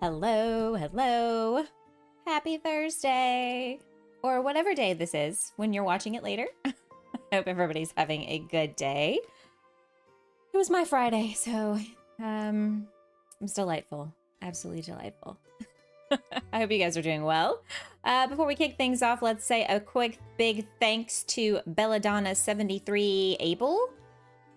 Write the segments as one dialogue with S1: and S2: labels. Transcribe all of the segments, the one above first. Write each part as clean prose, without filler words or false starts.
S1: Hello, hello. Happy Thursday. Or whatever day this is when you're watching it later. I hope everybody's having a good day. It was my Friday, so it's delightful. Absolutely delightful. I hope you guys are doing well. Before we kick things off, let's say a quick big thanks to Belladonna73 Abel,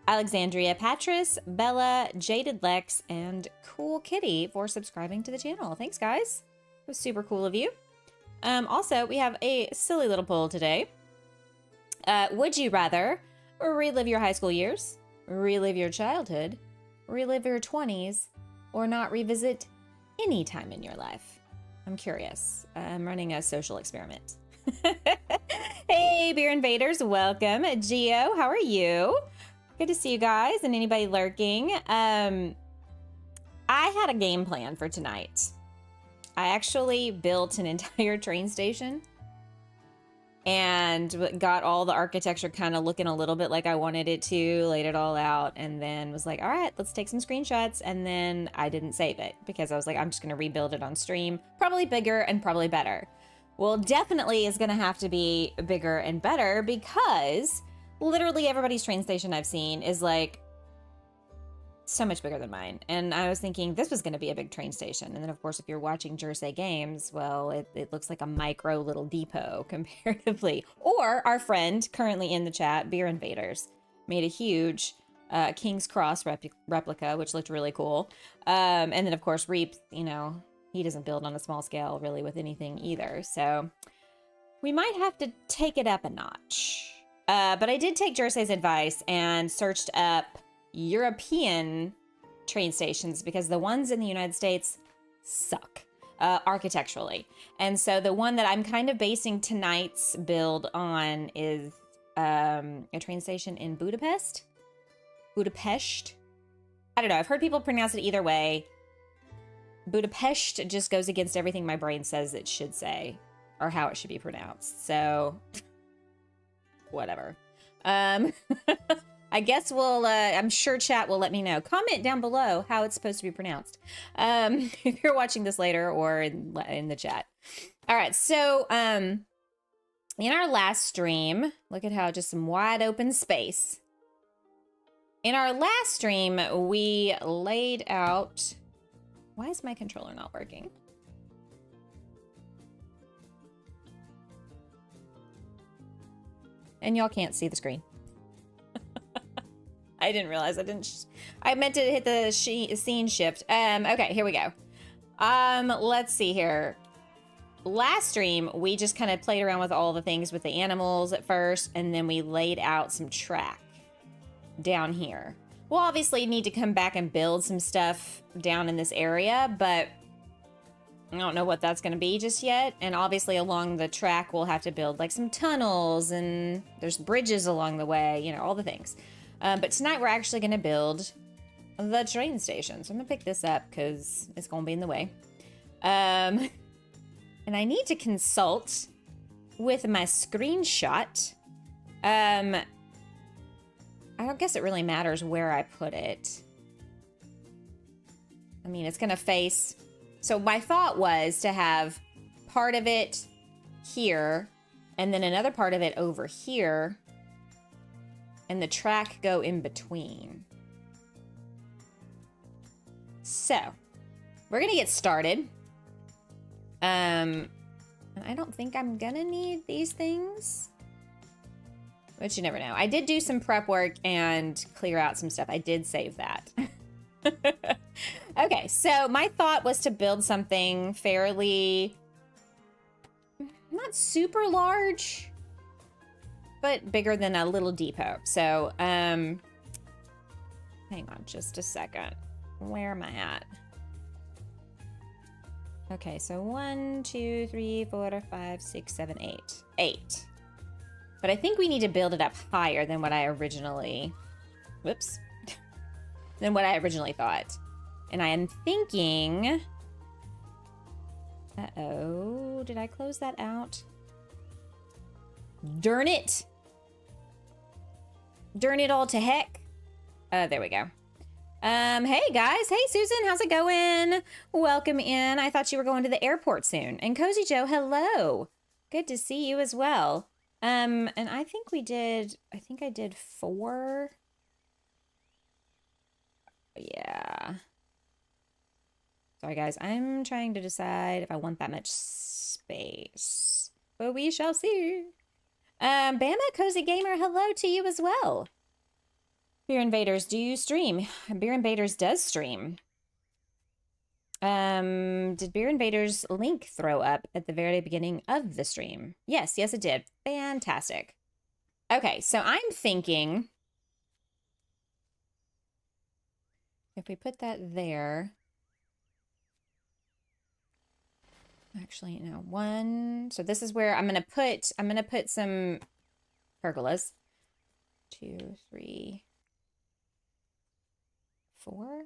S1: Alexandria Patris, Bella, Jaded Lex, and Cool Kitty for subscribing to the channel. Thanks, guys. It was super cool of you. Also, we have a silly little poll today. Would you rather relive your high school years, relive your childhood, relive your 20s, or not revisit any time in your life? I'm curious. I'm running a social experiment. Hey, Beer Invaders, welcome. Gio, how are you? Good to see you guys and anybody lurking. I had a game plan for tonight. I actually built an entire train station and got all the architecture kind of looking a little bit like I wanted it to, laid it all out, and then was like, all right, let's take some screenshots. And then I didn't save it because I was like, I'm just going to rebuild it on stream. Probably bigger and probably better. Well, definitely is going to have to be bigger and better because literally everybody's train station I've seen is like so much bigger than mine. And I was thinking this was going to be a big train station. And then, of course, if you're watching RileyKSGaming, well, it looks like a micro little depot comparatively. Or our friend currently in the chat, Beer Invaders, made a huge King's Cross replica, which looked really cool. And then, of course, Reap, you know, he doesn't build on a small scale really with anything either. So we might have to take it up a notch. But I did take Jersey's advice and searched up European train stations because the ones in the United States suck architecturally. And so the one that I'm kind of basing tonight's build on is a train station in Budapest. I don't know. I've heard people pronounce it either way. Budapest just goes against everything my brain says it should say or how it should be pronounced. So whatever. I guess we'll, I'm sure chat will let me know. Comment down below how it's supposed to be pronounced. If you're watching this later or in the chat. All right. So, in our last stream, look at how just some wide open space. In our last stream, we laid out, why is my controller not working? And y'all can't see the screen. I didn't realize I meant to hit the scene shift. Okay, here we go. Let's see here. Last stream, we just kind of played around with all the things with the animals at first, and then we laid out some track down here. We'll obviously need to come back and build some stuff down in this area, but I don't know what that's going to be just yet. And obviously along the track, we'll have to build like some tunnels and there's bridges along the way, you know, all the things. But tonight we're actually going to build the train station. So I'm going to pick this up because it's going to be in the way. And I need to consult with my screenshot. I don't guess it really matters where I put it. I mean, it's going to face... So my thought was to have part of it here and then another part of it over here and the track go in between. So we're going to get started. I don't think I'm going to need these things, but you never know. I did do some prep work and clear out some stuff. I did save that. Okay, so my thought was to build something fairly, not super large, but bigger than a little depot. So, hang on just a second. Where am I at? Okay, so 1, 2, 3, 4, 5, 6, 7, 8. 8. But I think we need to build it up higher than what I originally, than what I originally thought. And I am thinking, uh-oh, did I close that out? Darn it. Darn it all to heck. There we go. Hey guys. Hey Susan, how's it going? Welcome in. I thought you were going to the airport soon. And Cozy Joe, hello. Good to see you as well. And I think I did 4. Yeah. Sorry guys, I'm trying to decide if I want that much space. But we shall see. BamaCozyGamer, hello to you as well. Beer Invaders, do you stream? Beer Invaders does stream. Did Beer Invaders link throw up at the very beginning of the stream? Yes, it did. Fantastic. Okay, so I'm thinking if we put that there. Actually, no, 1. So this is where I'm gonna put some pergolas. 2, 3, 4.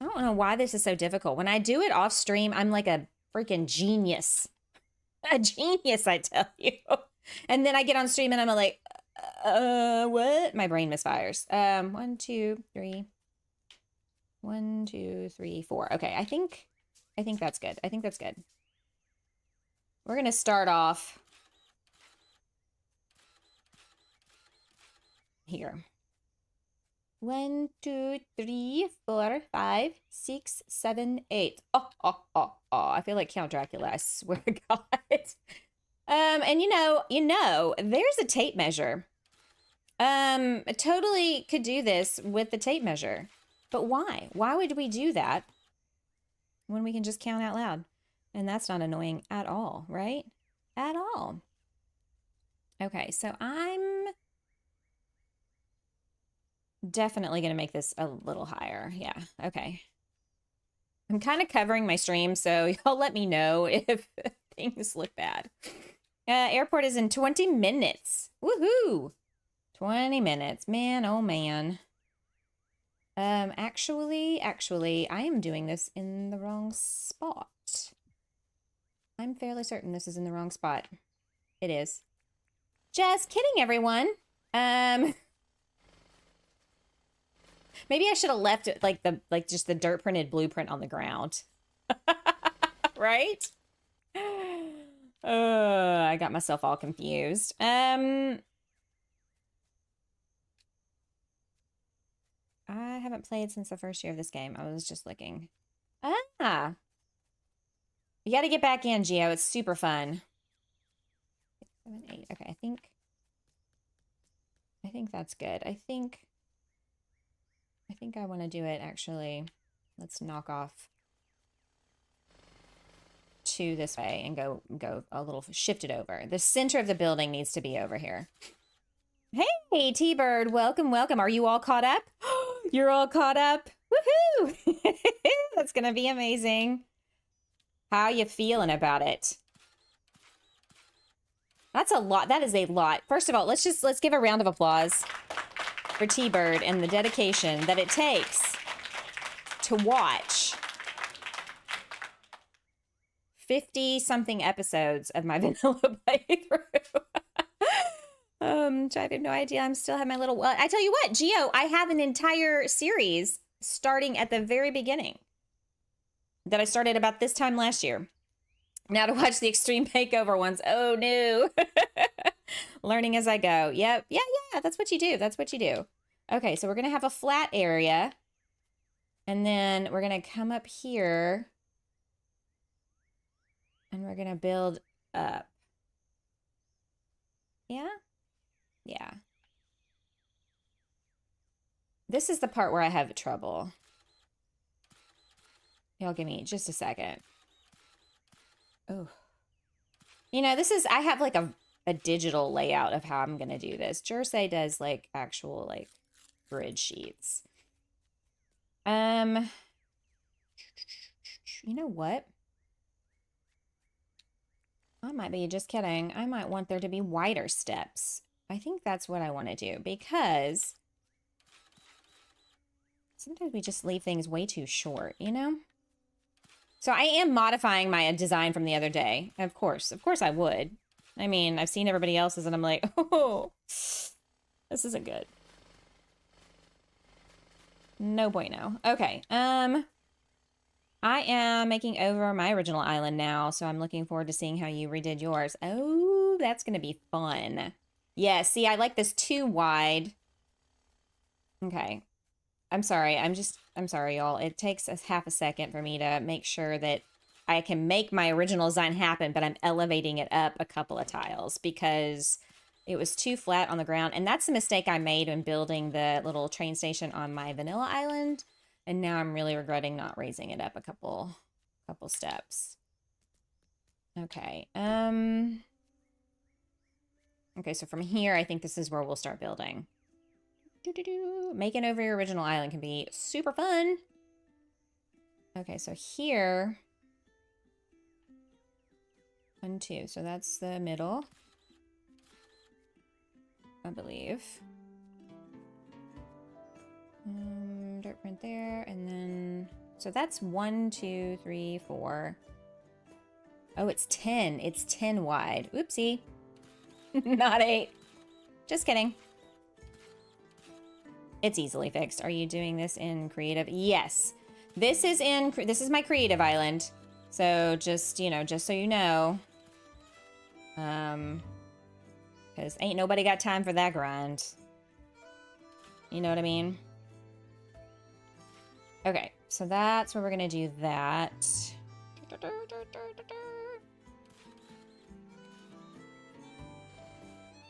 S1: I don't know why this is so difficult. When I do it off stream, I'm like a freaking genius. A genius, I tell you. And then I get on stream and I'm like, what? My brain misfires. 1, 2, 3. 1, 2, 3, 4. Okay, I think that's good. I think that's good. We're gonna start off here. 1, 2, 3, 4, 5, 6, 7, 8. Oh. I feel like Count Dracula, I swear to God. And you know, there's a tape measure. Totally could do this with the tape measure. But why? Why would we do that when we can just count out loud? And that's not annoying at all, right? At all. Okay, so I'm definitely going to make this a little higher. Yeah, okay. I'm kind of covering my stream, so y'all let me know if things look bad. Airport is in 20 minutes. Woohoo! 20 minutes. Man, oh man. Actually, I am doing this in the wrong spot. I'm fairly certain this is in the wrong spot. It is. Just kidding, everyone. Maybe I should have left it like just the dirt printed blueprint on the ground. Right? I got myself all confused. I haven't played since the first year of this game. I was just looking. Ah. You got to get back in, Geo. It's super fun. 6, 7, 8. Okay, I think that's good. I think I want to do it, actually. Let's knock off 2 this way and go a little, shift it over. The center of the building needs to be over here. Hey, T-Bird, welcome. Are you all caught up? You're all caught up? Woohoo! That's gonna be amazing. How you feeling about it? That's a lot. That is a lot. First of all, let's give a round of applause for T-Bird and the dedication that it takes to watch 50-something episodes of my vanilla playthrough. I have no idea. I'm still have my little... I tell you what, Geo, I have an entire series starting at the very beginning that I started about this time last year. Now to watch the Extreme Makeover ones. Oh, no. Learning as I go. Yep. Yeah. That's what you do. That's what you do. Okay, so we're going to have a flat area. And then we're going to come up here. And we're going to build up. Yeah? Yeah. This is the part where I have trouble. Y'all give me just a second. Oh. You know, I have like a digital layout of how I'm going to do this. Jersey does like actual like grid sheets. You know what? I might be just kidding. I might want there to be wider steps. I think that's what I want to do because sometimes we just leave things way too short, you know? So I am modifying my design from the other day. Of course I would. I mean, I've seen everybody else's and I'm like, oh, this isn't good. No bueno. Okay. I am making over my original island now, so I'm looking forward to seeing how you redid yours. Oh, that's gonna be fun. Yeah, see, I like this too wide. Okay. I'm sorry. I'm sorry, y'all. It takes a half a second for me to make sure that I can make my original design happen, but I'm elevating it up a couple of tiles because it was too flat on the ground. And that's the mistake I made when building the little train station on my vanilla island. And now I'm really regretting not raising it up a couple steps. Okay. Okay, so from here, I think this is where we'll start building. Making over your original island can be super fun. Okay, so here, 1, 2. So that's the middle, I believe. Dirt print there, and then so that's 1, 2, 3, 4. Oh, it's 10. It's 10 wide. Oopsie. Not 8. Just kidding. It's easily fixed. Are you doing this in creative? Yes. This is my creative island. So just, just so you know. Because ain't nobody got time for that grind. You know what I mean? Okay, so that's where we're gonna do that.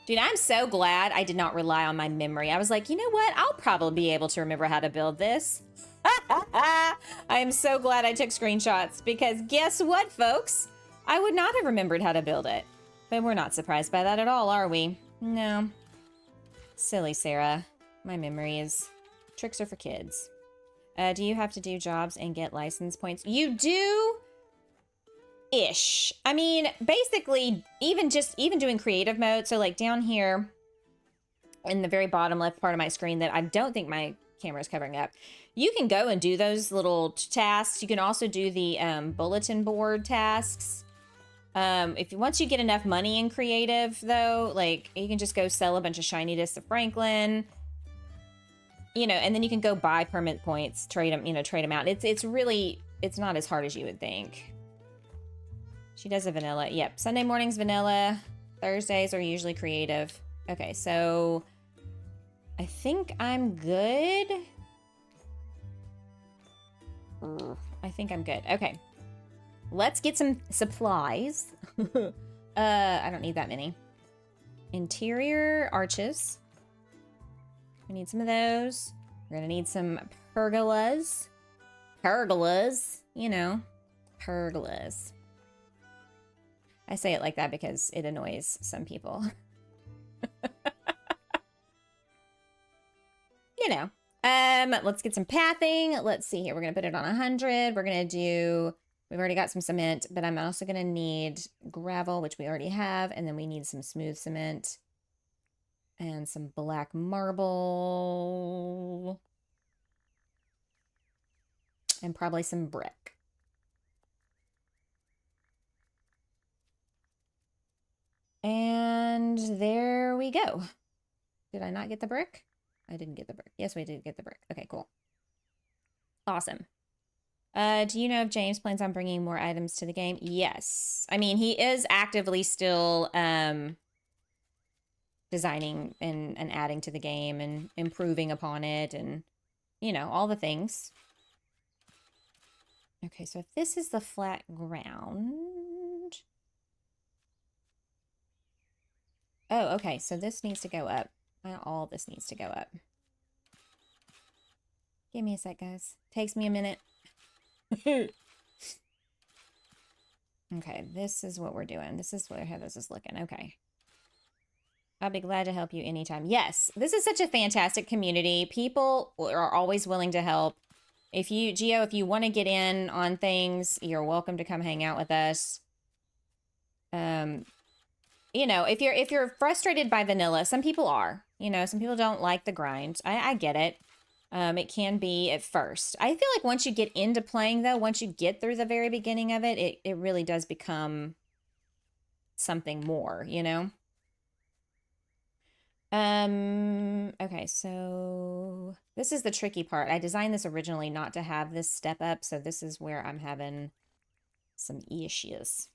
S1: Dude, I'm so glad I did not rely on my memory. I was like, you know what? I'll probably be able to remember how to build this. I am so glad I took screenshots because guess what, folks? I would not have remembered how to build it. But we're not surprised by that at all, are we? No. Silly Sarah. My memory is... Tricks are for kids. Do you have to do jobs and get license points? You do... ish. I mean, basically, even doing creative mode, so like down here in the very bottom left part of my screen that I don't think my camera is covering up, you can go and do those little tasks. You can also do the bulletin board tasks. Once you get enough money in creative, though, like you can just go sell a bunch of shiny discs of Franklin, and then you can go buy permit points, trade them out. It's not as hard as you would think. She does a vanilla. Yep. Sunday mornings, vanilla. Thursdays are usually creative. Okay, so I think I'm good. I think I'm good. Okay. Let's get some supplies. I don't need that many. Interior arches. We need some of those. We're gonna need some pergolas. Pergolas. Pergolas. I say it like that because it annoys some people. Let's get some pathing. Let's see here. We're going to put it on 100. We've already got some cement, but I'm also going to need gravel, which we already have. And then we need some smooth cement and some black marble and probably some brick. And there we go. Did I not get the brick? I didn't get the brick. Yes, we did get the brick. Okay, cool. Awesome. Do you know if James plans on bringing more items to the game? Yes. I mean, he is actively still designing and adding to the game and improving upon it and, all the things. Okay, so if this is the flat ground... Oh, okay, so this needs to go up. All this needs to go up. Give me a sec, guys. Takes me a minute. Okay, this is what we're doing. This is how this is looking. Okay. I'll be glad to help you anytime. Yes, this is such a fantastic community. People are always willing to help. Gio, if you want to get in on things, you're welcome to come hang out with us. If you're frustrated by vanilla, some people are. Some people don't like the grind. I get it. It can be at first. I feel like once you get into playing, though, once you get through the very beginning of it, it really does become something more, Okay, so this is the tricky part. I designed this originally not to have this step up, so this is where I'm having some issues.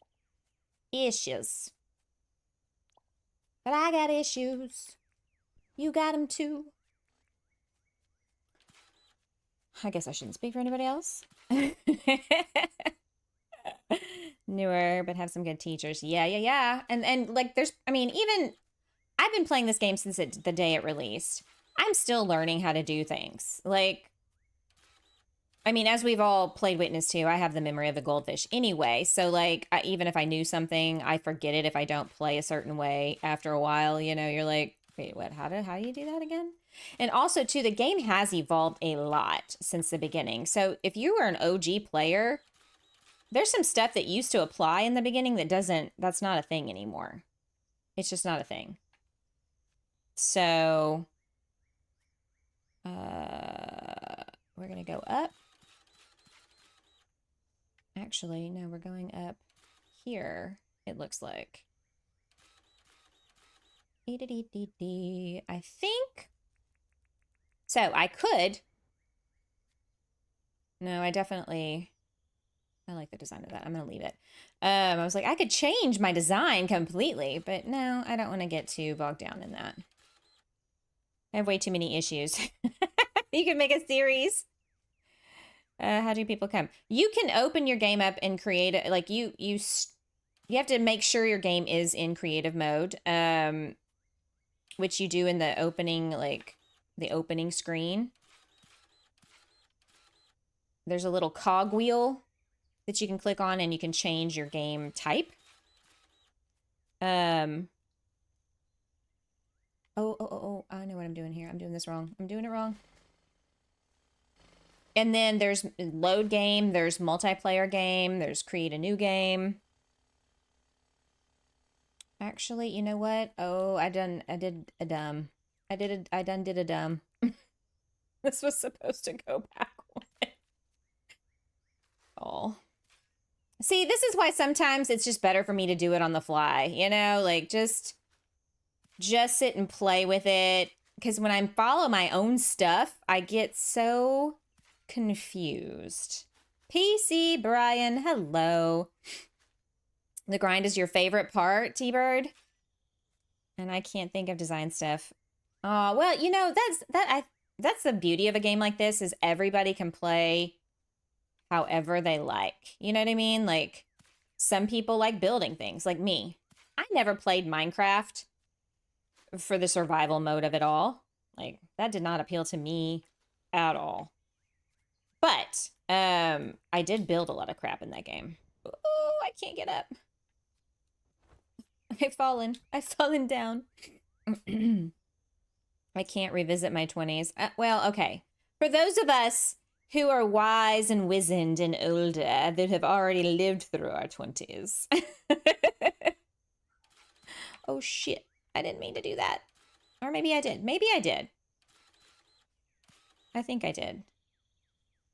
S1: Issues. But I got issues. You got them too. I guess I shouldn't speak for anybody else. Newer, but have some good teachers. Yeah. And like there's, I mean, even I've been playing this game since the day it released. I'm still learning how to do things. Like, I mean, as we've all played Witness to, I have the memory of the goldfish anyway. So like, even if I knew something, I forget it if I don't play a certain way after a while. You know, you're like, wait, what? How do you do that again? And also, too, the game has evolved a lot since the beginning. So if you were an OG player, there's some stuff that used to apply in the beginning that's not a thing anymore. It's just not a thing. So, we're going to go up. Actually, no, we're going up here, it looks like. I think. So, I could. No, I like the design of that. I'm going to leave it. I was like, I could change my design completely, but no, I don't want to get too bogged down in that. I have way too many issues. You can make a series. How do people come? You can open your game up and create it. Like you have to make sure your game is in creative mode, which you do in the opening, like the opening screen. There's a little cog wheel that you can click on and you can change your game type. Oh, I know what I'm doing here. I'm doing this wrong. I'm doing it wrong. And then there's load game, there's multiplayer game, there's create a new game. Actually, you know what? Oh, I did a dumb. This was supposed to go back one. Oh. See, this is why sometimes it's just better for me to do it on the fly, you know? Like, just sit and play with it. Because when I follow my own stuff, I get so confused. PC Brian, hello. The grind is your favorite part, T-Bird? And I can't think of design stuff. Oh, well, you know, that's the beauty of a game like this is everybody can play however they like. You know what I mean? Like, some people like building things, like me. I never played Minecraft for the survival mode of it all. Like, that did not appeal to me at all. But, I did build a lot of crap in that game. Oh, I can't get up. I've fallen down. I can't revisit my 20s. Well, okay. For those of us who are wise and wizened and older that have already lived through our 20s. Oh, shit. I didn't mean to do that. Or maybe I did. Maybe I did. I think I did.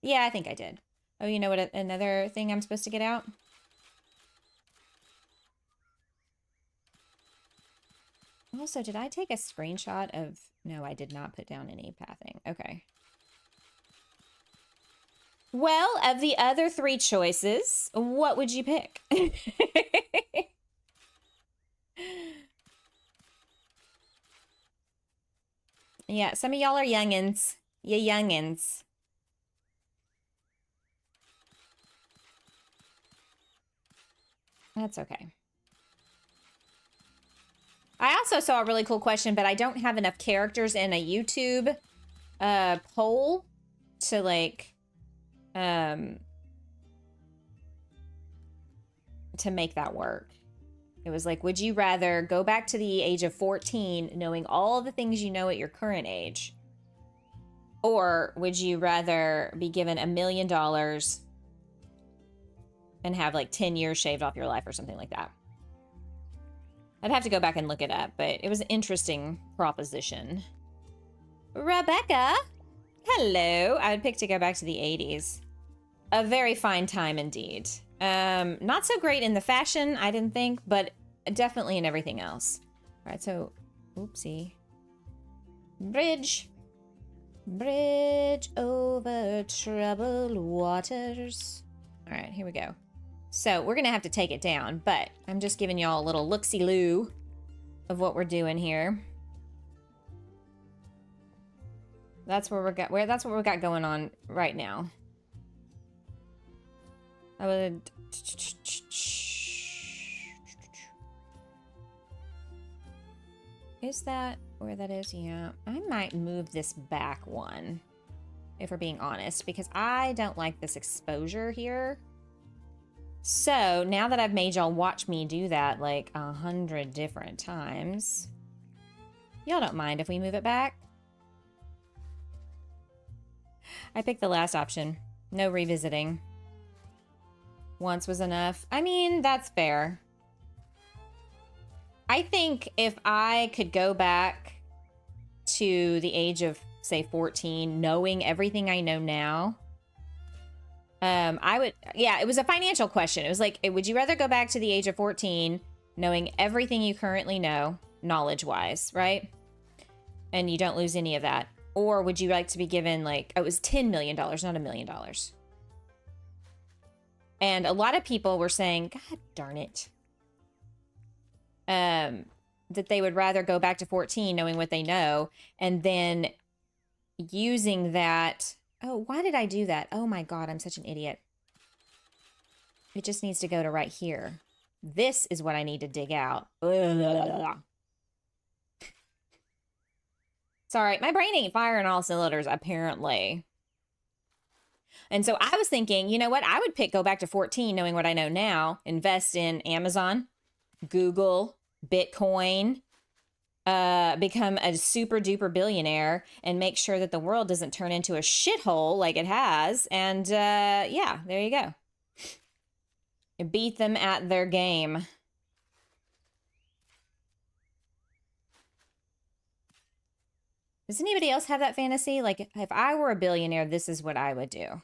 S1: Yeah, I think I did. Oh, you know what? Another thing I'm supposed to get out? Also, did I take a screenshot of... No, I did not put down any pathing. Okay. Well, of the other 3 choices, what would you pick? Yeah, some of y'all are youngins. You youngins. That's okay. I also saw a really cool question, but I don't have enough characters in a YouTube poll to, like, to make that work. It was like, would you rather go back to the age of 14 knowing all the things you know at your current age? Or would you rather be given $1 million and have like 10 years shaved off your life or something like that? I'd have to go back and look it up, but it was an interesting proposition. Rebecca, hello. I would pick to go back to the 80s. A very fine time indeed. Not so great in the fashion, I didn't think, but definitely in everything else. All right, so, oopsie. Bridge. Bridge over troubled waters. All right, here we go. So we're gonna have to take it down, but I'm just giving y'all a little look-see-loo of what we're doing here. That's where that's what we got going on right now. I would. Is that where that is? Yeah. I might move this back one, if we're being honest, because I don't like this exposure here. So now that I've made y'all watch me do that like 100 different times, y'all don't mind if we move it back? I picked the last option. No revisiting. Once was enough. I mean, that's fair. I think if I could go back to the age of, say, 14, knowing everything I know now, I would, yeah, it was a financial question. It was like, would you rather go back to the age of 14, knowing everything you currently know, knowledge-wise, right? And you don't lose any of that. Or would you like to be given, like, oh, it was $10 million, not $1 million. And a lot of people were saying, God darn it. That they would rather go back to 14 knowing what they know and then using that. Oh, why did I do that? Oh my God, I'm such an idiot. It just needs to go to right here. This is what I need to dig out. Sorry, my brain ain't firing all cylinders, apparently. And so I was thinking, you know what? I would go back to 14 knowing what I know now, invest in Amazon, Google, Bitcoin, become a super duper billionaire and make sure that the world doesn't turn into a shithole like it has. And yeah, there you go. Beat them at their game. Does anybody else have that fantasy? Like, if I were a billionaire, this is what I would do.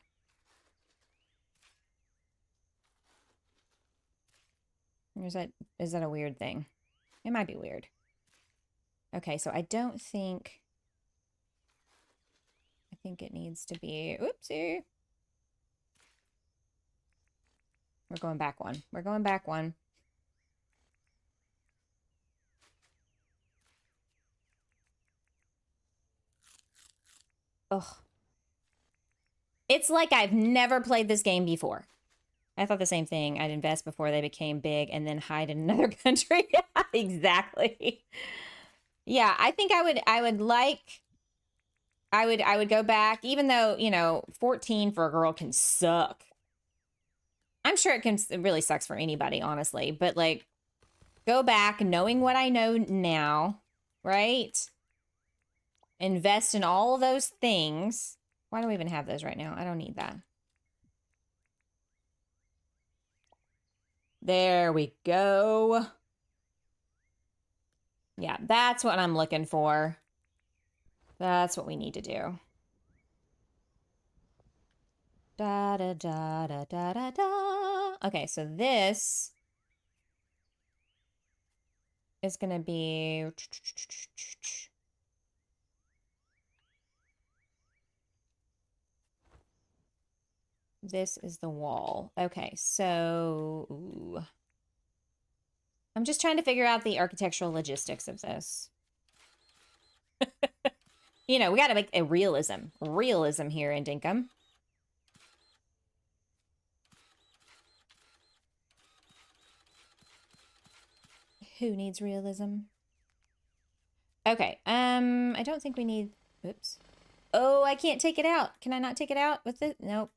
S1: Is that a weird thing? It might be weird. Okay, so I don't think... I think it needs to be... Oopsie. We're going back one. We're going back one. Ugh. It's like I've never played this game before. I thought the same thing. I'd invest before they became big and then hide in another country. Yeah, exactly. Yeah, I think I would go back, even though, you know, 14 for a girl can suck. I'm sure it really sucks for anybody, honestly. But, like, go back knowing what I know now, right? Invest in all those things. Why do we even have those right now? I don't need that. There we go. Yeah, that's what I'm looking for. That's what we need to do. Da da da da da da da. Okay, so this is gonna be... This is the wall. Okay, so... Ooh. I'm just trying to figure out the architectural logistics of this. You know, we gotta make a realism here in Dinkum. Who needs realism? Okay, I don't think we need... Oops. Oh, I can't take it out. Can I not take it out with it? Nope,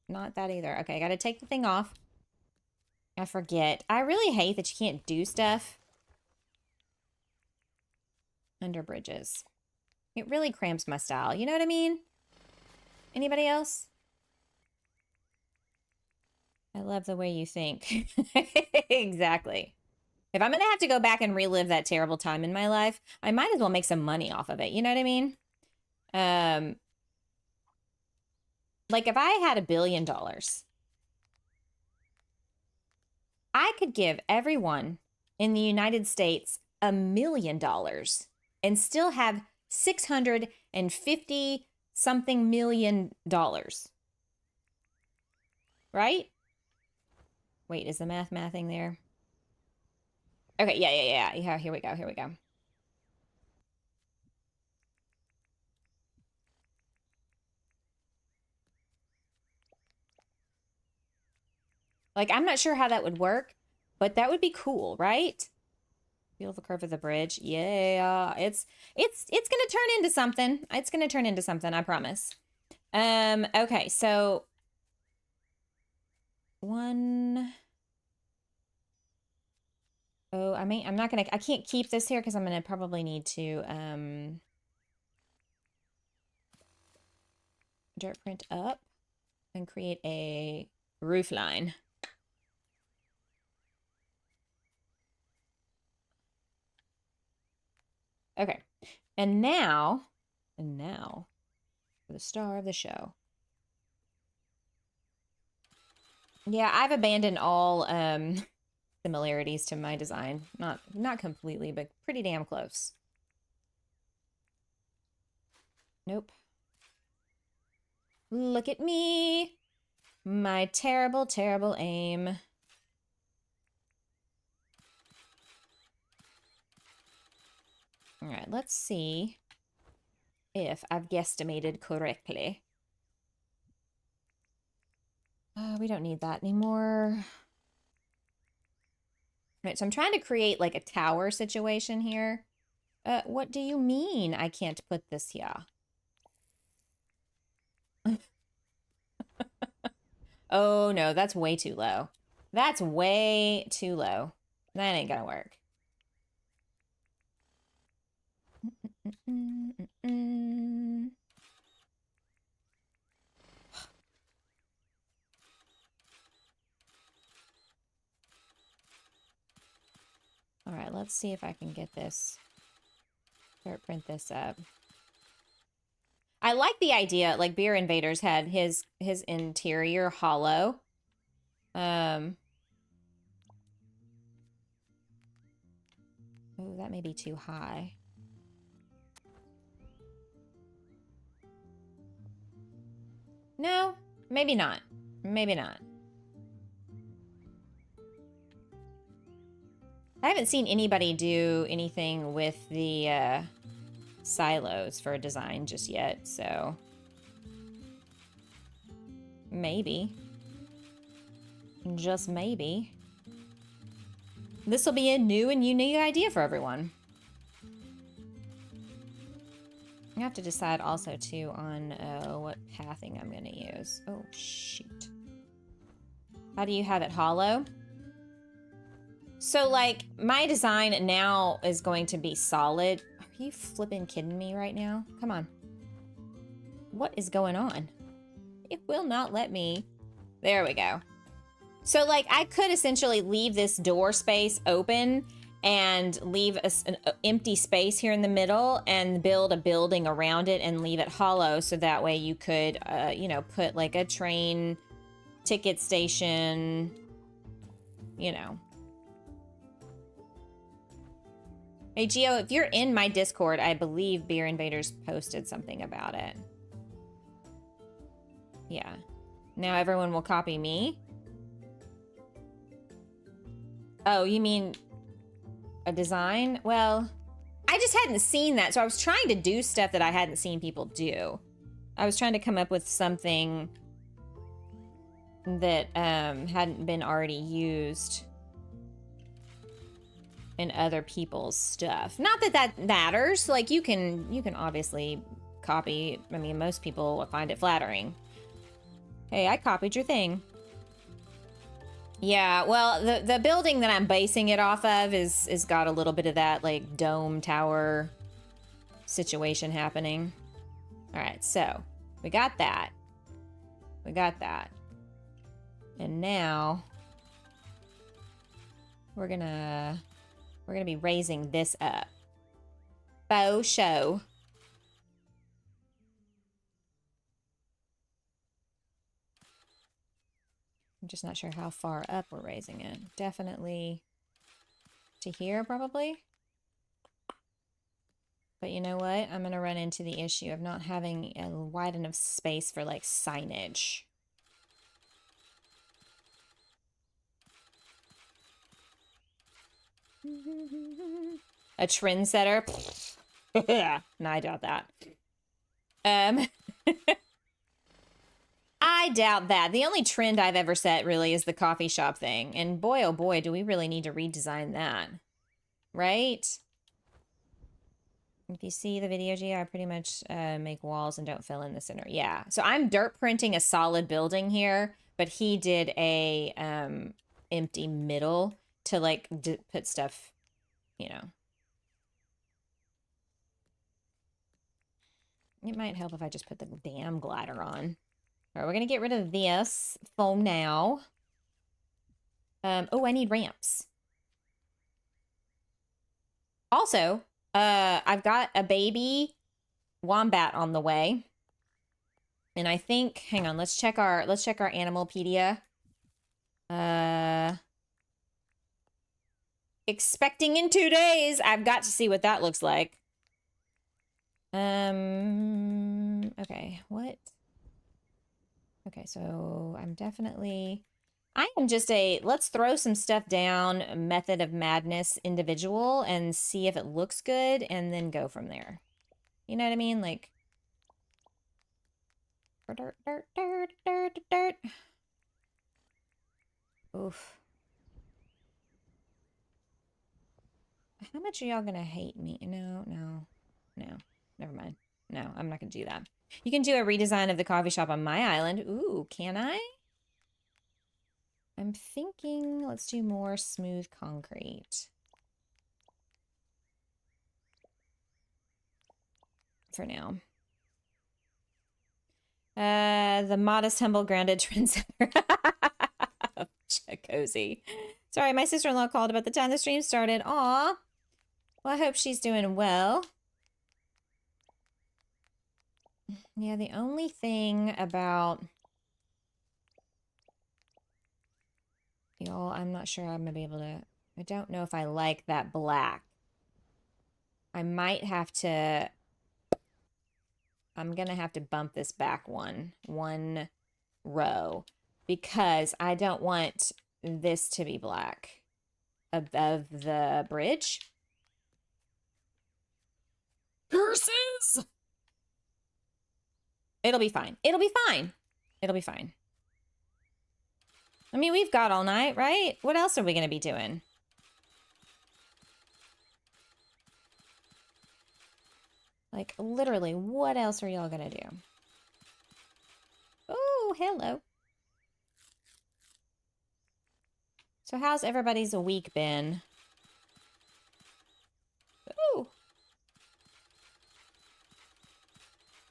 S1: not that either. Okay, I gotta take the thing off. I forget. I really hate that you can't do stuff under bridges. It really cramps my style. You know what I mean? Anybody else? I love the way you think. Exactly. If I'm going to have to go back and relive that terrible time in my life, I might as well make some money off of it. You know what I mean? Like if I had $1 billion, I could give everyone in the United States $1 million and still have $650 something million. Right? Wait, is the mathing there? Okay, yeah, here we go, here we go. Like, I'm not sure how that would work, but that would be cool, right? Feel the curve of the bridge. Yeah, it's gonna turn into something. It's gonna turn into something, I promise. Okay, so one. Oh, I can't keep this here because I'm gonna probably need to dirt print up and create a roof line. Okay, and now for the star of the show. Yeah, I've abandoned all similarities to my design. Not completely, but pretty damn close. Nope. Look at me. My terrible, terrible aim. All right, let's see if I've guesstimated correctly. We don't need that anymore. All right, so I'm trying to create like a tower situation here. What do you mean I can't put this here? Oh no, that's way too low. That's way too low. That ain't gonna work. All right, let's see if I can get this. Start print this up. I like the idea, like Beer Invaders had his interior hollow. Oh, that may be too high. No, maybe not. Maybe not. I haven't seen anybody do anything with the silos for a design just yet, so maybe. Just maybe. This will be a new and unique idea for everyone. I have to decide also too on what pathing I'm going to use. Oh, shoot. How do you have it hollow? So, like, my design now is going to be solid. Are you flipping kidding me right now? Come on. What is going on? It will not let me. There we go. So, like, I could essentially leave this door space open and leave an empty space here in the middle and build a building around it and leave it hollow so that way you could, you know, put, like, a train ticket station, you know. Hey, Gio, if you're in my Discord, I believe Beer Invaders posted something about it. Yeah. Now everyone will copy me. Oh, you mean a design? Well, I just hadn't seen that, so I was trying to do stuff that I hadn't seen people do. I was trying to come up with something that hadn't been already used in other people's stuff. Not that that matters. Like, you can obviously copy. I mean, most people will find it flattering. Hey, I copied your thing. Yeah, well, the building that I'm basing it off of is got a little bit of that, like, dome tower situation happening. All right, so we got that. We got that. And now we're gonna be raising this up. Faux show. I'm just not sure how far up we're raising it. Definitely to here, probably. But you know what? I'm going to run into the issue of not having a wide enough space for, like, signage. A trendsetter? No, I doubt that. I doubt that. The only trend I've ever set, really, is the coffee shop thing. And boy, oh boy, do we really need to redesign that. Right? If you see the video, G, I pretty much make walls and don't fill in the center. Yeah. So I'm dirt printing a solid building here, but he did a empty middle to, like, put stuff, you know. It might help if I just put the damn glider on. All right, we're going to get rid of this for now. Oh, I need ramps. Also, I've got a baby wombat on the way. And I think, hang on, let's check our Animalpedia. Expecting in 2 days. I've got to see what that looks like. Okay, what? Okay, so I am just a let's throw some stuff down method of madness individual and see if it looks good and then go from there. You know what I mean? Like, dirt, dirt, dirt, dirt, dirt. Oof. How much are y'all gonna hate me? No, never mind. No, I'm not gonna do that. You can do a redesign of the coffee shop on my island. Ooh, can I? I'm thinking let's do more smooth concrete. For now. The modest, humble, grounded trendsetter. Cozy. Sorry, my sister-in-law called about the time the stream started. Aw. Well, I hope she's doing well. Yeah, the only thing about... Y'all, I'm not sure I'm gonna be able to... I don't know if I like that black. I might have to... I'm gonna have to bump this back one row. Because I don't want this to be black above the bridge. Curses! It'll be fine. It'll be fine. It'll be fine. I mean, we've got all night, right? What else are we going to be doing? Like, literally, what else are y'all going to do? Oh, hello. So how's everybody's week been? Ooh.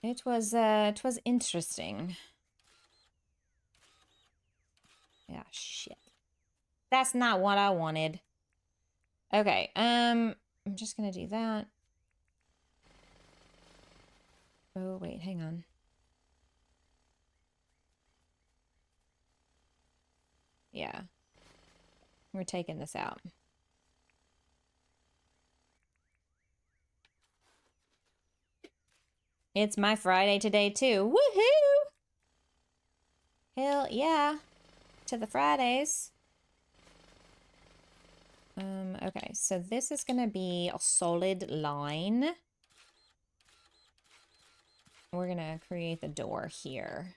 S1: It was interesting. Yeah, shit. That's not what I wanted. Okay, I'm just gonna do that. Oh, wait, hang on. Yeah. We're taking this out. It's my Friday today, too. Woohoo! Hell yeah. To the Fridays. Okay, so this is gonna be a solid line. We're gonna create the door here.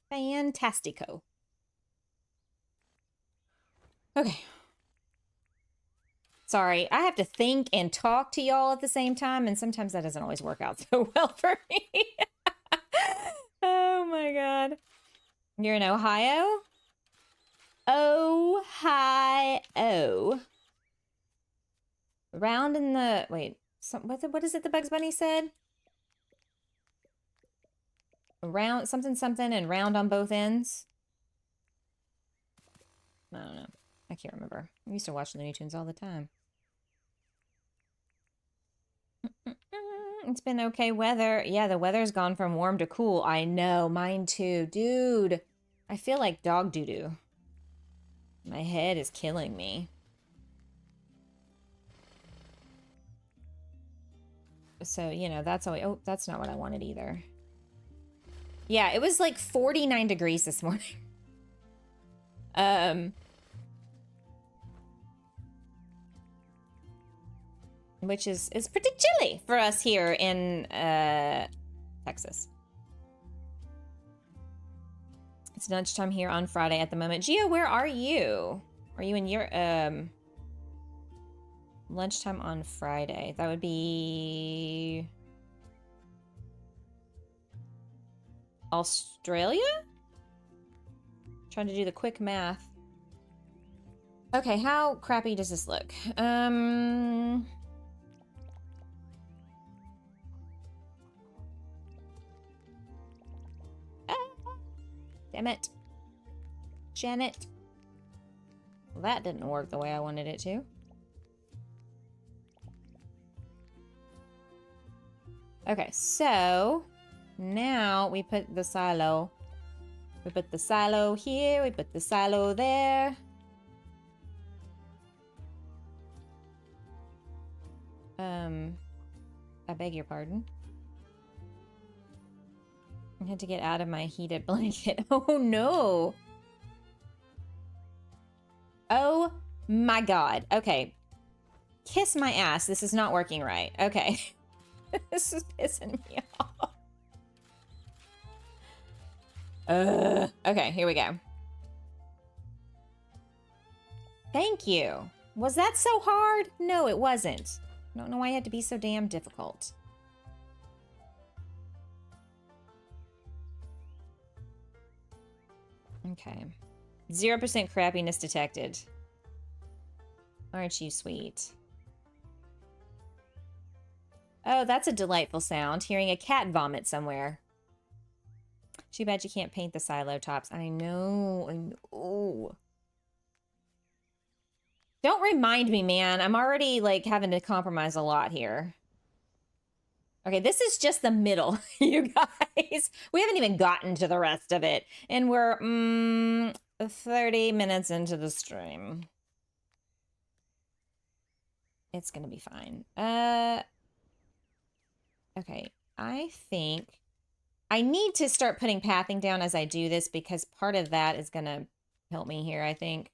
S1: Fantastico. Okay. Sorry, I have to think and talk to y'all at the same time, and sometimes that doesn't always work out so well for me. Oh my god. You're in Ohio? Ohio. Round in the... Wait. What is it the Bugs Bunny said? Round... Something something and round on both ends? I don't know. I can't remember. I used to watch Looney Tunes all the time. It's been okay weather. Yeah, the weather's gone from warm to cool. I know, mine too. Dude, I feel like dog doo-doo. My head is killing me. So, you know, that's always, oh, that's not what I wanted either. Yeah, it was like 49 degrees this morning. Which is pretty chilly for us here in Texas. It's lunchtime here on Friday at the moment. Gio, where are you? Are you in your lunchtime on Friday? That would be Australia? Trying to do the quick math. Okay, how crappy does this look? Damn it. Janet. Well, that didn't work the way I wanted it to. Okay, so now we put the silo. We put the silo here, we put the silo there. I beg your pardon. I had to get out of my heated blanket. Oh no. Oh my god. Okay. Kiss my ass. This is not working right. Okay. This is pissing me off. Okay, here we go. Thank you. Was that so hard? No, it wasn't. I don't know why it had to be so damn difficult. Okay. 0% crappiness detected. Aren't you sweet? Oh, that's a delightful sound. Hearing a cat vomit somewhere. Too bad you can't paint the silo tops. I know. I know. Don't remind me, man. I'm already, like, having to compromise a lot here. Okay, this is just the middle, you guys. We haven't even gotten to the rest of it. And we're 30 minutes into the stream. It's gonna be fine. Okay, I think I need to start putting pathing down as I do this because part of that is gonna help me here, I think.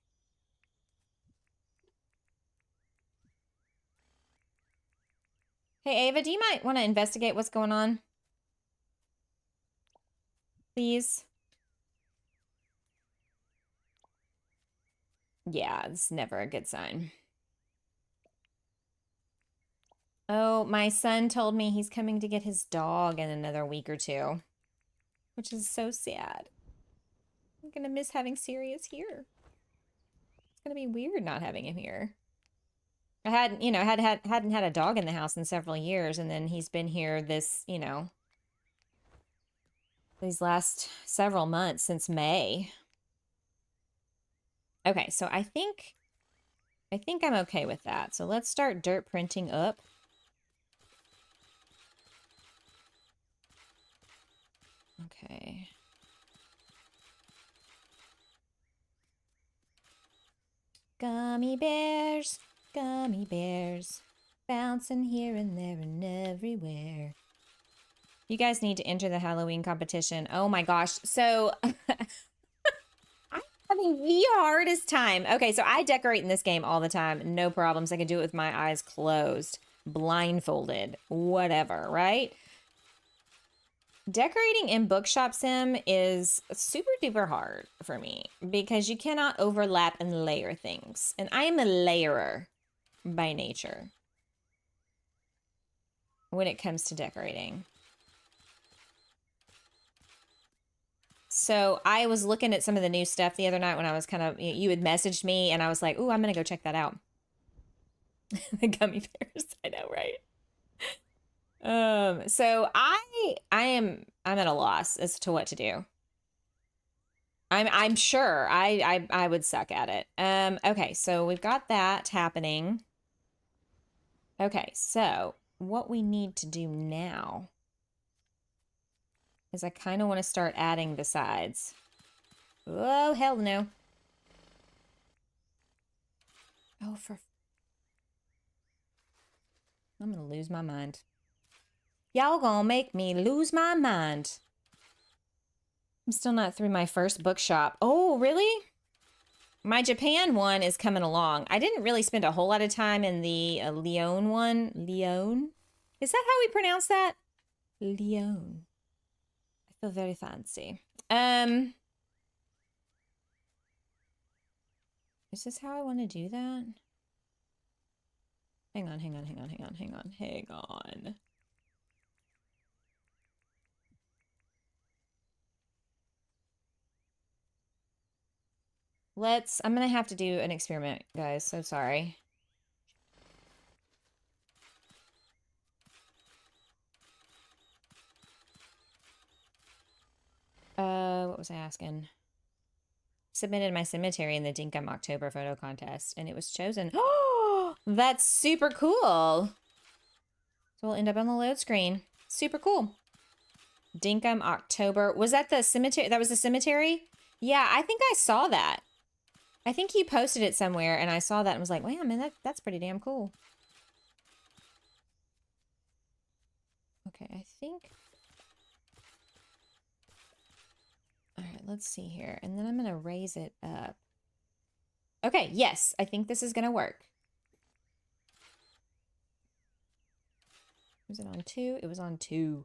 S1: Hey, Ava, do you might want to investigate what's going on? Please? Yeah, it's never a good sign. Oh, my son told me he's coming to get his dog in another week or two, which is so sad. I'm gonna miss having Sirius here. It's gonna be weird not having him here. I hadn't, you know, hadn't had a dog in the house in several years, and then he's been here this, you know, these last several months since May. Okay, so I think I'm okay with that. So let's start dirt printing up. Okay. Gummy bears, bouncing here and there and everywhere. You guys need to enter the Halloween competition. Oh my gosh. So I'm having the hardest time. Okay, so I decorate in this game all the time. No problems. I can do it with my eyes closed, blindfolded, whatever, right? Decorating in Bookshop Sim is super duper hard for me because you cannot overlap and layer things. And I am a layerer by nature when it comes to decorating. So I was looking at some of the new stuff the other night when I was kind of, you had messaged me and I was like, ooh, I'm going to go check that out. The gummy bears, I know, right? So I'm at a loss as to what to do. I'm sure I would suck at it. Okay, so we've got that happening. Okay, so what we need to do now is I kind of want to start adding the sides. Oh, hell no. Oh, I'm gonna lose my mind. Y'all gonna make me lose my mind. I'm still not through my first bookshop. Oh, really? My Japan one is coming along. I didn't really spend a whole lot of time in the Lyon one. Lyon? Is that how we pronounce that? Lyon. I feel very fancy. Is this how I want to do that? Hang on. I'm gonna have to do an experiment, guys. So sorry. What was I asking? Submitted my cemetery in the Dinkum October photo contest, and it was chosen. Oh, that's super cool. So we'll end up on the load screen. Super cool. Dinkum October. Was that the cemetery? That was the cemetery? Yeah, I think I saw that. I think he posted it somewhere, and I saw that and was like, wow, man, that's pretty damn cool. Okay, I think... All right, let's see here. And then I'm going to raise it up. Okay, yes, I think this is going to work. Was it on 2? It was on 2.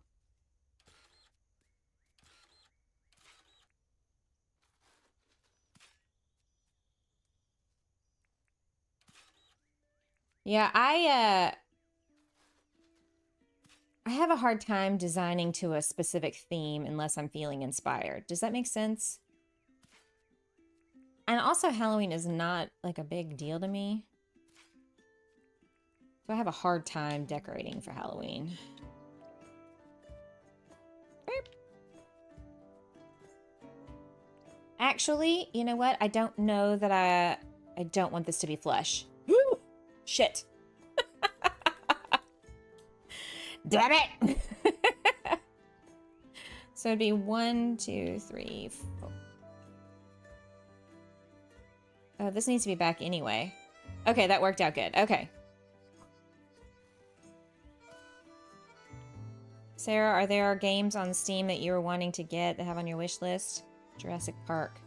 S1: Yeah, I have a hard time designing to a specific theme unless I'm feeling inspired. Does that make sense? And also Halloween is not like a big deal to me. So I have a hard time decorating for Halloween. Actually, you know what? I don't know that I don't want this to be flush. Woo! Shit. Damn it! So it'd be 1, 2, 3, 4. Oh, this needs to be back anyway. Okay, that worked out good. Okay. Sarah, are there games on Steam that you were wanting to get that have on your wish list? Jurassic Park.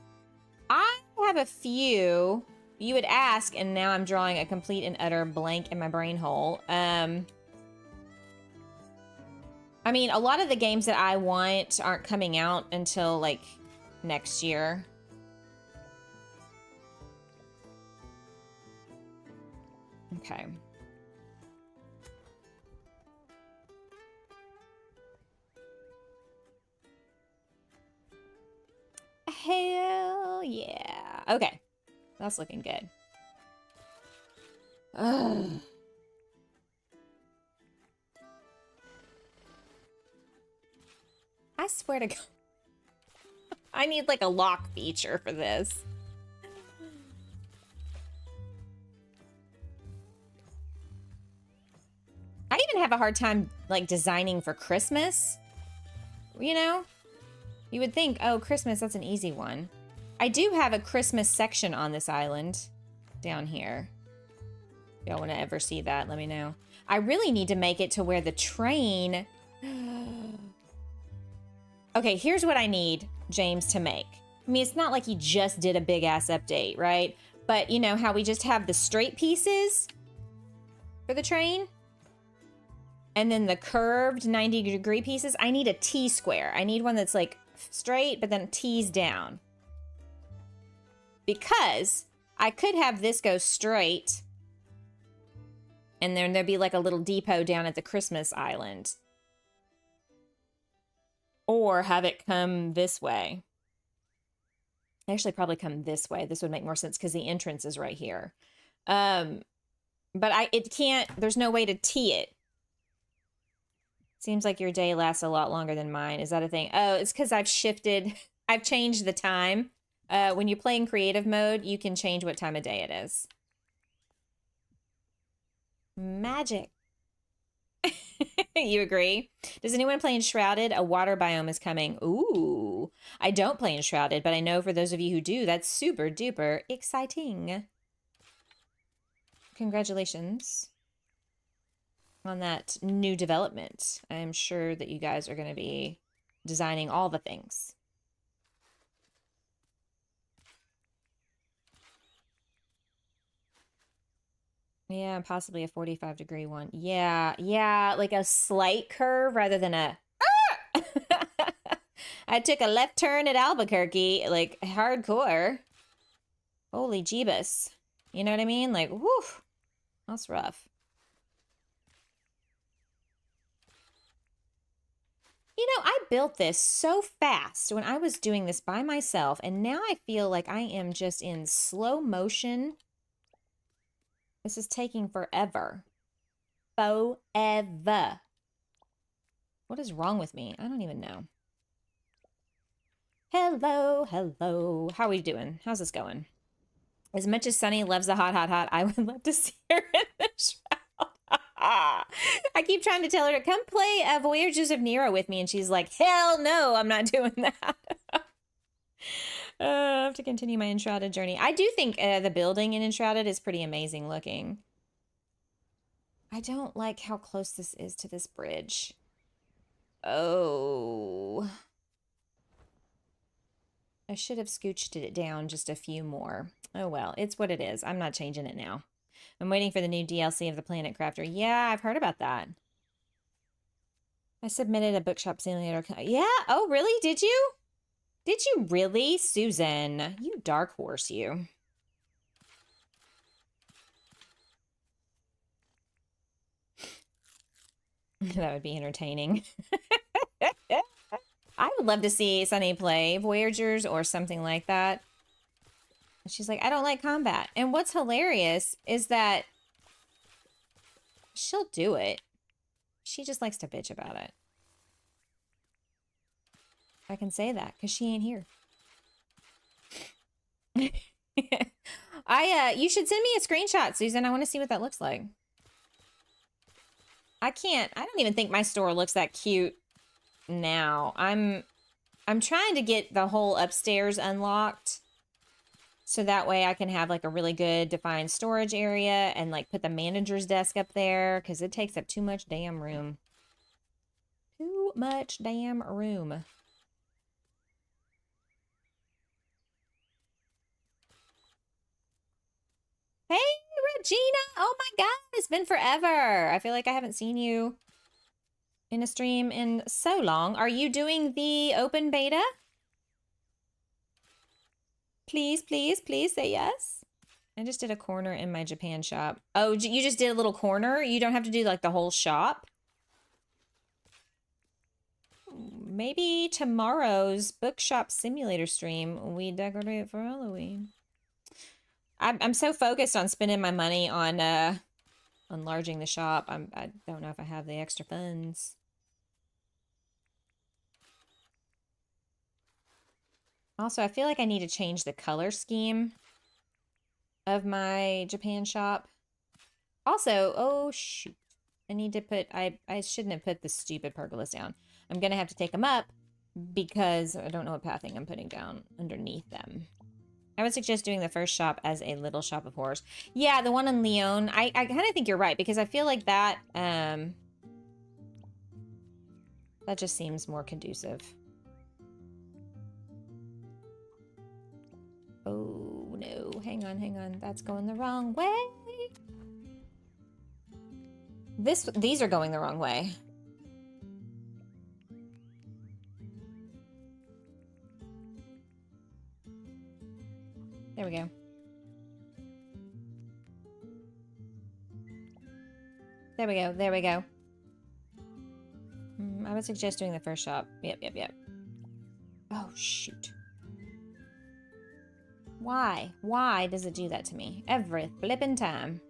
S1: I have a few. You would ask, and now I'm drawing a complete and utter blank in my brain hole. I mean, a lot of the games that I want aren't coming out until, like, next year. Okay. Hell yeah. Okay. That's looking good. Ugh. I swear to God. I need like a lock feature for this. I even have a hard time like designing for Christmas. You know? You would think, oh, Christmas, that's an easy one. I do have a Christmas section on this island down here. If y'all want to ever see that, let me know. I really need to make it to where the train... Okay, here's what I need James to make. I mean, it's not like he just did a big-ass update, right? But you know how we just have the straight pieces for the train? And then the curved 90-degree pieces? I need a T-square. I need one that's like straight, but then T's down. Because I could have this go straight, and then there'd be like a little depot down at the Christmas island. Or have it come this way. Actually, probably come this way. This would make more sense because the entrance is right here. But it can't, there's no way to tee it. Seems like your day lasts a lot longer than mine. Is that a thing? Oh, it's because I've shifted, I've changed the time. When you play in creative mode, you can change what time of day it is. Magic. You agree? Does anyone play in Shrouded? A water biome is coming. Ooh. I don't play in Shrouded, but I know for those of you who do, that's super duper exciting. Congratulations. on that new development. I'm sure that you guys are going to be designing all the things. Yeah, possibly a 45-degree one. Yeah, yeah, like a slight curve rather than a... I took a left turn at Albuquerque, like, hardcore. Holy jeebus. You know what I mean? Like, whew. That's rough. You know, I built this so fast when I was doing this by myself, and now I feel like I am just in slow motion. This is taking forever. Forever. What is wrong with me? I don't even know. Hello, hello. How are we doing? How's this going? As much as Sunny loves the hot, hot, hot, I would love to see her in the shroud. I keep trying to tell her to come play Voyages of Nero with me, and she's like, hell no, I'm not doing that. I have to continue my Enshrouded journey. I do think the building in Enshrouded is pretty amazing looking. I don't like how close this is to this bridge. Oh. I should have scooched it down just a few more. Oh well, it's what it is. I'm not changing it now. I'm waiting for the new DLC of the Planet Crafter. Yeah, I've heard about that. I submitted a bookshop simulator. Yeah? Oh, really? Did you? Did you really? Susan, you dark horse, you. That would be entertaining. I would love to see Sunny play Voyagers or something like that. She's like, I don't like combat. And what's hilarious is that she'll do it. She just likes to bitch about it. I can say that because she ain't here. You should send me a screenshot, Susan. I want to see what that looks like. I don't even think my store looks that cute now. I'm trying to get the whole upstairs unlocked. So that way I can have like a really good defined storage area and like put the manager's desk up there because it takes up too much damn room. Too much damn room. Hey, Regina! Oh my god, it's been forever. I feel like I haven't seen you in a stream in so long. Are you doing the open beta? Please, please, please say yes. I just did a corner in my Japan shop. Oh, you just did a little corner? You don't have to do like the whole shop? Maybe tomorrow's bookshop simulator stream, we decorate for Halloween. I'm so focused on spending my money on enlarging the shop. I don't know if I have the extra funds. Also, I feel like I need to change the color scheme of my Japan shop. Also, oh shoot. I need to put, I shouldn't have put the stupid pergolas down. I'm going to have to take them up because I don't know what pathing I'm putting down underneath them. I would suggest doing the first shop as a little shop of horrors. Yeah, the one in Lyon. I kind of think you're right because I feel like that, that just seems more conducive. Oh, no. Hang on, hang on. That's going the wrong way. These are going the wrong way. There we go. There we go. There we go. I would suggest doing the first shop. Yep, yep, yep. Oh, shoot. Why? Why does it do that to me? Every flippin' time.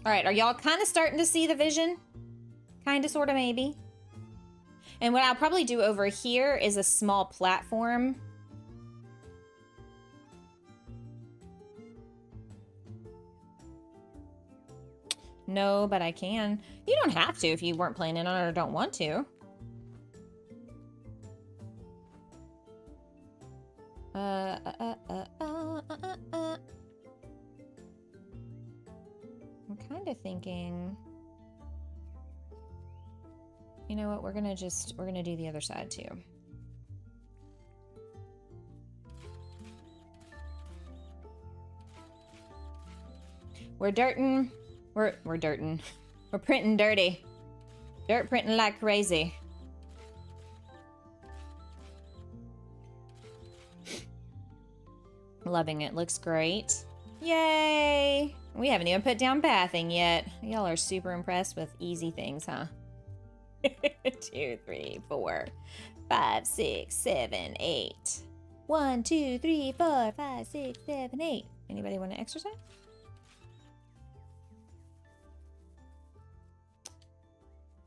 S1: Alright, are y'all kind of starting to see the vision? Kind of, sort of, maybe. And what I'll probably do over here is a small platform. No, but I can. You don't have to if you weren't planning on it or don't want to. kind of thinking, you know what, we're gonna do the other side too. We're dirtin'. We're dirtin'. We're printing dirty. Dirt printing like crazy. Loving it. Looks great. Yay! We haven't even put down bathing yet. Y'all are super impressed with easy things, huh? 2, 3, 4, 5, 6, 7, 8. 1, 2, 3, 4, 5, 6, 7, 8. Anybody want to exercise?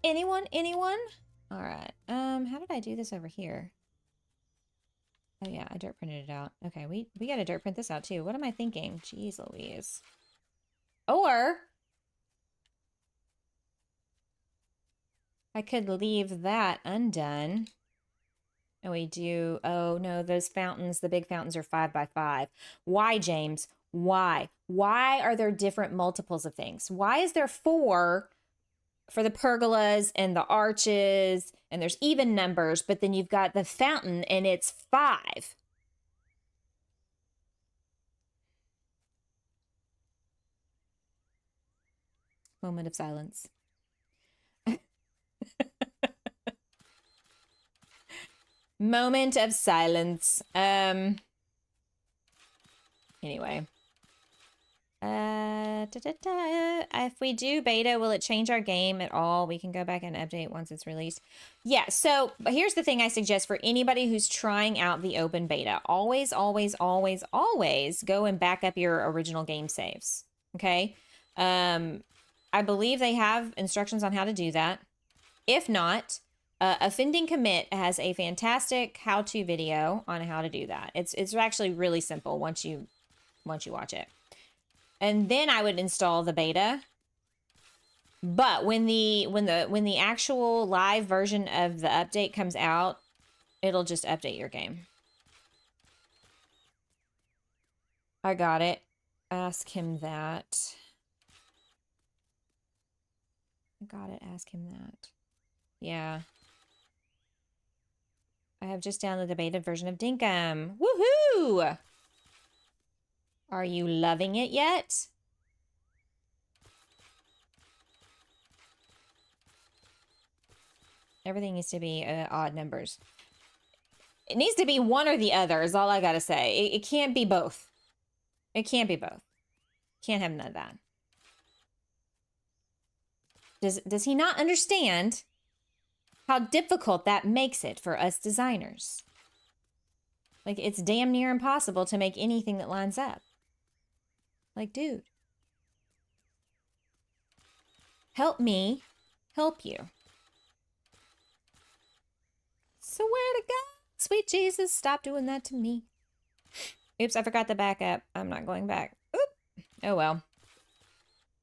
S1: Anyone? Anyone? All right. How did I do this over here? Oh yeah, I dirt printed it out. Okay, we gotta dirt print this out too. What am I thinking? Jeez Louise. Or I could leave that undone. And we do, oh no, those fountains, the big fountains are 5 by 5. Why, James? Why? Why are there different multiples of things? Why is there 4 for the pergolas and the arches, and there's even numbers, but then you've got the fountain and it's 5? Moment of silence. Moment of silence. Anyway. If we do beta, will it change our game at all? We can go back and update once it's released. Yeah, so here's the thing I suggest for anybody who's trying out the open beta. Always, always, always, always go and back up your original game saves. Okay? I believe they have instructions on how to do that. If not, Offending Commit has a fantastic how-to video on how to do that. It's actually really simple once you watch it. And then I would install the beta. But when the actual live version of the update comes out, it'll just update your game. I got it. Ask him that. I got it. Ask him that. Yeah. I have just downloaded the beta version of Dinkum. Woohoo! Are you loving it yet? Everything needs to be odd numbers. It needs to be one or the other is all I gotta say. It can't be both. It can't be both. Can't have none of that. Does he not understand how difficult that makes it for us designers? Like, it's damn near impossible to make anything that lines up. Like, dude. Help me help you. Swear to God, sweet Jesus, stop doing that to me. Oops, I forgot the backup. I'm not going back. Oop. Oh, well.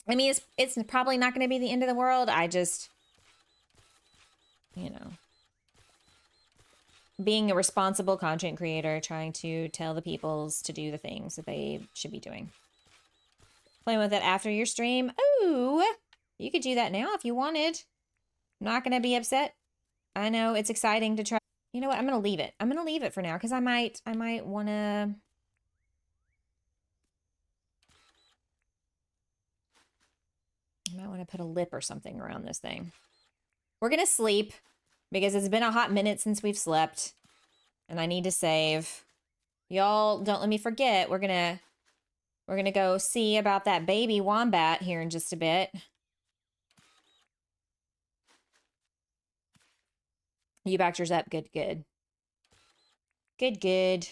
S1: I mean, it's probably not going to be the end of the world. I just, you know, being a responsible content creator, trying to tell the peoples to do the things that they should be doing. Playing with it after your stream. Ooh, you could do that now if you wanted. I'm not going to be upset. I know it's exciting to try. You know what? I'm going to leave it. I'm going to leave it for now because I might want to. I might want to put a lip or something around this thing. We're going to sleep because it's been a hot minute since we've slept and I need to save. Y'all don't let me forget. We're going to go see about that baby wombat here in just a bit. You backed yours up. Good, good. Good, good.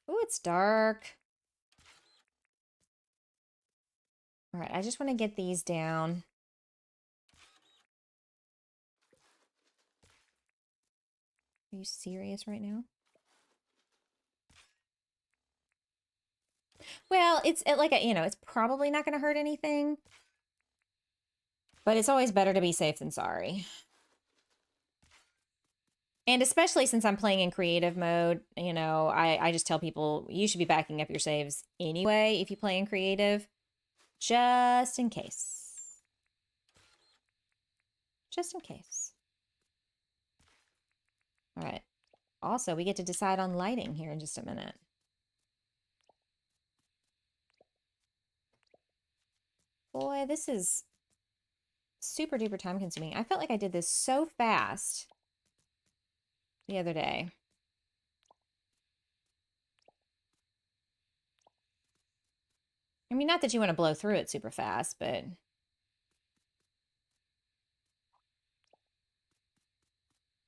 S1: Oh, it's dark. All right, I just want to get these down. Are you serious right now? Well, it's like, you know, it's probably not going to hurt anything. But it's always better to be safe than sorry. And especially since I'm playing in creative mode, you know, I just tell people you should be backing up your saves anyway if you play in creative. Just in case. Just in case. All right. Also, we get to decide on lighting here in just a minute. Boy, this is super duper time consuming. I felt like I did this so fast the other day. I mean, not that you want to blow through it super fast, but...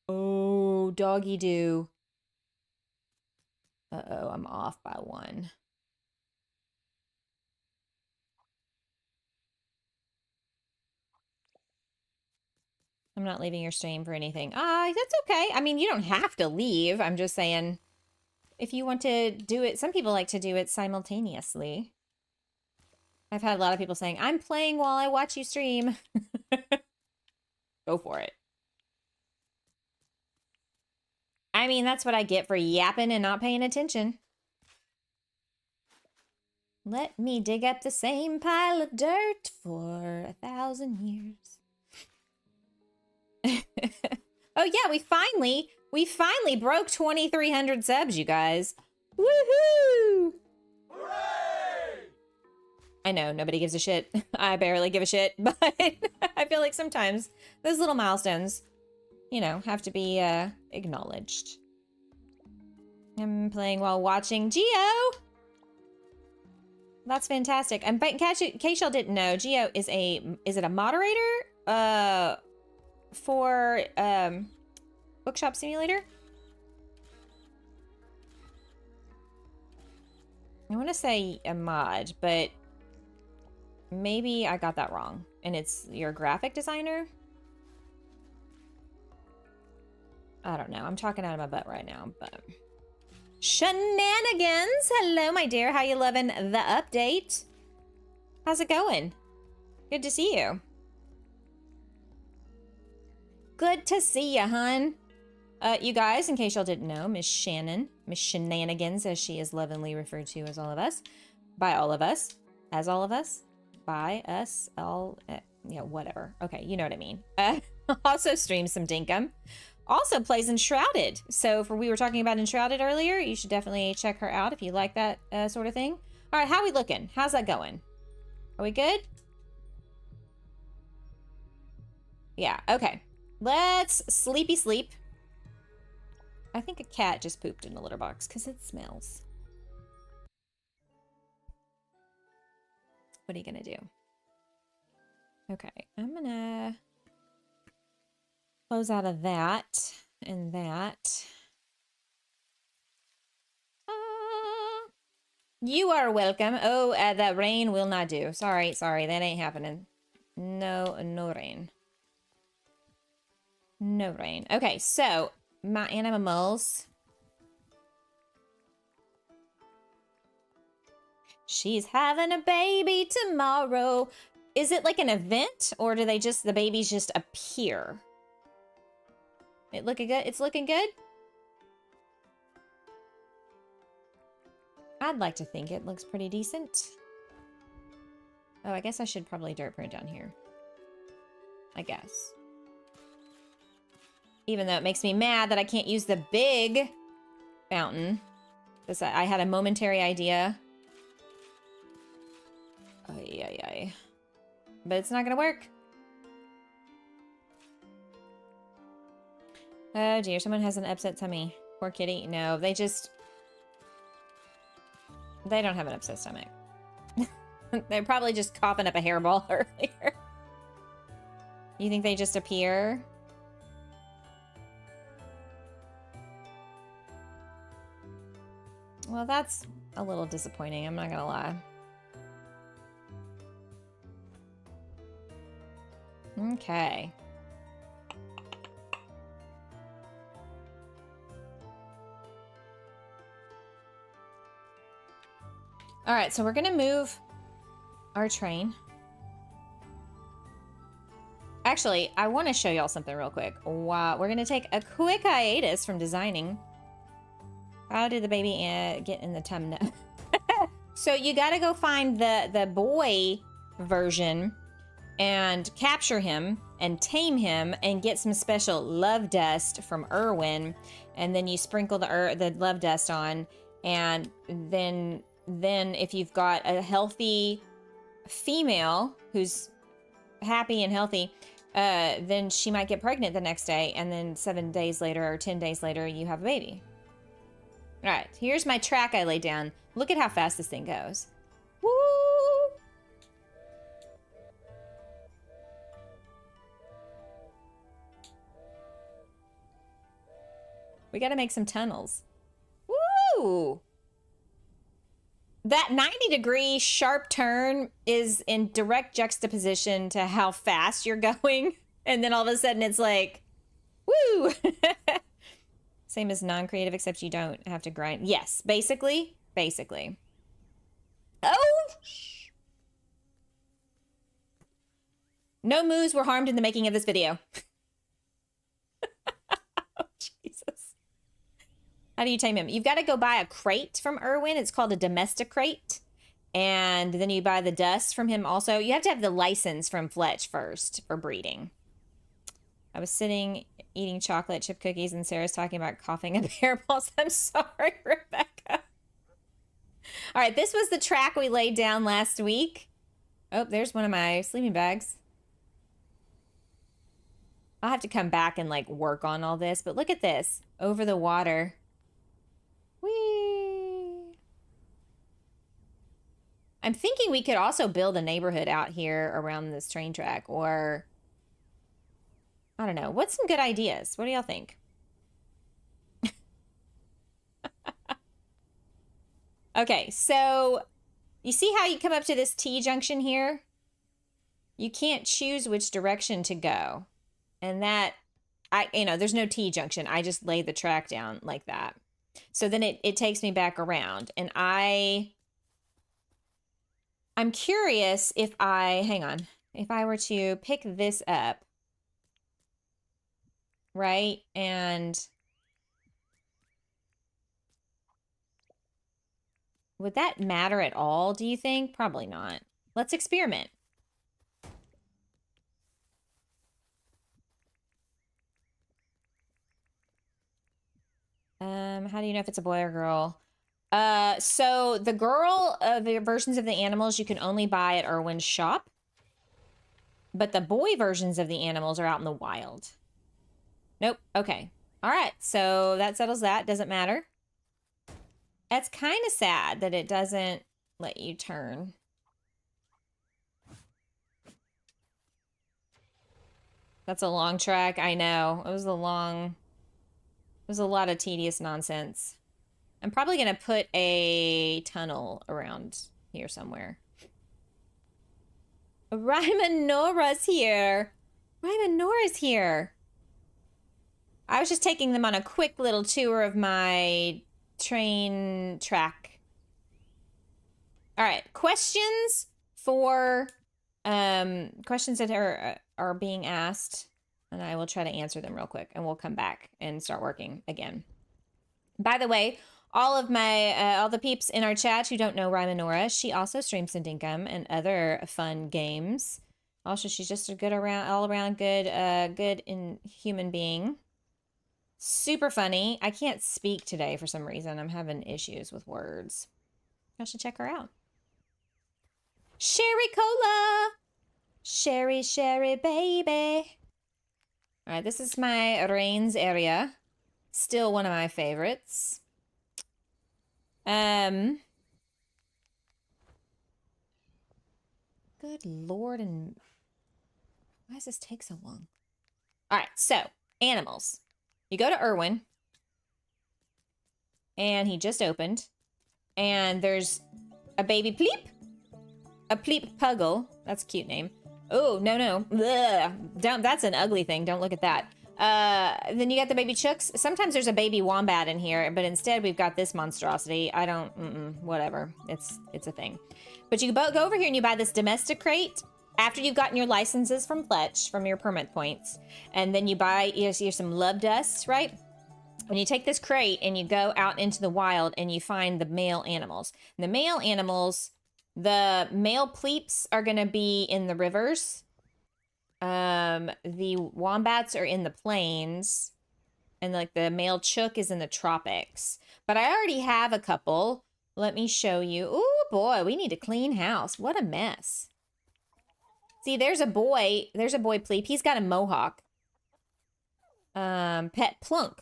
S1: Oh, doggy do. Uh-oh, I'm off by 1. I'm not leaving your stream for anything. That's okay. I mean, you don't have to leave. I'm just saying, if you want to do it, some people like to do it simultaneously. I've had a lot of people saying, I'm playing while I watch you stream. Go for it. I mean, that's what I get for yapping and not paying attention. Let me dig up the same pile of dirt for 1,000 years. Oh yeah, we finally broke 2,300 subs, you guys. Woohoo! Hooray! I know, nobody gives a shit. I barely give a shit, but I feel like sometimes those little milestones, you know, have to be acknowledged. I'm playing while watching Geo. That's fantastic. And in case y'all didn't know, Geo is it a moderator? For Bookshop Simulator. I want to say a mod, but maybe I got that wrong. And it's your graphic designer? I don't know. I'm talking out of my butt right now, but... Shenanigans! Hello, my dear. How you loving the update? How's it going? Good to see you. Good to see ya, hun. You guys, in case y'all didn't know, Miss Shenanigans, as she is lovingly referred to as all of us, by all of us, as all of us, by us, all, yeah, whatever. Okay, you know what I mean. Also streams some Dinkum. Also plays Enshrouded. So we were talking about Enshrouded earlier. You should definitely check her out if you like that sort of thing. All right, how we looking? How's that going? Are we good? Yeah, okay. Let's sleepy sleep. I think a cat just pooped in the litter box because it smells. What are you gonna do? Okay, I'm gonna close out of that and that. You are welcome. Oh, that rain will not do. Sorry, that ain't happening. No rain. No rain. Okay, so my animals. She's having a baby tomorrow. Is it like an event, or do they just, the babies just appear? It looking good? It's looking good? I'd like to think it looks pretty decent. Oh, I guess I should probably dirt print down here. I guess. Even though it makes me mad that I can't use the big fountain. Because I had a momentary idea. Ay. But it's not gonna work. Oh dear, someone has an upset tummy. Poor kitty. No, they don't have an upset stomach. They're probably just coughing up a hairball earlier. You think they just appear? Well, that's a little disappointing, I'm not gonna lie. Okay. All right, so we're gonna move our train. Actually, I want to show y'all something real quick. Wow, we're gonna take a quick hiatus from designing. How did the baby get in the thumbnail? So you gotta go find the boy version and capture him and tame him and get some special love dust from Irwin, and then you sprinkle the love dust on, and then if you've got a healthy female who's happy and healthy, then she might get pregnant the next day, and then 7 days later or 10 days later you have a baby. All right, here's my track I laid down. Look at how fast this thing goes. Woo! We gotta make some tunnels. Woo! That 90-degree sharp turn is in direct juxtaposition to how fast you're going. And then all of a sudden it's like, woo! Same as non-creative, except you don't have to grind. Yes, basically. Oh! No moos were harmed in the making of this video. Oh, Jesus. How do you tame him? You've got to go buy a crate from Irwin. It's called a domestic crate. And then you buy the dust from him also. You have to have the license from Fletch first for breeding. I was sitting eating chocolate chip cookies and Sarah's talking about coughing up hairballs. I'm sorry, Rebecca. All right, this was the track we laid down last week. Oh, there's one of my sleeping bags. I'll have to come back and like work on all this, but look at this. Over the water. Whee! I'm thinking we could also build a neighborhood out here around this train track, or I don't know. What's some good ideas? What do y'all think? Okay, so you see how you come up to this T-junction here? You can't choose which direction to go. And that, there's no T-junction. I just lay the track down like that. So then it takes me back around. And I'm curious if if I were to pick this up, right? And would that matter at all, do you think? Probably not. Let's experiment. How do you know if it's a boy or girl? So the girl versions of the animals you can only buy at Irwin's shop. But the boy versions of the animals are out in the wild. Nope. Okay. All right. So that settles that. Doesn't matter. That's kind of sad that it doesn't let you turn. That's a long track. I know. It was a lot of tedious nonsense. I'm probably going to put a tunnel around here somewhere. Rymanora's here. Rymanora's here. I was just taking them on a quick little tour of my train track. All right, questions for questions that are being asked, and I will try to answer them real quick, and we'll come back and start working again. By the way, all of my all the peeps in our chat who don't know Rymanora, she also streams in Dinkum and other fun games. Also, she's just a good all around good in human being. Super funny. I can't speak today for some reason. I'm having issues with words. I should check her out. Sherry Cola. Sherry, Sherry, baby. All right, this is my Rains area. Still one of my favorites. Good Lord, and why does this take so long? All right, so animals. You go to Irwin, and he just opened, and there's a baby Pleep, a Pleep Puggle. That's a cute name. Oh, no. Ugh. That's an ugly thing. Don't look at that. Then you got the baby Chooks. Sometimes there's a baby Wombat in here, but instead we've got this monstrosity. I don't, whatever. It's a thing. But you go over here and you buy this domestic crate after you've gotten your licenses from Fletch, from your permit points. And then you buy some love dust, right? And you take this crate and you go out into the wild and you find the male animals. And the male animals The male pleeps are going to be in the rivers. The wombats are in the plains. And like the male chook is in the tropics. But I already have a couple. Let me show you. Oh boy, we need a clean house. What a mess. See, there's a boy pleep. He's got a mohawk. Pet Plunk.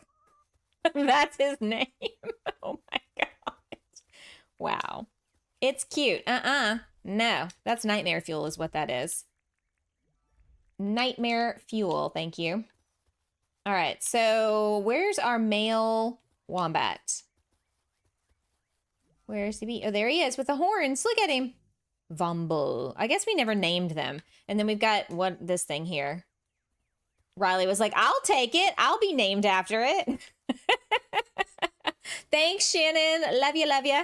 S1: That's his name. Oh my god. Wow. It's cute. No, that's nightmare fuel is what that is. Nightmare fuel, thank you. All right, so where's our male wombat? Where's he? Oh, there he is with the horns. Look at him. Vumble. I guess we never named them. And then we've got this thing here. Riley was like, I'll take it. I'll be named after it. Thanks, Shannon. Love you, love you.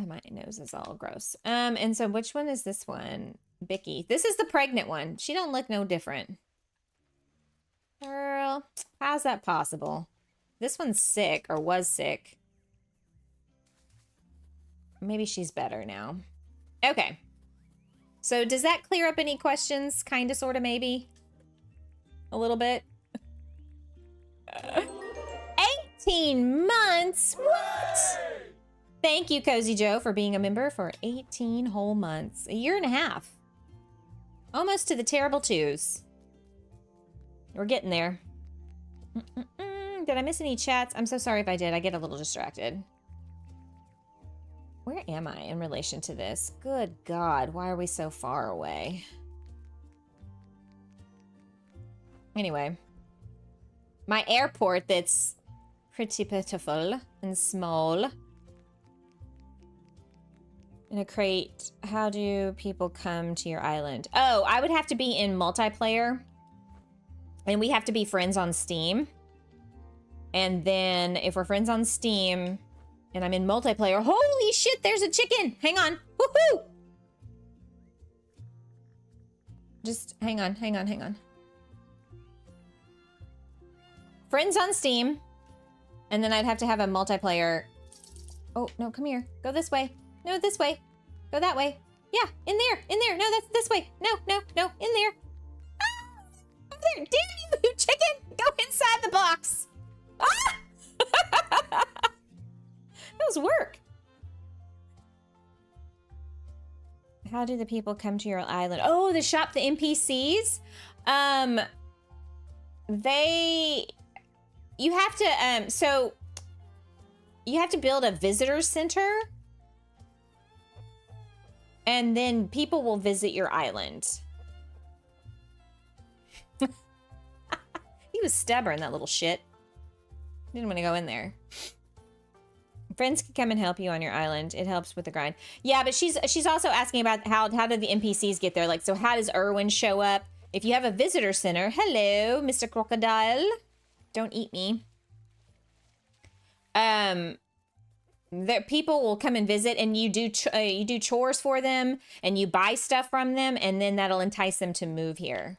S1: My nose is all gross. And so which one is this one? Bicky. This is the pregnant one. She don't look no different. Girl, how's that possible? This one's sick, or was sick. Maybe she's better now. Okay. So does that clear up any questions? Kinda, sorta, maybe? A little bit? 18 months? What? Thank you, Cozy Joe, for being a member for 18 whole months. A year and a half. Almost to the terrible twos. We're getting there. Did I miss any chats? I'm so sorry if I did. I get a little distracted. Where am I in relation to this? Good God, why are we so far away? Anyway. My airport that's pretty pitiful and small. In a crate, how do people come to your island? Oh, I would have to be in multiplayer. And we have to be friends on Steam. And then if we're friends on Steam and I'm in multiplayer, holy shit, there's a chicken. Hang on. Woohoo! Just hang on. Friends on Steam. And then I'd have to have a multiplayer. Oh, no, come here. Go this way. No, this way. Go that way. Yeah, in there. No, that's this way. No, in there. Ah! Over there. Damn you, you chicken. Go inside the box. Ah! That was work. How do the people come to your island? Oh, the shop, the NPCs? You have to, so you have to build a visitor center. And then people will visit your island. He was stubborn, that little shit. Didn't want to go in there. Friends can come and help you on your island. It helps with the grind. Yeah, but she's also asking about how did the NPCs get there? Like, so how does Erwin show up? If you have a visitor center, hello, Mr. Crocodile. Don't eat me. People will come and visit, and you do chores for them, and you buy stuff from them, and then that'll entice them to move here.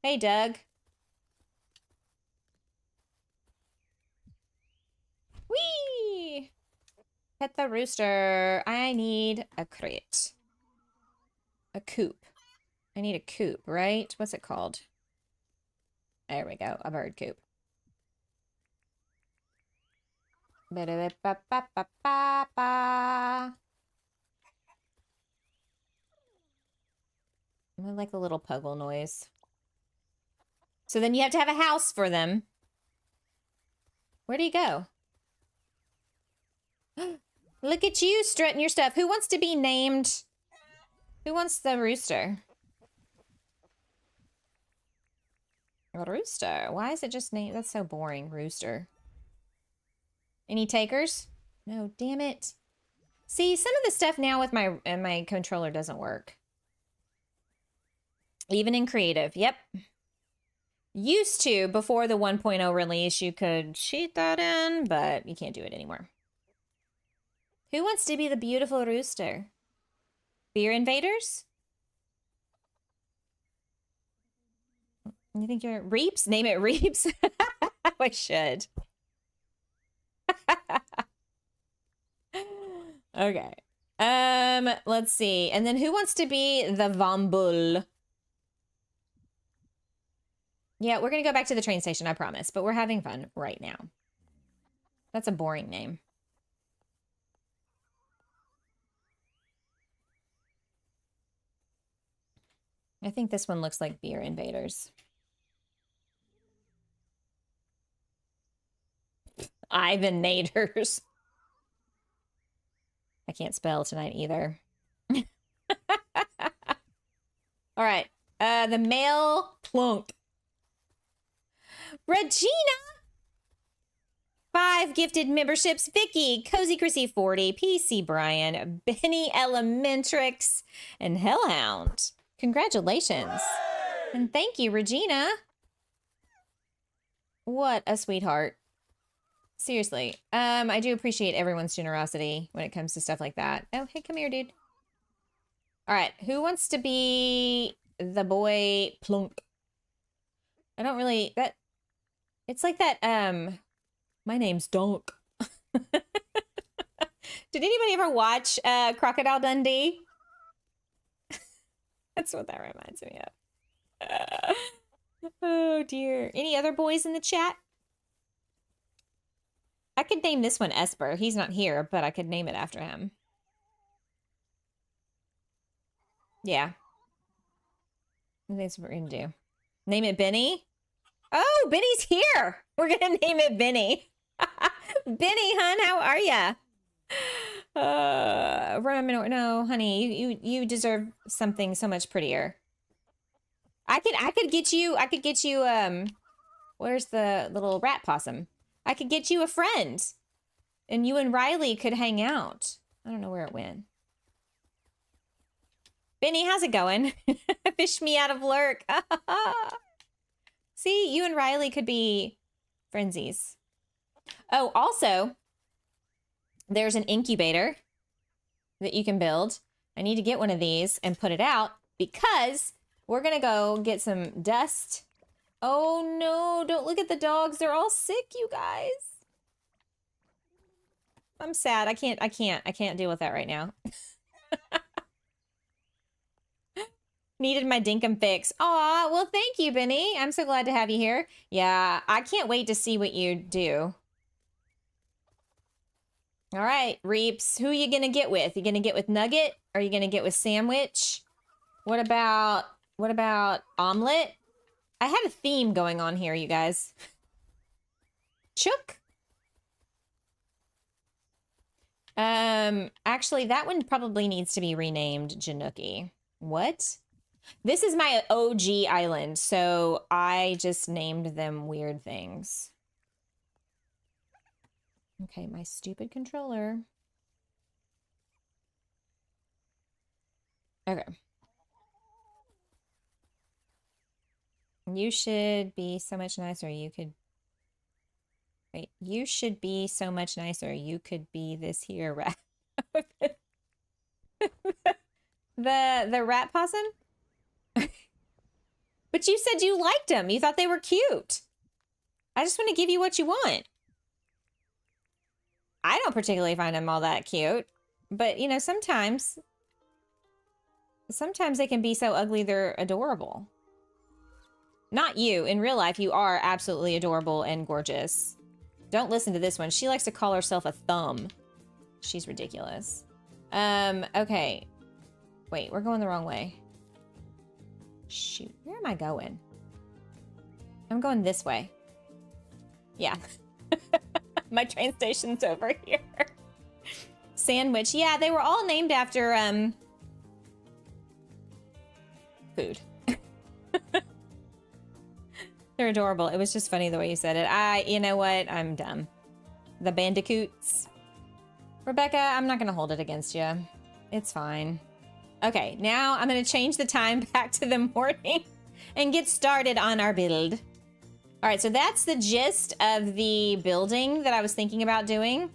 S1: Hey, Doug. Whee! Pet the rooster. I need a crate. A coop. I need a coop, right? What's it called? There we go. A bird coop. I like the little puggle noise. So then you have to have a house for them. Where do you go? Look at you strutting your stuff. Who wants to be named? Who wants the rooster? Rooster. Why is it just named? That's so boring. Rooster. Any takers? No, damn it. See, some of the stuff now with my controller doesn't work. Even in creative. Yep. Used to, before the 1.0 release, you could cheat that in, but you can't do it anymore. Who wants to be the beautiful rooster? Beer invaders? You think you're Reeps? Name it Reeps. I should. Okay. Let's see. And then who wants to be the Vambul? Yeah, we're gonna go back to the train station, I promise. But we're having fun right now. That's a boring name. I think this one looks like Beer Invaders. Ibenaders. I can't spell tonight either. All right. The male plunk. Regina. 5 gifted memberships. Vicky, Cozy Chrissy 40, PC Brian, Benny Elementrix, and Hellhound. Congratulations. And thank you, Regina. What a sweetheart. Seriously. I do appreciate everyone's generosity when it comes to stuff like that. Oh, hey, come here, dude. All right, who wants to be the boy plunk? I don't really, it's like that, my name's Donk. Did anybody ever watch Crocodile Dundee? That's what that reminds me of. Oh dear. Any other boys in the chat? I could name this one Esper. He's not here, but I could name it after him. Yeah. I think that's what we're gonna do. Name it Benny? Oh, Benny's here! We're gonna name it Benny. Benny, hun, how are ya? Rymanora, no, honey, you deserve something so much prettier. I could get you, where's the little rat possum? I could get you a friend. And you and Riley could hang out. I don't know where it went. Benny, how's it going? Fish me out of lurk. See, you and Riley could be frenzies. Oh, also, there's an incubator that you can build. I need to get one of these and put it out because we're going to go get some dust. Oh no, don't look at the dogs. They're all sick, you guys. I'm sad. I can't deal with that right now. Needed my Dinkum fix. Aw, well, thank you, Benny. I'm so glad to have you here. Yeah, I can't wait to see what you do. All right, Reaps, who are you gonna get with? You gonna get with Nugget? Or are you gonna get with Sandwich? What about Omelet? I had a theme going on here, you guys. Chook? Actually, that one probably needs to be renamed Januki. What? This is my OG island, so I just named them weird things. Okay, my stupid controller. Okay. You should be so much nicer. You could... Wait, you should be so much nicer. You could be this here rat. The rat possum? But you said you liked them. You thought they were cute. I just want to give you what you want. I don't particularly find them all that cute. But, you know, sometimes they can be so ugly they're adorable. Not you. In real life, you are absolutely adorable and gorgeous. Don't listen to this one. She likes to call herself a thumb. She's ridiculous. Okay. Wait, we're going the wrong way. Shoot, where am I going? I'm going this way. Yeah. My train station's over here. Sandwich. Yeah, they were all named after, food. They're adorable. It was just funny the way you said it. You know what? I'm dumb. The bandicoots. Rebecca, I'm not going to hold it against you. It's fine. Okay, now I'm going to change the time back to the morning and get started on our build. All right, so that's the gist of the building that I was thinking about doing.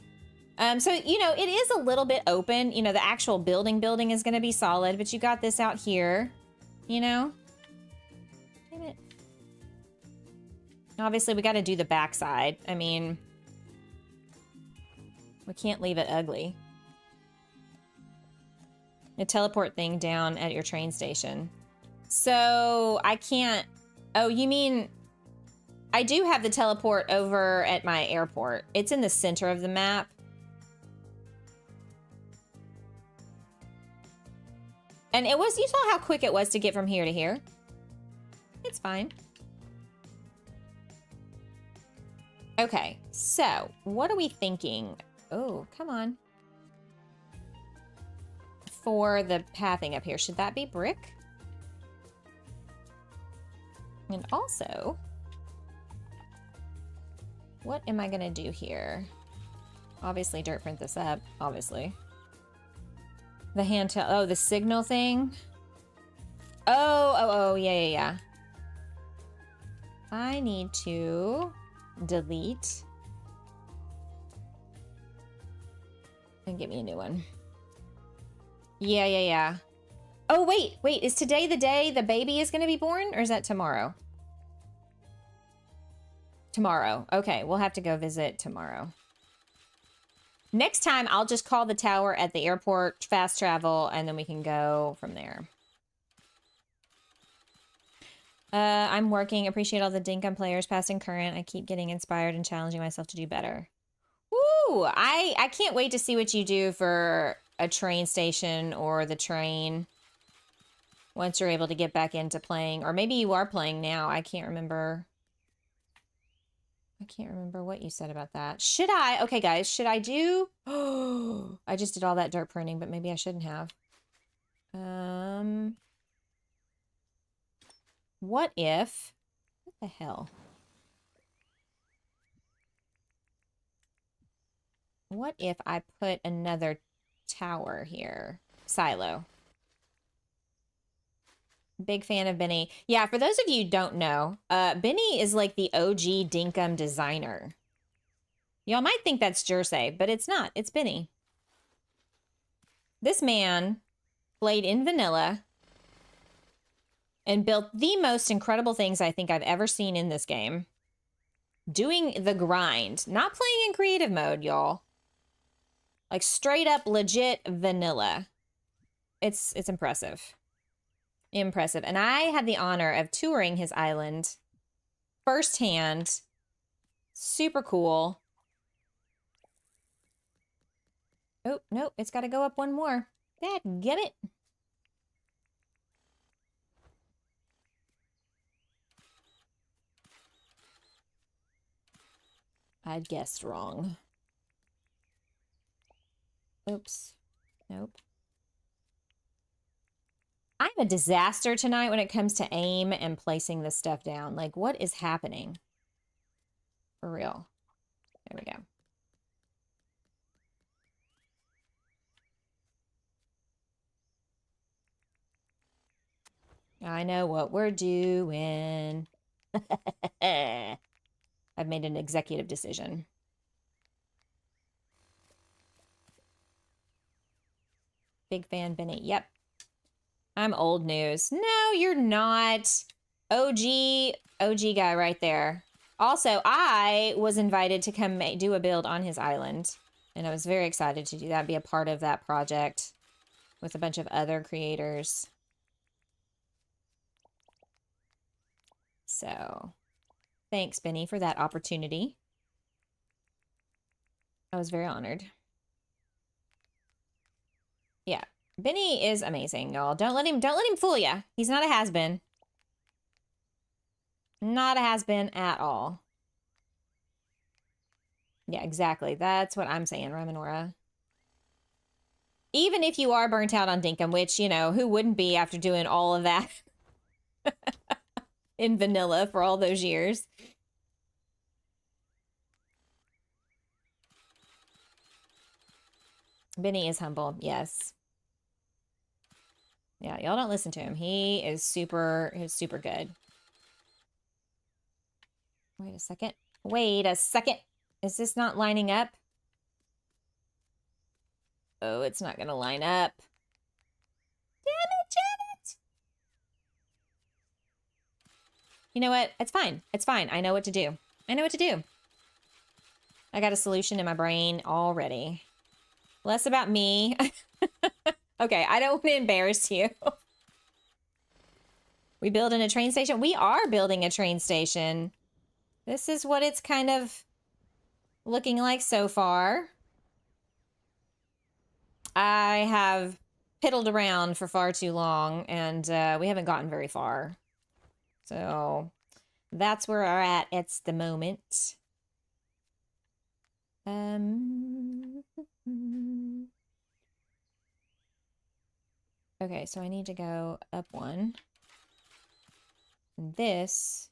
S1: So, you know, it is a little bit open. You know, the actual building is going to be solid, but you got this out here, you know? Damn it. Obviously, we got to do the backside. I mean, we can't leave it ugly. A teleport thing down at your train station. So I can't... Oh, you mean... I do have the teleport over at my airport. It's in the center of the map. And it was... You saw how quick it was to get from here to here. It's fine. Okay, so what are we thinking? Oh, come on. For the pathing up here, should that be brick? And also, what am I gonna do here? Obviously, dirt print this up, obviously. The handheld, oh, the signal thing? Oh, yeah. I need to delete and get me a new one. Yeah. Oh, wait, is today the day the baby is gonna be born, or is that tomorrow? Tomorrow. Okay, we'll have to go visit tomorrow. Next time, I'll just call the tower at the airport, fast travel, and then we can go from there. I'm working. Appreciate all the Dinkum players, past and current. I keep getting inspired and challenging myself to do better. Woo! I can't wait to see what you do for a train station or the train once you're able to get back into playing. Or maybe you are playing now. I can't remember. I can't remember what you said about that. Should I? Okay, guys. Should I do... Oh, I just did all that dirt printing, but maybe I shouldn't have. What if... What the hell? What if I put another tower here? Silo. Big fan of Benny. Yeah, for those of you who don't know, Benny is like the OG Dinkum designer. Y'all might think that's Jersey, but it's not. It's Benny. This man played in vanilla and built the most incredible things I think I've ever seen in this game. Doing the grind. Not playing in creative mode, y'all. Like straight up legit vanilla. It's impressive. Impressive. And I had the honor of touring his island firsthand. Super cool. Oh, no, it's got to go up one more. Dadgummit. I guessed wrong. Oops. Nope. I'm a disaster tonight when it comes to aim and placing this stuff down. Like, what is happening? For real. There we go. I know what we're doing. I've made an executive decision. Big fan, Benny. Yep. I'm old news. No, you're not. OG guy right there. Also, I was invited to come do a build on his island. And I was very excited to do that, be a part of that project with a bunch of other creators. So, thanks, Benny, for that opportunity. I was very honored. Yeah. Benny is amazing, y'all. Don't let him fool ya. He's not a has-been. Not a has-been at all. Yeah, exactly. That's what I'm saying, Rymanora. Even if you are burnt out on Dinkum, which, you know, who wouldn't be after doing all of that in vanilla for all those years? Benny is humble, yes. Yeah, y'all don't listen to him. He's super good. Wait a second. Wait a second. Is this not lining up? Oh, it's not gonna line up. Damn it, Janet! You know what? It's fine. It's fine. I know what to do. I know what to do. I got a solution in my brain already. Less about me. Okay, I don't want to embarrass you. We building a train station? We are building a train station. This is what it's kind of looking like so far. I have piddled around for far too long, and we haven't gotten very far. So that's where we're at the moment. Okay, so I need to go up one. And this...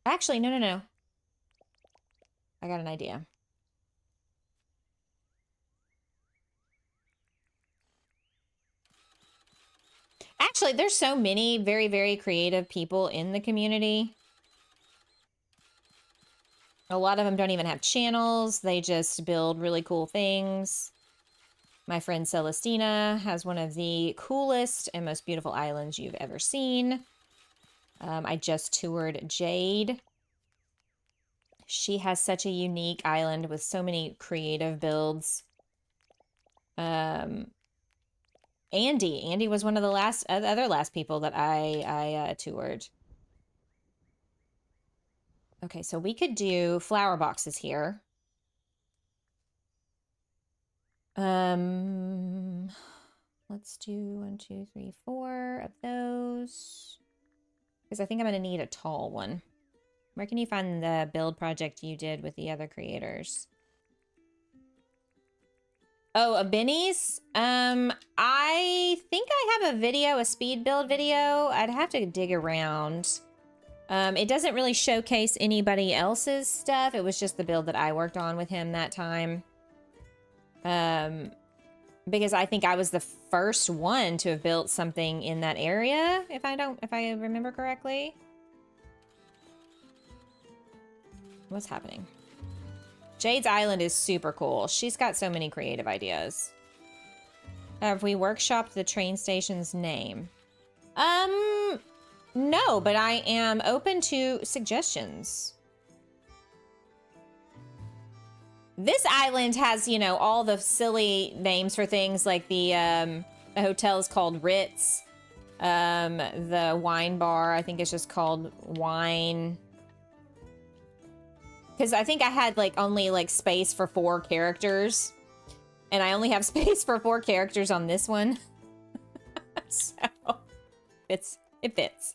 S1: Actually, no. I got an idea. Actually, there's so many very, very creative people in the community. A lot of them don't even have channels. They just build really cool things. My friend Celestina has one of the coolest and most beautiful islands you've ever seen. I just toured Jade. She has such a unique island with so many creative builds. Andy was one of the last people that I toured. Okay, so we could do flower boxes here. Let's do 1, 2, 3, 4 of those. Because I think I'm going to need a tall one. Where can you find the build project you did with the other creators? Oh, a Benny's? I think I have a video, a speed build video. I'd have to dig around. It doesn't really showcase anybody else's stuff. It was just the build that I worked on with him that time. Because I think I was the first one to have built something in that area, if I remember correctly. What's happening? Jade's Island is super cool. She's got so many creative ideas. Have we workshopped the train station's name? No, but I am open to suggestions. This island has, you know, all the silly names for things like the hotel is called Ritz. The wine bar, I think it's just called Wine. Because I think I had like only like space for 4 characters. And I only have space for 4 characters on this one. So it fits.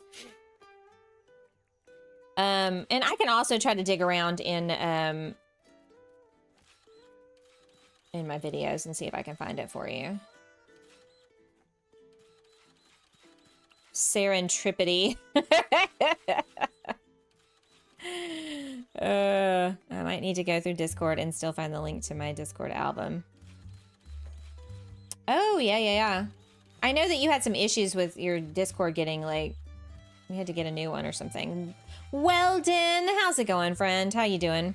S1: And I can also try to dig around in my videos and see if I can find it for you. Serendipity. I might need to go through Discord and still find the link to my Discord album. Oh, yeah. I know that you had some issues with your Discord getting, like, you had to get a new one or something. Weldon, how's it going, friend? How you doing?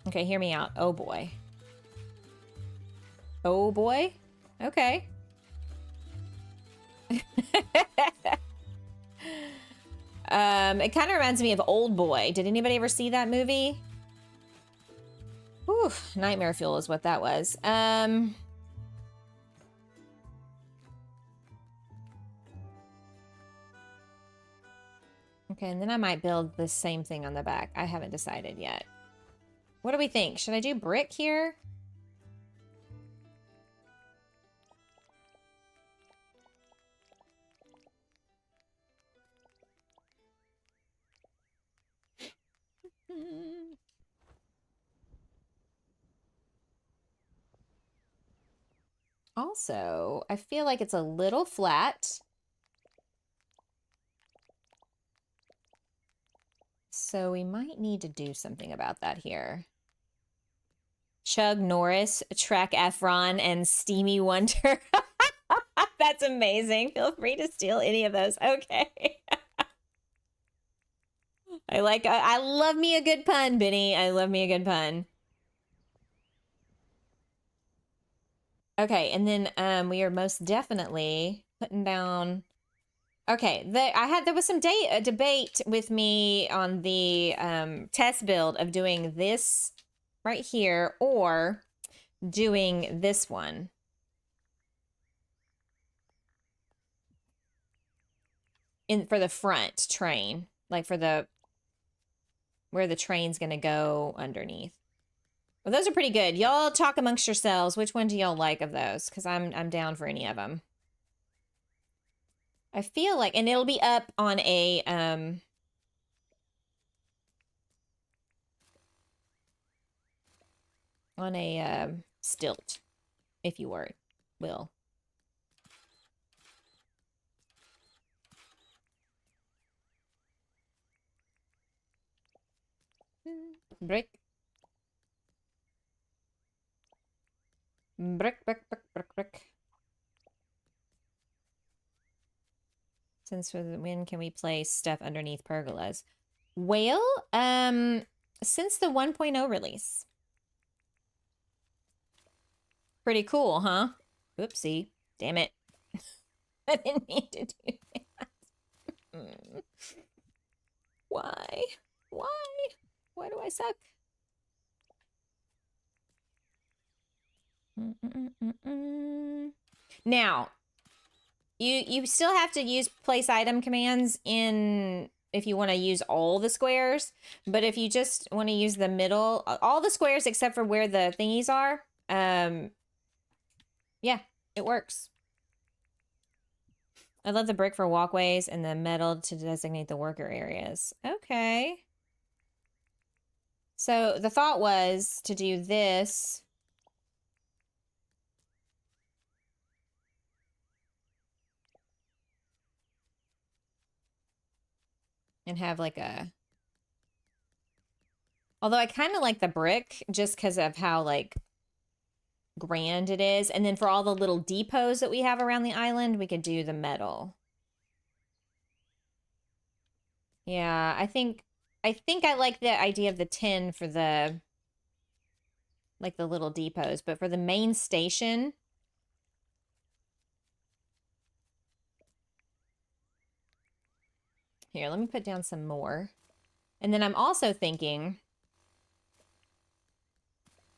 S1: Okay, hear me out. Oh, boy. Oh, boy? Okay. It kind of reminds me of Old Boy. Did anybody ever see that movie? Whew, nightmare fuel is what that was. Okay, and then I might build the same thing on the back. I haven't decided yet. What do we think? Should I do brick here? Also, I feel like it's a little flat. So we might need to do something about that here. Chug Norris, Track Efron, and Steamy Wonder. That's amazing. Feel free to steal any of those. Okay. I love me a good pun, Benny. I love me a good pun. Okay, and then we are most definitely putting down. Okay, there was some debate with me on the test build of doing this right here or doing this one. For the front train, like for where the train's gonna go underneath. Well, those are pretty good. Y'all talk amongst yourselves. Which one do y'all like of those? Because I'm down for any of them. I feel like, and it'll be up on a stilt, if you will. Brick. Brick, brick, brick, brick, brick. Since when can we place stuff underneath pergolas? Well, since the 1.0 release. Pretty cool, huh? Oopsie. Damn it. I didn't mean to do that. Why? Why? Why do I suck? Now, you still have to use place item commands if you want to use all the squares, but if you just want to use the middle, all the squares except for where the thingies are, yeah, it works. I love the brick for walkways and the metal to designate the worker areas. Okay. So the thought was to do this. And have like a... Although I kind of like the brick just because of how like grand it is. And then for all the little depots that we have around the island, we could do the metal. Yeah, I think I like the idea of the tin for the like the little depots, but for the main station, here, let me put down some more. And then I'm also thinking,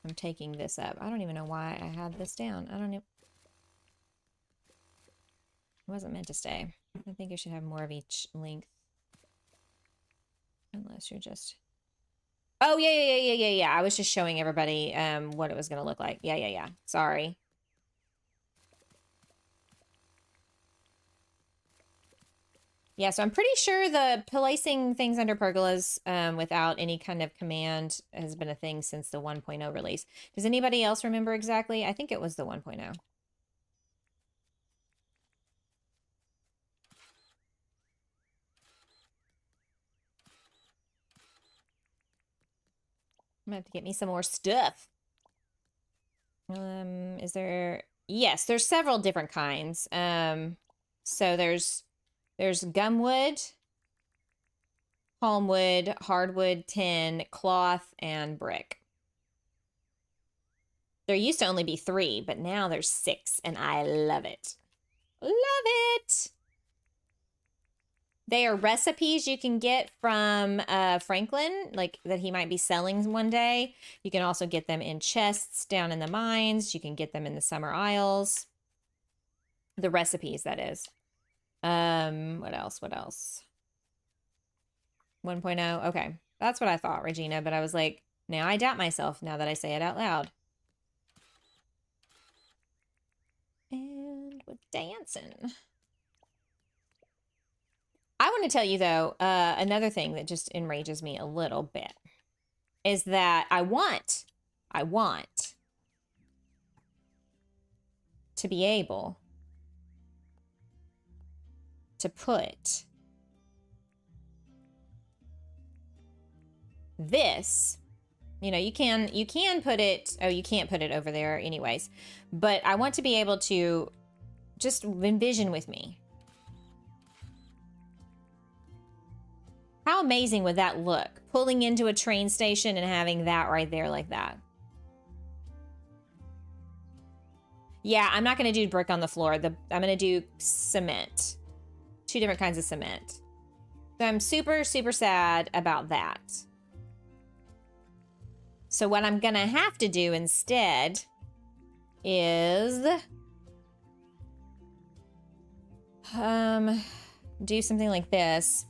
S1: I'm taking this up. I don't even know why I had this down. I don't know. It wasn't meant to stay. I think I should have more of each length. Unless you're just... Oh, yeah. I was just showing everybody what it was going to look like. Yeah. Sorry. Yeah, so I'm pretty sure the placing things under pergolas without any kind of command has been a thing since the 1.0 release. Does anybody else remember exactly? I think it was the 1.0. I'm gonna have to get me some more stuff. Is there... Yes, there's several different kinds. So there's gumwood, palmwood, hardwood, tin, cloth, and brick. There used to only be 3, but now there's 6, and I love it. Love it! They are recipes you can get from Franklin, like that he might be selling one day. You can also get them in chests down in the mines. You can get them in the summer isles. The recipes, that is. What else? 1.0. Okay. That's what I thought, Regina, but I was like, now I doubt myself now that I say it out loud. And we're dancing. I want to tell you, though, another thing that just enrages me a little bit is that I want to be able to put this, you know, you can put it, oh, you can't put it over there anyways, but I want to be able to just envision with me. How amazing would that look? Pulling into a train station and having that right there like that. Yeah, I'm not going to do brick on the floor. I'm going to do cement. 2 different kinds of cement. So I'm super, super sad about that. So what I'm going to have to do instead is do something like this.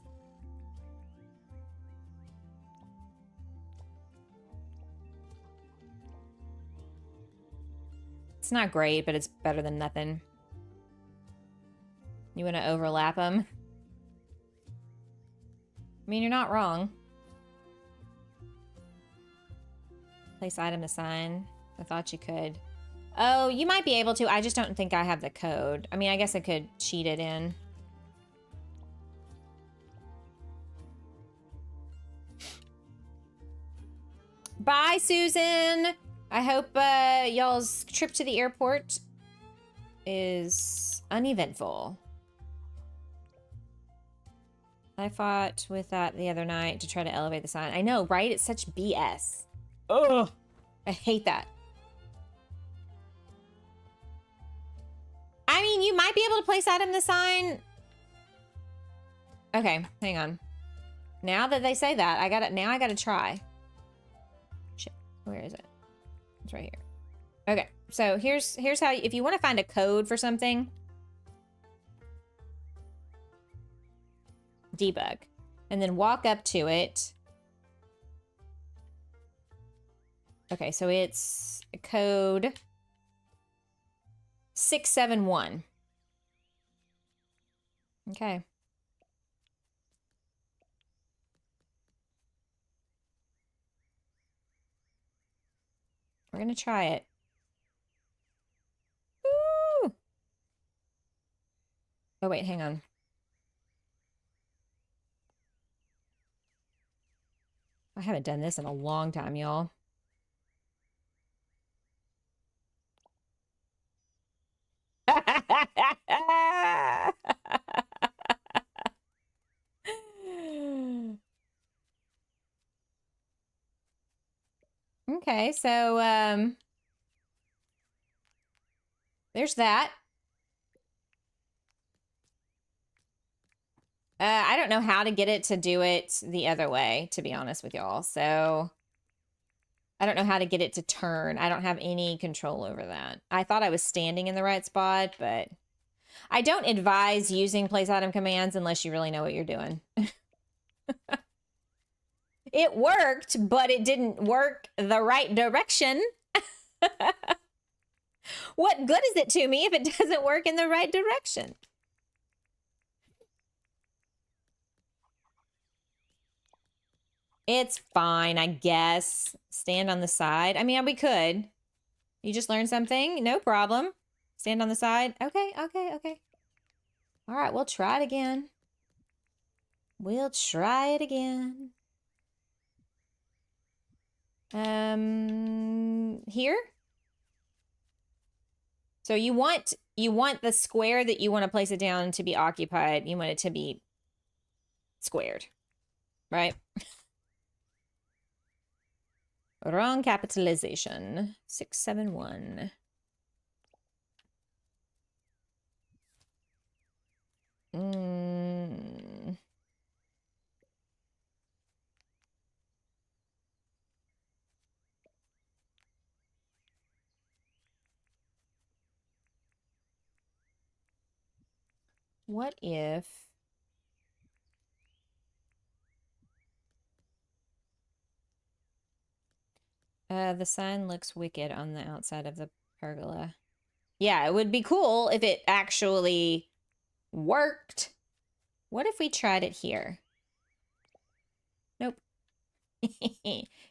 S1: It's not great, but it's better than nothing. You want to overlap them? I mean, you're not wrong. Place item to sign. I thought you could. Oh, you might be able to. I just don't think I have the code. I mean, I guess I could cheat it in. Bye, Susan. I hope y'all's trip to the airport is uneventful. I fought with that the other night to try to elevate the sign. I know, right? It's such BS. Ugh. I hate that. I mean, you might be able to place item the sign. Okay, hang on. Now that they say that, I gotta try. Shit, where is it? It's right here. Okay, so here's how, if you want to find a code for something, debug, and then walk up to it. Okay, so it's code 671. Okay. We're gonna try it. Woo! Oh wait, hang on. I haven't done this in a long time, y'all. Okay, so there's that. I don't know how to get it to do it the other way, to be honest with y'all. So I don't know how to get it to turn. I don't have any control over that. I thought I was standing in the right spot, but I don't advise using place item commands unless you really know what you're doing. It worked, but it didn't work the right direction. What good is it to me if it doesn't work in the right direction? It's fine, I guess. Stand on the side. I mean, we could. You just learned something? No problem. Stand on the side. Okay, okay, okay. All right, we'll try it again. We'll try it again. Here? So you want the square that you want to place it down to be occupied. You want it to be squared, right? Wrong capitalization. 671. What if the sign looks wicked on the outside of the pergola? Yeah, it would be cool if it actually worked. What if we tried it here? Nope.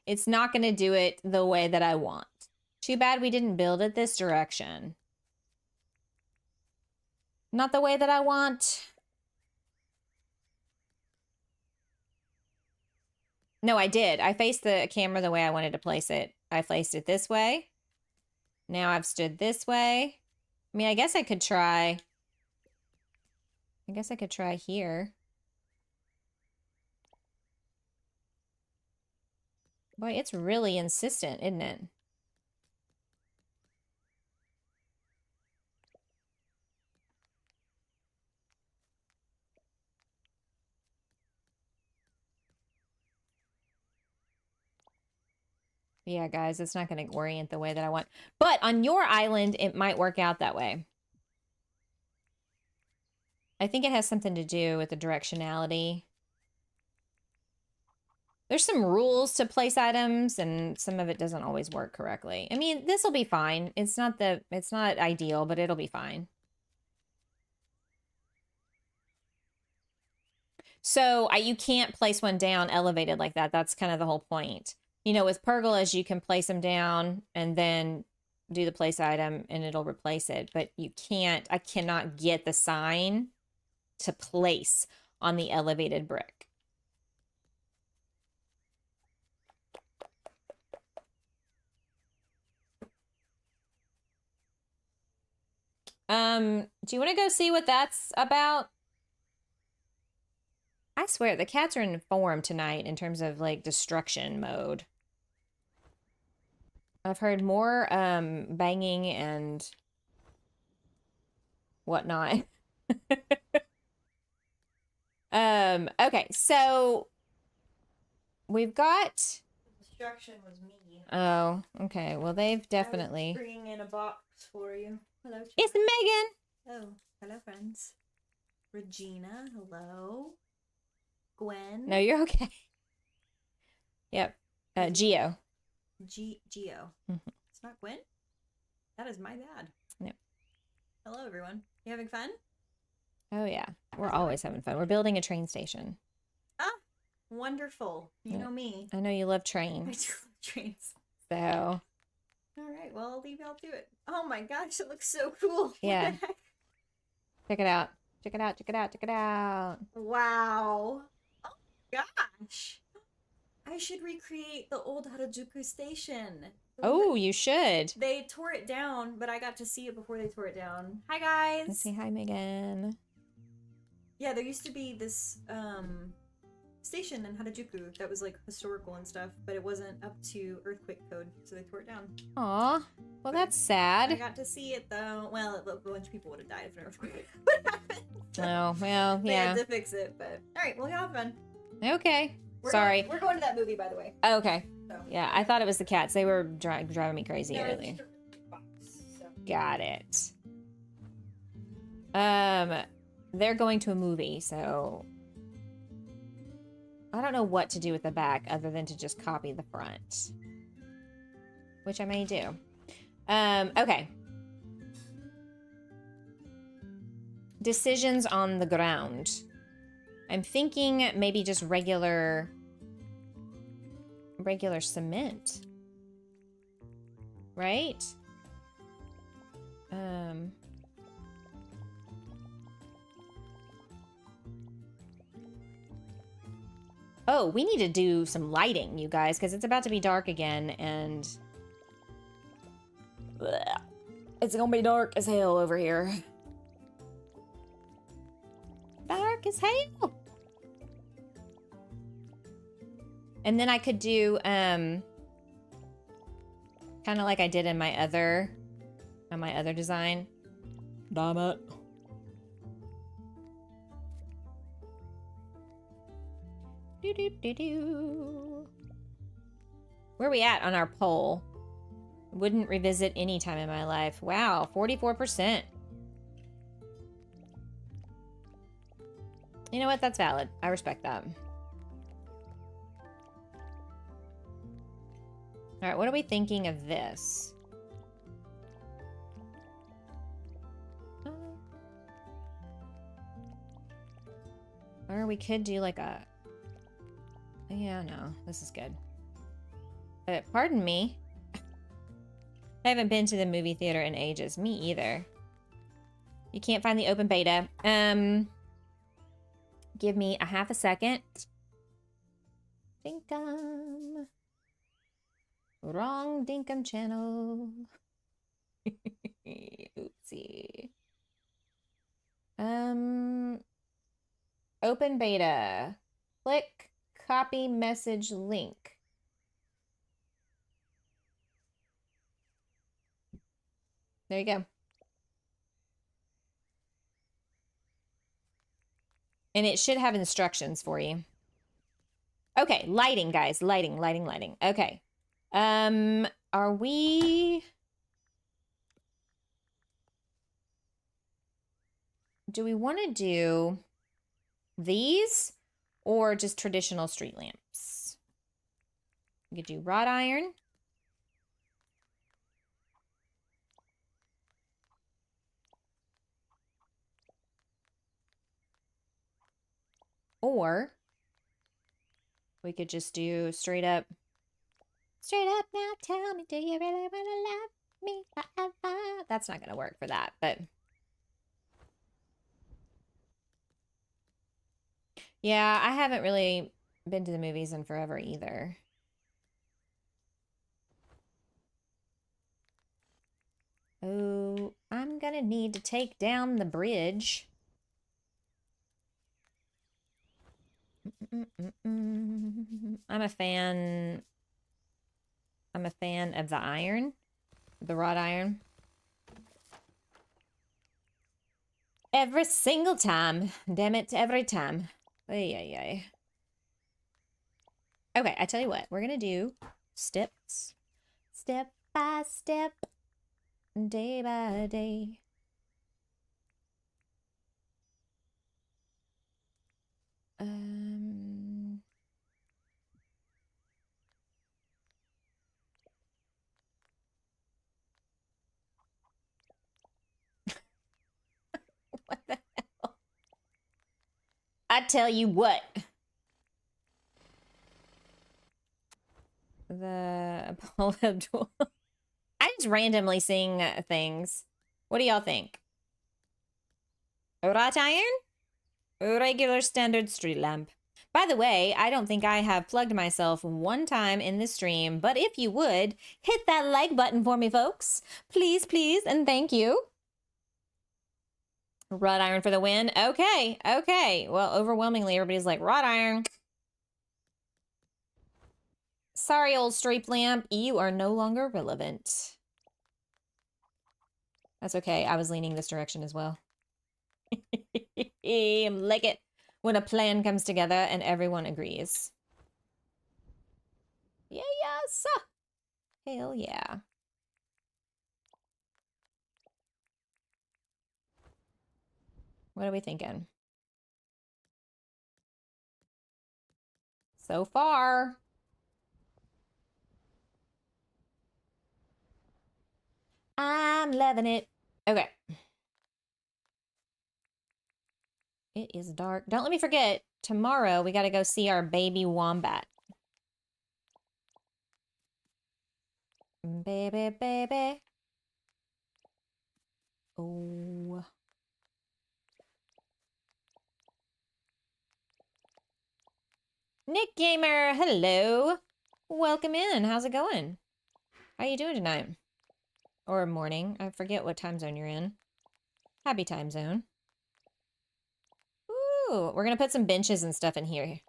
S1: It's not going to do it the way that I want. Too bad we didn't build it this direction. Not the way that I want. No, I did. I faced the camera the way I wanted to place it. I placed it this way. Now I've stood this way. I mean, I guess I could try here. Boy, it's really insistent, isn't it? Yeah, guys, it's not going to orient the way that I want. But on your island, it might work out that way. I think it has something to do with the directionality. There's some rules to place items, and some of it doesn't always work correctly. I mean, this will be fine. It's not ideal, but it'll be fine. So you can't place one down elevated like that. That's kind of the whole point. You know, with pergolas, you can place them down and then do the place item and it'll replace it. But you can't, I cannot get the sign to place on the elevated brick. Do you want to go see what that's about? I swear, the cats are in form tonight in terms of, like, destruction mode. I've heard more, banging and whatnot. Okay, so we've got...
S2: Destruction was me.
S1: Oh, okay. Well, they've definitely...
S2: I was bringing in a box for you. Hello, chat.
S1: It's Megan!
S2: Oh, hello, friends. Regina, hello. Gwen.
S1: No, you're okay. Yep. Geo.
S2: Geo.
S1: Mm-hmm.
S2: It's not Gwen? That is my bad.
S1: No.
S2: Hello, everyone. You having fun?
S1: Oh, yeah. We're always having fun. We're building a train station.
S2: Ah, wonderful. You know me.
S1: I know you love
S2: I
S1: trains.
S2: do love trains.
S1: So...
S2: All right, well, I'll leave y'all to it. Oh my gosh, it looks so cool.
S1: Yeah. Check it out. Check it out. Check it out. Check it out.
S2: Wow. Oh gosh. I should recreate the old Harajuku station.
S1: Oh, you should.
S2: They tore it down, but I got to see it before they tore it down. Hi, guys.
S1: Let's say hi, Megan.
S2: Yeah, there used to be this station in Harajuku that was like historical and stuff, but it wasn't up to earthquake code, so they tore it down.
S1: Aw. Well, that's
S2: I
S1: sad.
S2: got to see it though. Well, a bunch of people would have died if an earthquake would happen.
S1: Oh, well,
S2: They
S1: yeah.
S2: had to fix it, but all right, well, y'all have fun.
S1: Okay. Sorry.
S2: We're going to that movie, by the way.
S1: Okay.
S2: So.
S1: Yeah, I thought it was the cats. They were driving me crazy
S2: No,
S1: earlier.
S2: it's just a box, so.
S1: Got it. They're going to a movie, so I don't know what to do with the back other than to just copy the front, which I may do. Okay. Decisions on the ground. I'm thinking maybe just regular cement. Right? Oh, we need to do some lighting, you guys, because it's about to be dark again, and bleh, it's gonna be dark as hell over here. Dark as hell. And then I could do, kind of like I did in my other, design. Damn it. Where are we at on our poll? Wouldn't revisit any time in my life. Wow, 44%. You know what? That's valid. I respect that. All right, what are we thinking of this? Or we could do like a... Yeah, no, this is good. Pardon me. I haven't been to the movie theater in ages. Me either. You can't find the open beta. Give me a half a second. Dinkum. Wrong Dinkum channel. Oopsie. Open beta. Click copy message link. There you go. And it should have instructions for you. Okay, lighting, guys. Lighting. Okay. Are we... Do we want to do these or just traditional street lamps? We could do wrought iron. Or we could just do straight up now, tell me, do you really want to love me forever? That's not going to work for that, but... Yeah, I haven't really been to the movies in forever either. Oh, I'm gonna need to take down the bridge. I'm a fan of the iron, the wrought iron. Every single time. Damn it, every time. Ay, ay, ay. Okay, I tell you what, we're gonna do steps. Step by step, day by day. What the hell? I tell you what. The Apollo duel. I just randomly sing things. What do y'all think? Wrought iron? Regular standard street lamp. By the way, I don't think I have plugged myself one time in this stream, but if you would, hit that like button for me, folks. Please, please, and thank you. Wrought iron for the win. Okay, okay. Well, overwhelmingly, everybody's like, wrought iron. Sorry, old street lamp. You are no longer relevant. That's okay. I was leaning this direction as well. Like it when a plan comes together and everyone agrees. Yeah, yes. Hell yeah. What are we thinking? So far. I'm loving it. Okay. It is dark. Don't let me forget, tomorrow we got to go see our baby wombat. Baby, baby. Oh. Nick Gamer, hello. Welcome in. How's it going? How you doing tonight? Or morning. I forget what time zone you're in. Happy time zone. Ooh, we're going to put some benches and stuff in here.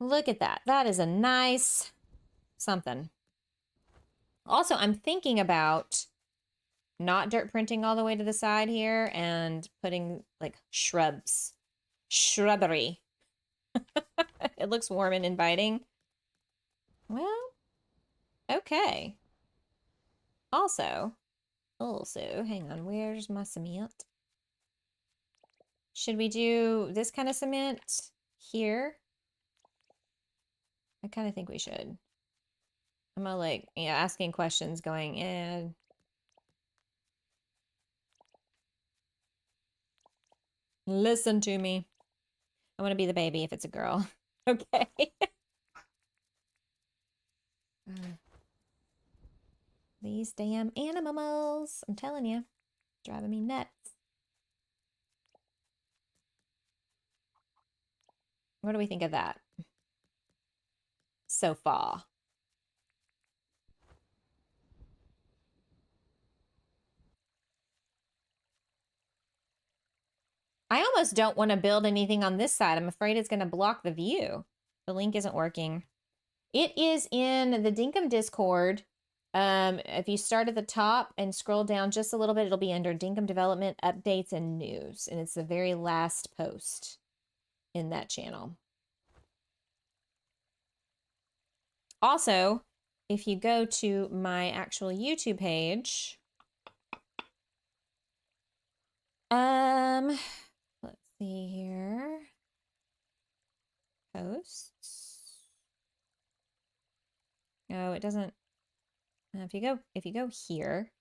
S1: Look at that. That is a nice something. Also, I'm thinking about not dirt printing all the way to the side here and putting like shrubs. Shrubbery. It looks warm and inviting. Well, okay. Also, hang on, where's my cement? Should we do this kind of cement here? I kind of think we should. I'm gonna like, yeah, asking questions going, and listen to me. I want to be the baby if it's a girl. Okay. These damn animals. I'm telling you. Driving me nuts. What do we think of that? So far. I almost don't want to build anything on this side. I'm afraid it's going to block the view. The link isn't working. It is in the Dinkum Discord. If you start at the top and scroll down just a little bit, it'll be under Dinkum Development Updates and News. And it's the very last post in that channel. Also, if you go to my actual YouTube page, let's see here. Posts. No, it doesn't. If you go here,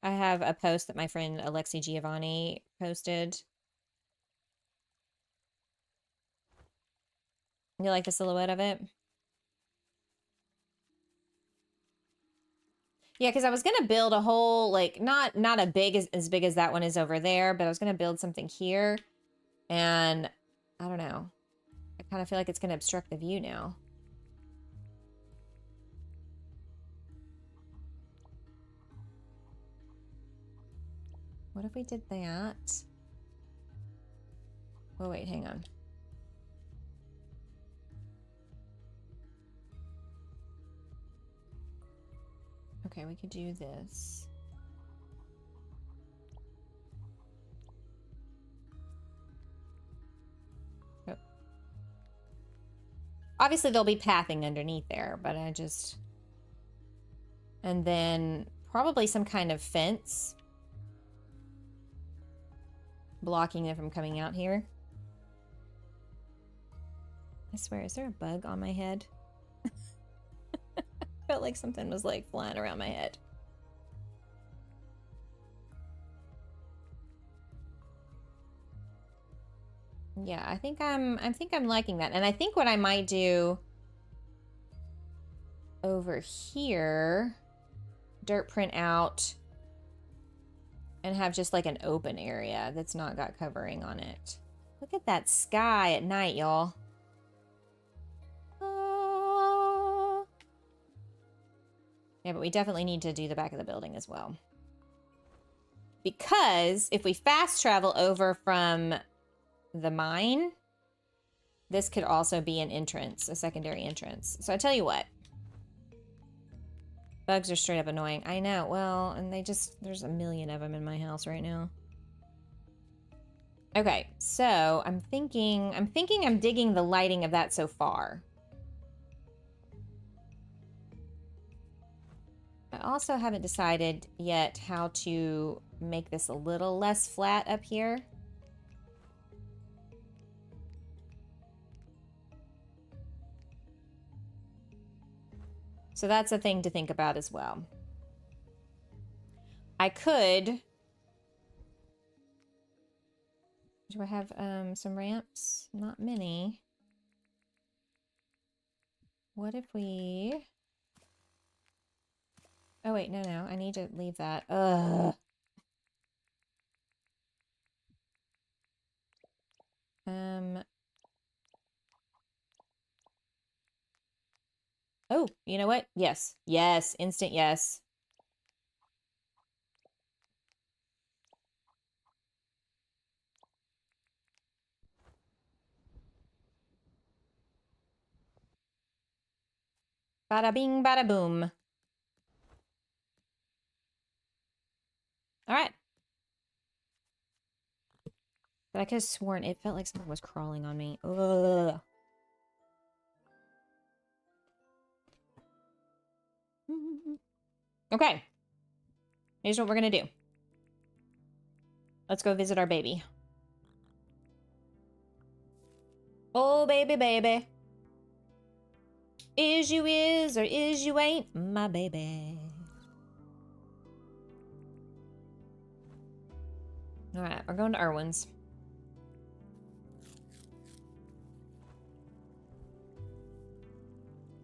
S1: I have a post that my friend Alexi Giovanni posted. You like the silhouette of it? Yeah, because I was gonna build a whole, like, not a big as big as that one is over there, but I was gonna build something here, and I don't know. I kind of feel like it's gonna obstruct the view now. What if we did that? Oh wait, hang on. Okay, we could do this. Oh. Obviously, there'll be pathing underneath there, but I just... And then probably some kind of fence blocking it from coming out here. I swear, is there a bug on my head? Felt like something was like flying around my head. Yeah, I think I'm liking that. And I think what I might do over here, dirt print out and have just like an open area that's not got covering on it. Look at that sky at night, y'all. Yeah, but we definitely need to do the back of the building as well. Because if we fast travel over from the mine, this could also be an entrance, a secondary entrance. So I tell you what. Bugs are straight up annoying. I know. Well, and there's a million of them in my house right now. Okay, so I'm thinking I'm digging the lighting of that so far. I also haven't decided yet how to make this a little less flat up here. So that's a thing to think about as well. I could... Do I have some ramps? Not many. What if we... Oh, wait, no, I need to leave that. Ugh. Oh, you know what? Yes. Yes. Instant yes. Bada bing, bada boom. All right. But I could have sworn it felt like something was crawling on me. Ugh. Okay. Here's what we're gonna do. Let's go visit our baby. Oh, baby, baby. Is you is or is you ain't my baby. All right, we're going to Irwin's.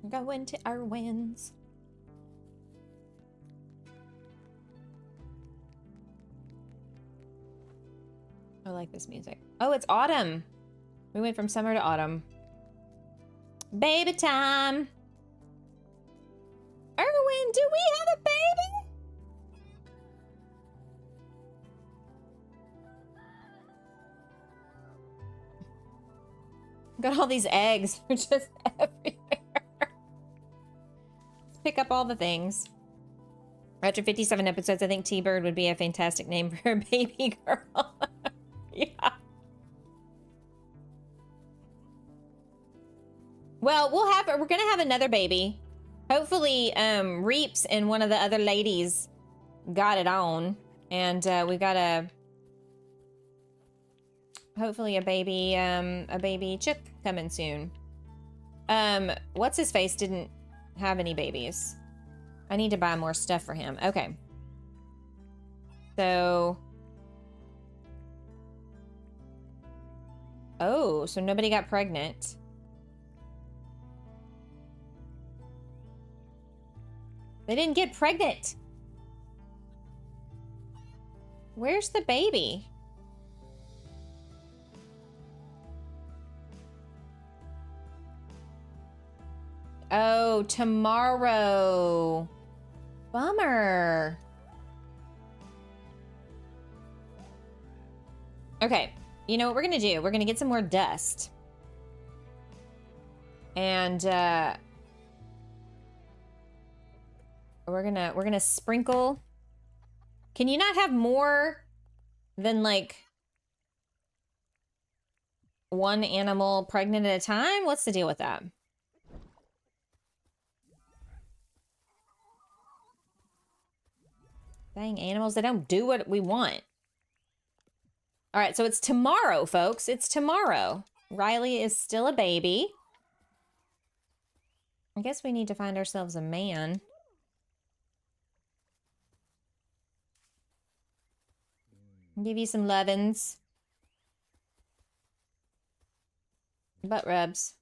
S1: We're going to Irwin's. I like this music. Oh, it's autumn. We went from summer to autumn. Baby time. Irwin, do we have a baby? Got all these eggs. They're just everywhere. Let's pick up all the things. After 57 episodes, I think T-Bird would be a fantastic name for a baby girl. Yeah. Well, we're gonna have another baby. Hopefully, Reaps and one of the other ladies got it on. And we got hopefully a baby chick coming soon. What's his face didn't have any babies. I need to buy more stuff for him. Okay. So. Oh, so nobody got pregnant. They didn't get pregnant. Where's the baby? Oh, tomorrow. Bummer. Okay, you know what we're gonna do? We're gonna get some more dust. And we're gonna sprinkle. Can you not have more than like one animal pregnant at a time? What's the deal with that? Dang animals, they don't do what we want. All right, so it's tomorrow, folks. It's tomorrow. Riley is still a baby. I guess we need to find ourselves a man. Give you some lovin's. Butt rubs.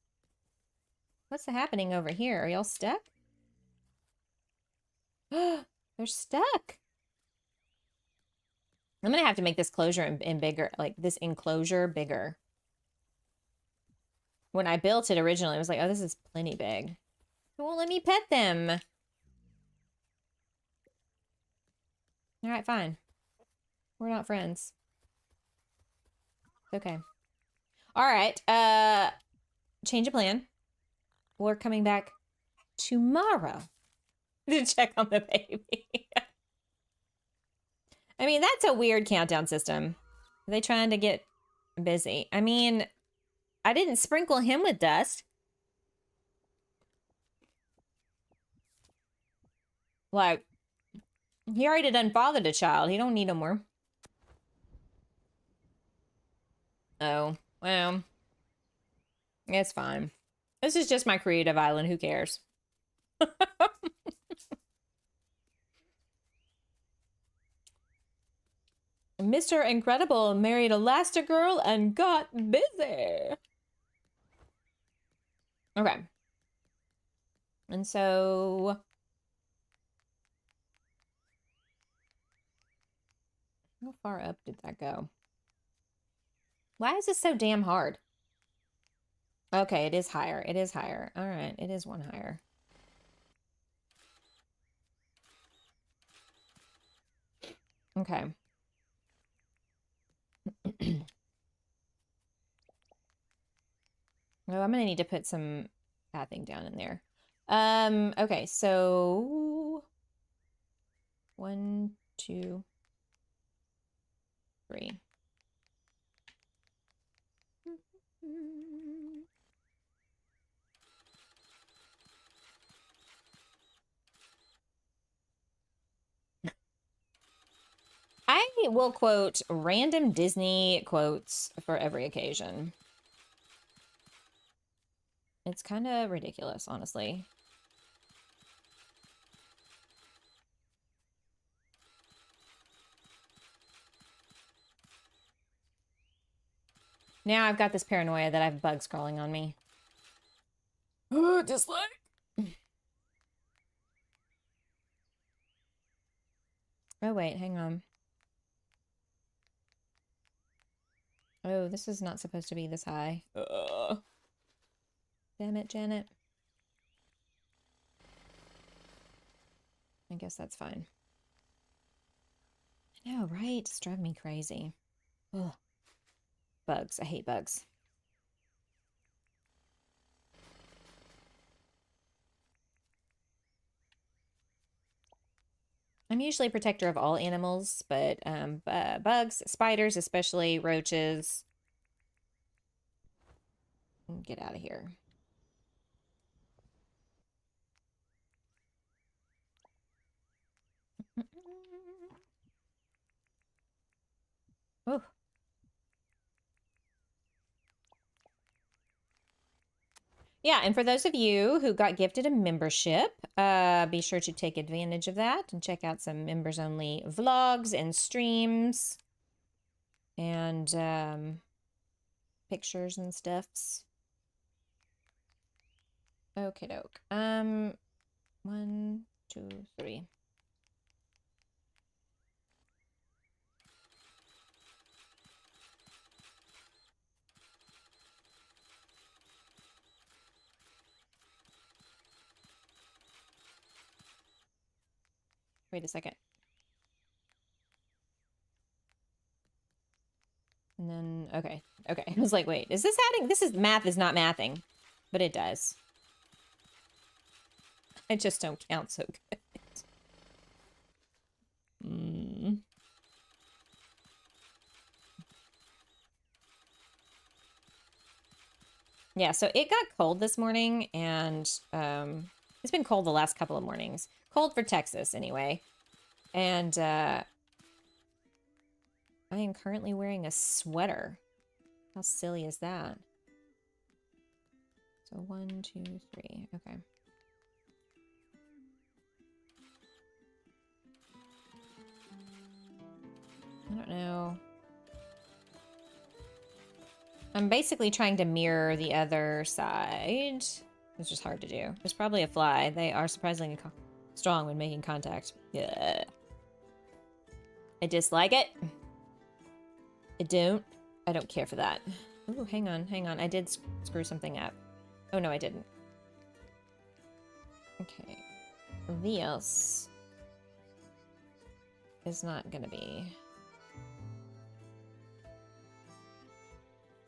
S1: What's happening over here? Are y'all stuck? They're stuck. I'm gonna have to make this closure in bigger, like this enclosure bigger. When I built it originally, I was like, oh, this is plenty big. It won't let me pet them. All right, fine. We're not friends. It's okay. All right, change of plan. We're coming back tomorrow to check on the baby. I mean, that's a weird countdown system. Are they trying to get busy? I mean, I didn't sprinkle him with dust. Like, he already done fathered a child. He don't need no more. Oh, well. It's fine. This is just my creative island. Who cares? Mr. Incredible married Elastigirl and got busy. Okay. And so... how far up did that go? Why is this so damn hard? Okay, it is higher. It is higher. All right, it is one higher. Okay. Oh, I'm gonna need to put some pathing down in there. Okay, so 1, 2, 3. I will quote random Disney quotes for every occasion. It's kind of ridiculous, honestly. Now I've got this paranoia that I have bugs crawling on me. Oh, dislike. Oh, wait, hang on. Oh, this is not supposed to be this high. Damn it, Janet. I guess that's fine. I know, right? It's driving me crazy. Ugh. Bugs. I hate bugs. I'm usually a protector of all animals, but bugs, spiders, especially roaches. Get out of here. Ooh. Yeah, and for those of you who got gifted a membership, be sure to take advantage of that and check out some members-only vlogs and streams and pictures and stuffs. Okie doke. 1, 2, 3. Wait a second. And then, okay. Okay. I was like, wait, is this adding? This is math is not mathing, but it does. I just don't count so good. Yeah, so it got cold this morning, and it's been cold the last couple of mornings. Cold for Texas, anyway. And I am currently wearing a sweater. How silly is that? So 1, 2, 3. Okay. I don't know. I'm basically trying to mirror the other side. It's just hard to do. There's probably a fly. They are surprisingly strong when making contact. Yeah. I dislike it. I don't care for that. Ooh, hang on, hang on. I did screw something up. Oh, no, I didn't. Okay. This is not gonna be...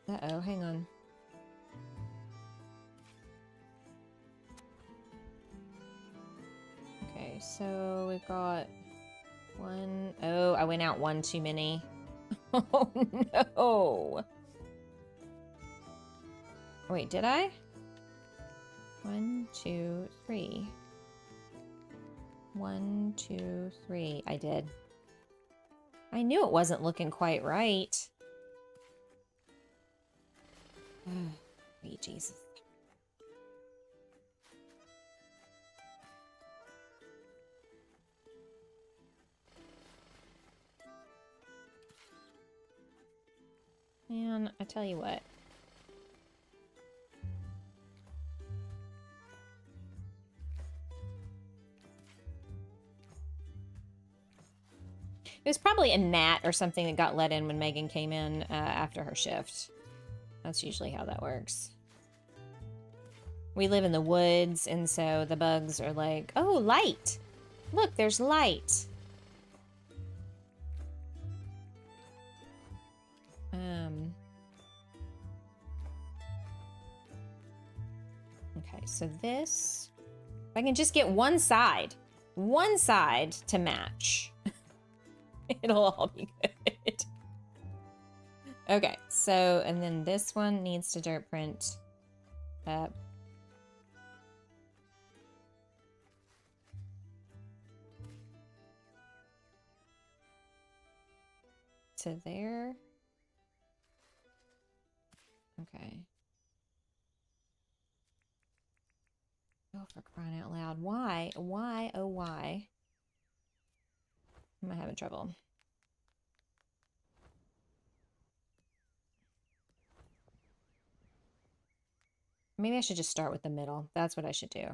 S1: Uh-oh, hang on. Okay, so we've got 1... Oh, I went out 1 too many. Oh, no! Wait, did I? 1, 2, 3. 1, 2, 3. I did. I knew it wasn't looking quite right. Sweet Jesus. Man, I tell you what. It was probably a gnat or something that got let in when Megan came in after her shift. That's usually how that works. We live in the woods, and so the bugs are like, oh, light! Look, there's light! Okay, so this... If I can just get one side to match, it'll all be good. Okay, so, and then this one needs to dirt print up. To there. Okay. Oh, for crying out loud. Why? Why? Oh, why? Am I having trouble? Maybe I should just start with the middle. That's what I should do.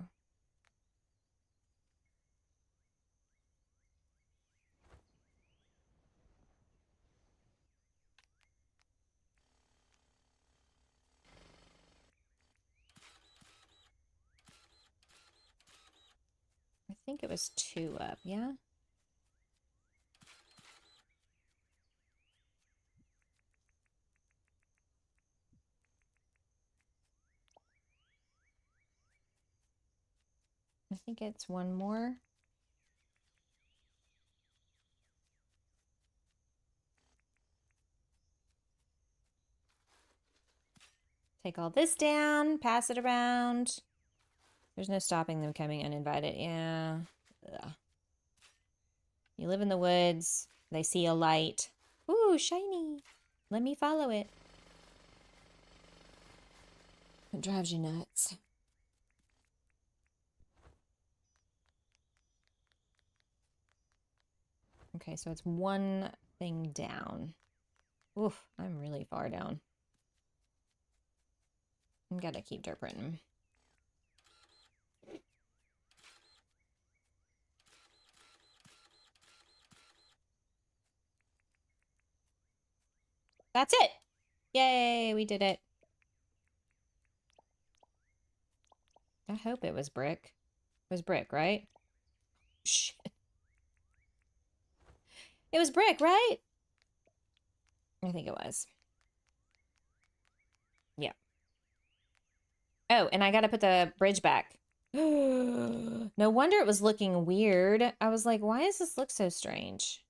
S1: I think it was 2 up, yeah? I think it's 1 more. Take all this down, pass it around. There's no stopping them coming uninvited. Yeah. Ugh. You live in the woods. They see a light. Ooh, shiny. Let me follow it. It drives you nuts. Okay, so it's one thing down. Oof, I'm really far down. I gotta keep dirt printing. That's it! Yay, we did it. I hope it was brick. It was brick, right? Shit. It was brick, right? I think it was. Yeah. Oh, and I gotta put the bridge back. No wonder it was looking weird. I was like, why does this look so strange?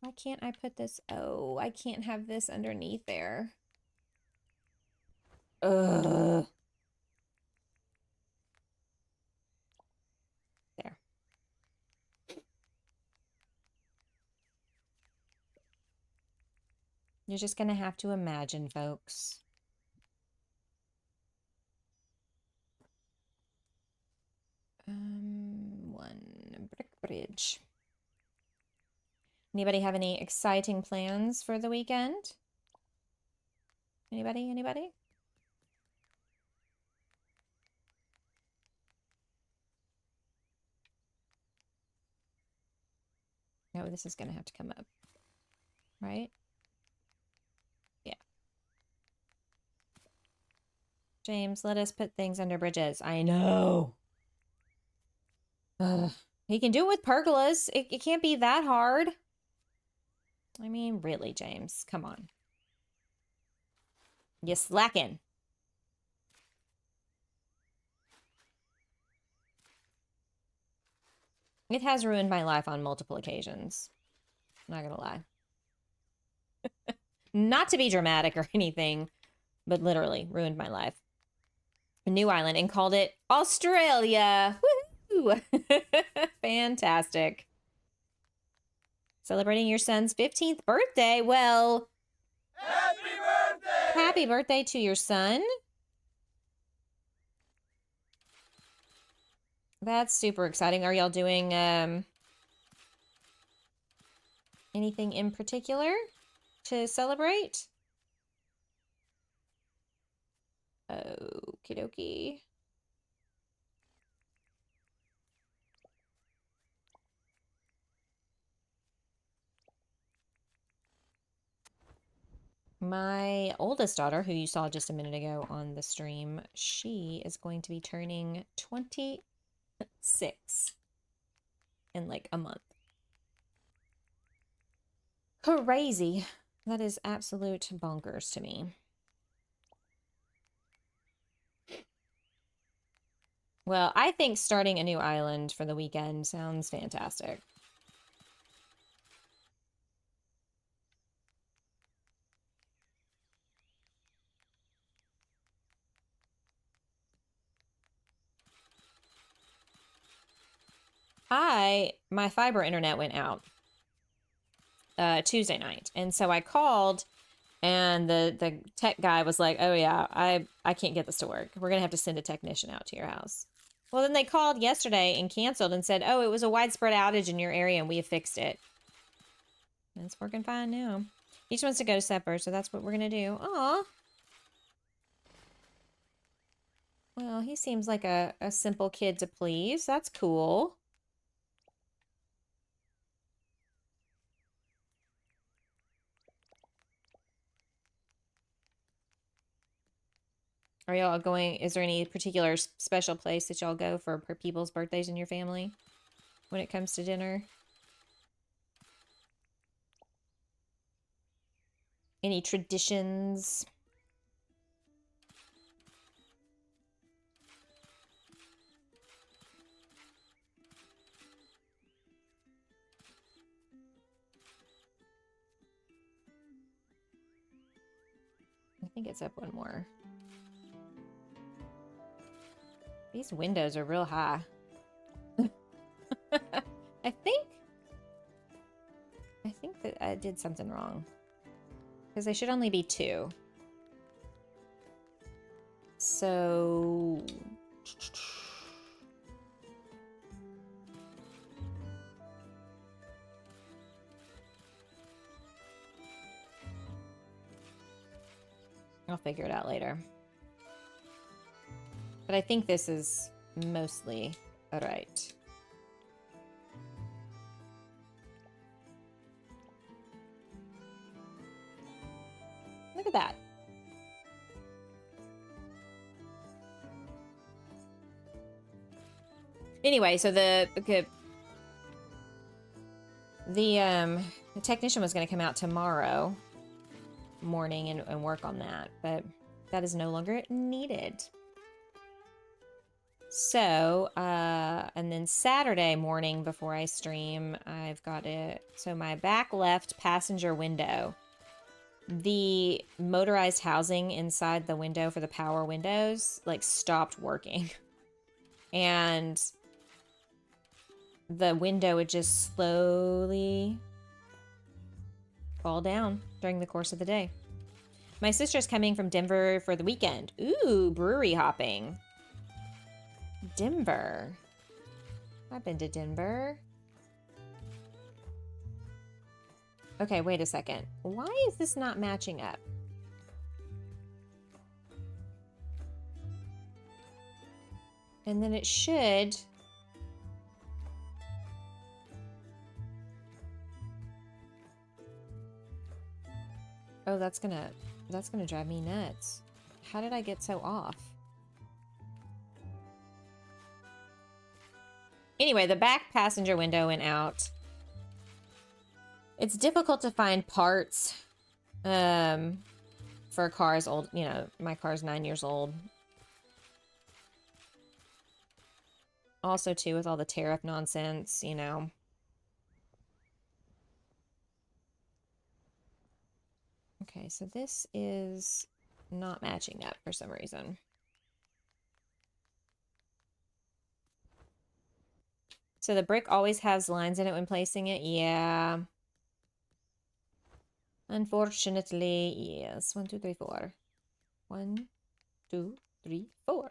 S1: Why can't I put this? Oh, I can't have this underneath there. Ugh. There. You're just gonna have to imagine, folks. One brick bridge. Anybody have any exciting plans for the weekend? Anybody? Anybody? Oh, this is gonna have to come up, right? Yeah. James, let us put things under bridges. I know. Ugh. He can do it with pergolas. It can't be that hard. I mean, really, James. Come on. You slacking. It has ruined my life on multiple occasions. Not gonna lie. Not to be dramatic or anything, but literally ruined my life. A new island and called it Australia. Woohoo! Fantastic. Celebrating your son's 15th birthday. Well,
S3: Happy birthday!
S1: happy birthday to your son. That's super exciting. Are y'all doing anything in particular to celebrate? Okie dokie. My oldest daughter, who you saw just a minute ago on the stream, she is going to be turning 26 in like a month. Crazy. That is absolute bonkers to me. Well, I think starting a new island for the weekend sounds fantastic. My fiber internet went out Tuesday night. And so I called and the tech guy was like, oh yeah, I can't get this to work. We're going to have to send a technician out to your house. Well, then they called yesterday and canceled and said, oh, it was a widespread outage in your area and we have fixed it. And it's working fine now. He just wants to go to supper, so that's what we're going to do. Aw. Well, he seems like a simple kid to please. That's cool. Are y'all going, is there any particular special place that y'all go for people's birthdays in your family when it comes to dinner? Any traditions? I think it's up one more. These windows are real high. I think that I did something wrong. Because they should only be 2. So... I'll figure it out later. But I think this is mostly right. Look at that. Anyway, so the technician was going to come out tomorrow morning and work on that, but that is no longer needed. So, and then Saturday morning before I stream, I've got it. So my back left passenger window, the motorized housing inside the window for the power windows, like, stopped working. And the window would just slowly fall down during the course of the day. My sister's coming from Denver for the weekend. Ooh, brewery hopping. Denver. I've been to Denver. Okay, wait a second. Why is this not matching up? And then it should... Oh, that's gonna drive me nuts. How did I get so off? Anyway, the back passenger window went out. It's difficult to find parts for cars old. You know, my car's 9 years old. Also, too, with all the tariff nonsense, you know. Okay, so this is not matching up for some reason. So the brick always has lines in it when placing it? Yeah. Unfortunately, yes. 1, 2, 3, 4. 1, 2, 3, 4.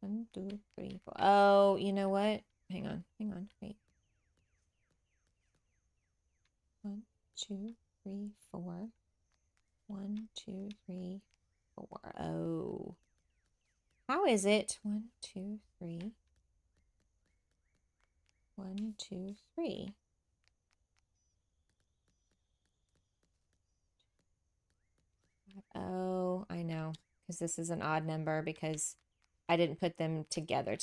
S1: 1, 2, 3, 4. Oh, you know what? Hang on, wait. 1, 2, 3, 4. 1, 2, 3, 4. Oh. How is it? 1, 2, 3. 1, 2, 3. Oh, I know. Because this is an odd number because I didn't put them together.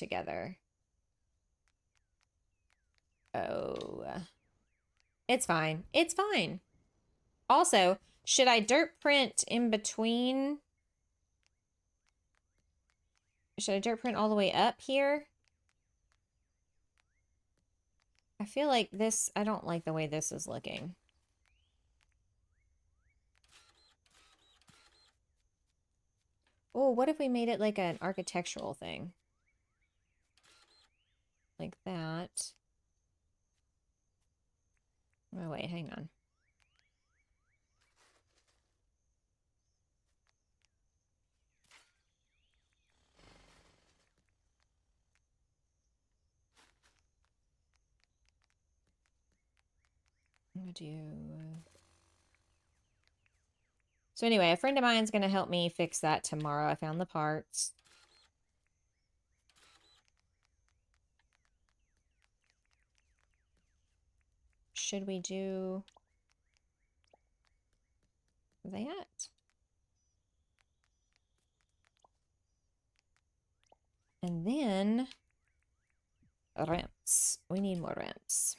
S1: Oh. It's fine. It's fine. Also, should I dirt print in between? Should I dirt print all the way up here? I feel like this, I don't like the way this is looking. Oh, what if we made it like an architectural thing? Like that. Oh, wait, hang on. I'm gonna do... So anyway, a friend of mine's gonna help me fix that tomorrow. I found the parts. Should we do that? And then ramps. We need more ramps.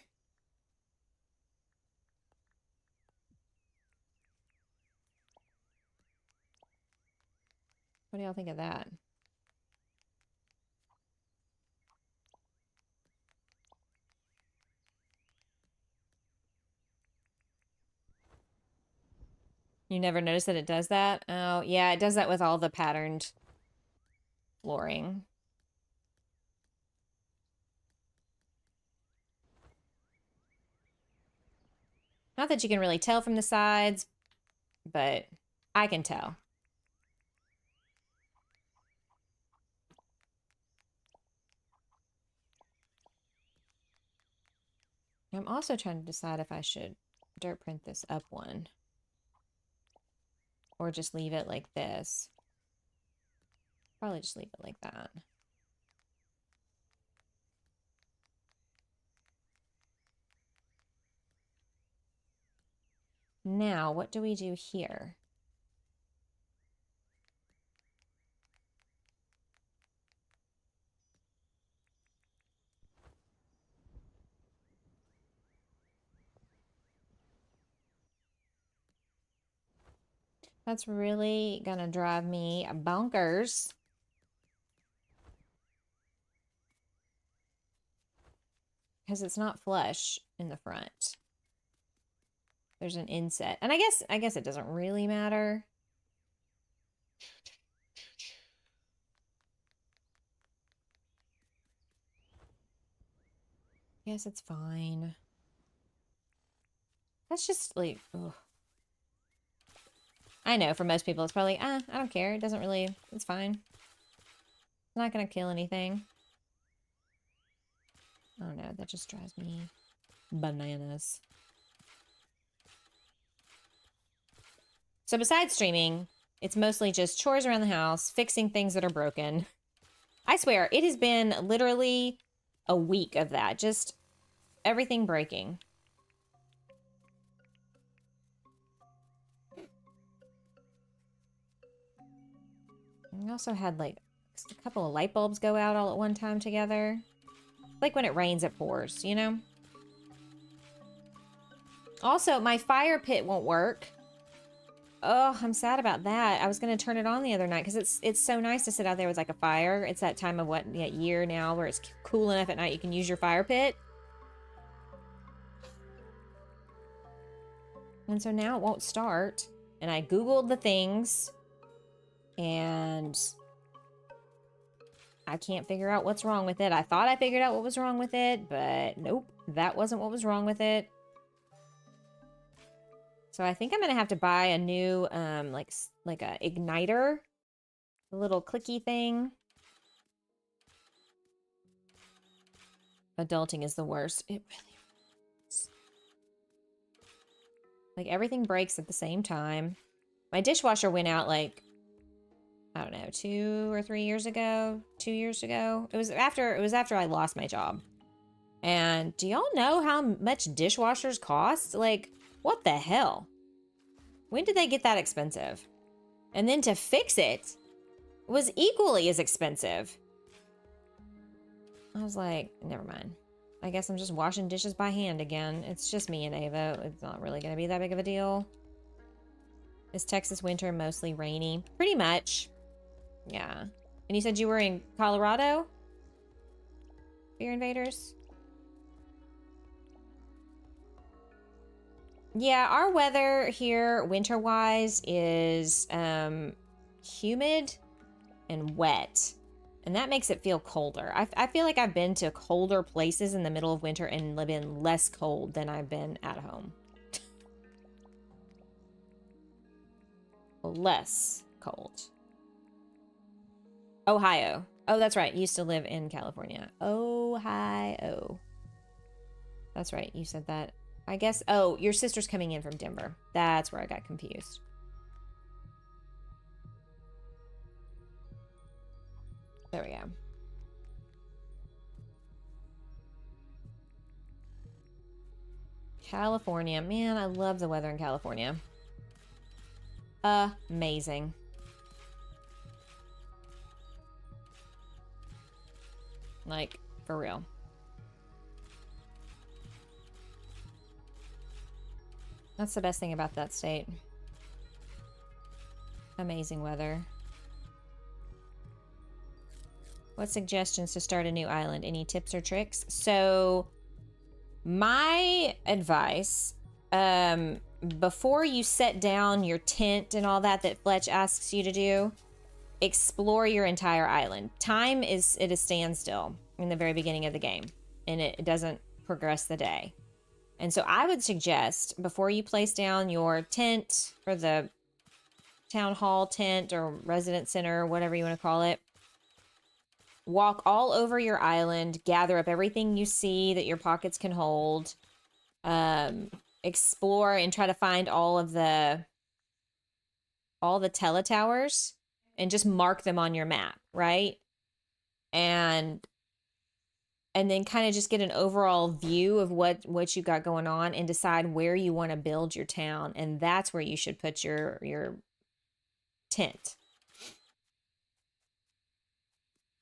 S1: What do y'all think of that? You never noticed that it does that? Oh, yeah, it does that with all the patterned flooring. Not that you can really tell from the sides, but I can tell. I'm also trying to decide if I should dirt print this up one or just leave it like this. Probably just leave it like that. Now, what do we do here? That's really gonna drive me bonkers. Because it's not flush in the front. There's an inset. And I guess it doesn't really matter. Yes, it's fine. That's just like, ugh. I know for most people it's probably, I don't care. It doesn't really, it's fine. It's not gonna kill anything. I don't know, that just drives me bananas. So besides streaming, it's mostly just chores around the house, fixing things that are broken. I swear, it has been literally a week of that. Just everything breaking. I also had like a couple of light bulbs go out all at one time together. Like when it rains, it pours, you know? Also, my fire pit won't work. Oh, I'm sad about that. I was going to turn it on the other night because it's so nice to sit out there with like a fire. It's that time of year now where it's cool enough at night you can use your fire pit. And so now it won't start. And I Googled the things and I can't figure out what's wrong with it. I thought I figured out what was wrong with it, but nope, that wasn't what was wrong with it. So I think I'm gonna have to buy a new, like a igniter, a little clicky thing. Adulting is the worst. It really is. Like everything breaks at the same time. My dishwasher went out like, I don't know, 2 or 3 years ago, 2 years ago. It was after I lost my job. And do y'all know how much dishwashers cost? Like, what the hell? When did they get that expensive? And then to fix it was equally as expensive. I was like, never mind. I guess I'm just washing dishes by hand again. It's just me and Ava. It's not really going to be that big of a deal. Is Texas winter mostly rainy? Pretty much. Yeah. And you said you were in Colorado? Fear Invaders? Yeah, our weather here, winter-wise, is humid and wet. And that makes it feel colder. I feel like I've been to colder places in the middle of winter and been less cold than I've been at home. Less cold. Ohio. Oh, that's right. You used to live in California. Ohio. That's right. You said that. I guess. Oh, your sister's coming in from Denver. That's where I got confused. There we go. California. Man, I love the weather in California. Amazing. Like, for real. That's the best thing about that state. Amazing weather. What suggestions to start a new island? Any tips or tricks? So, my advice, before you set down your tent and all that Fletch asks you to do, explore your entire island. Time is at a standstill in the very beginning of the game, and it doesn't progress the day. And so I would suggest, before you place down your tent, or the town hall tent, or resident center, whatever you want to call it, walk all over your island, gather up everything you see that your pockets can hold, explore and try to find all the teletowers, and just mark them on your map, right? And then kind of just get an overall view of what you got going on, and decide where you want to build your town. And that's where you should put your tent.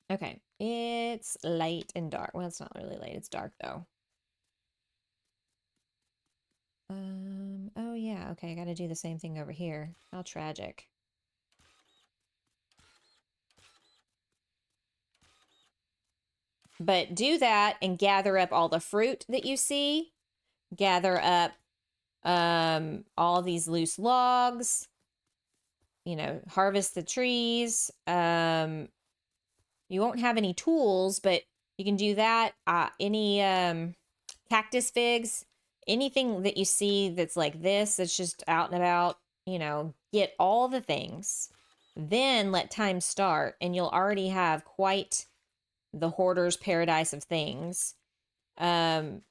S1: Okay, it's late and dark. Well, it's not really late. It's dark, though. Oh yeah, okay, I gotta do the same thing over here. How tragic. But do that and gather up all the fruit that you see. Gather up all these loose logs. You know, harvest the trees. You won't have any tools, but you can do that. Any cactus figs, anything that you see that's like this, that's just out and about, you know, get all the things. Then let time start, and you'll already have quite the hoarder's paradise of things.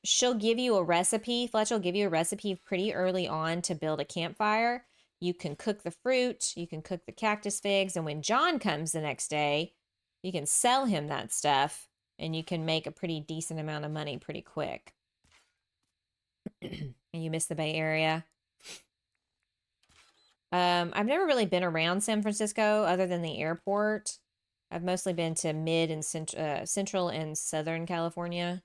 S1: She'll give you a recipe. Fletch will give you a recipe pretty early on to build a campfire. You can cook the fruit, you can cook the cactus figs, and when John comes the next day, you can sell him that stuff, and you can make a pretty decent amount of money pretty quick. And you miss the Bay Area. I've never really been around San Francisco other than the airport. I've mostly been to mid and central and southern California.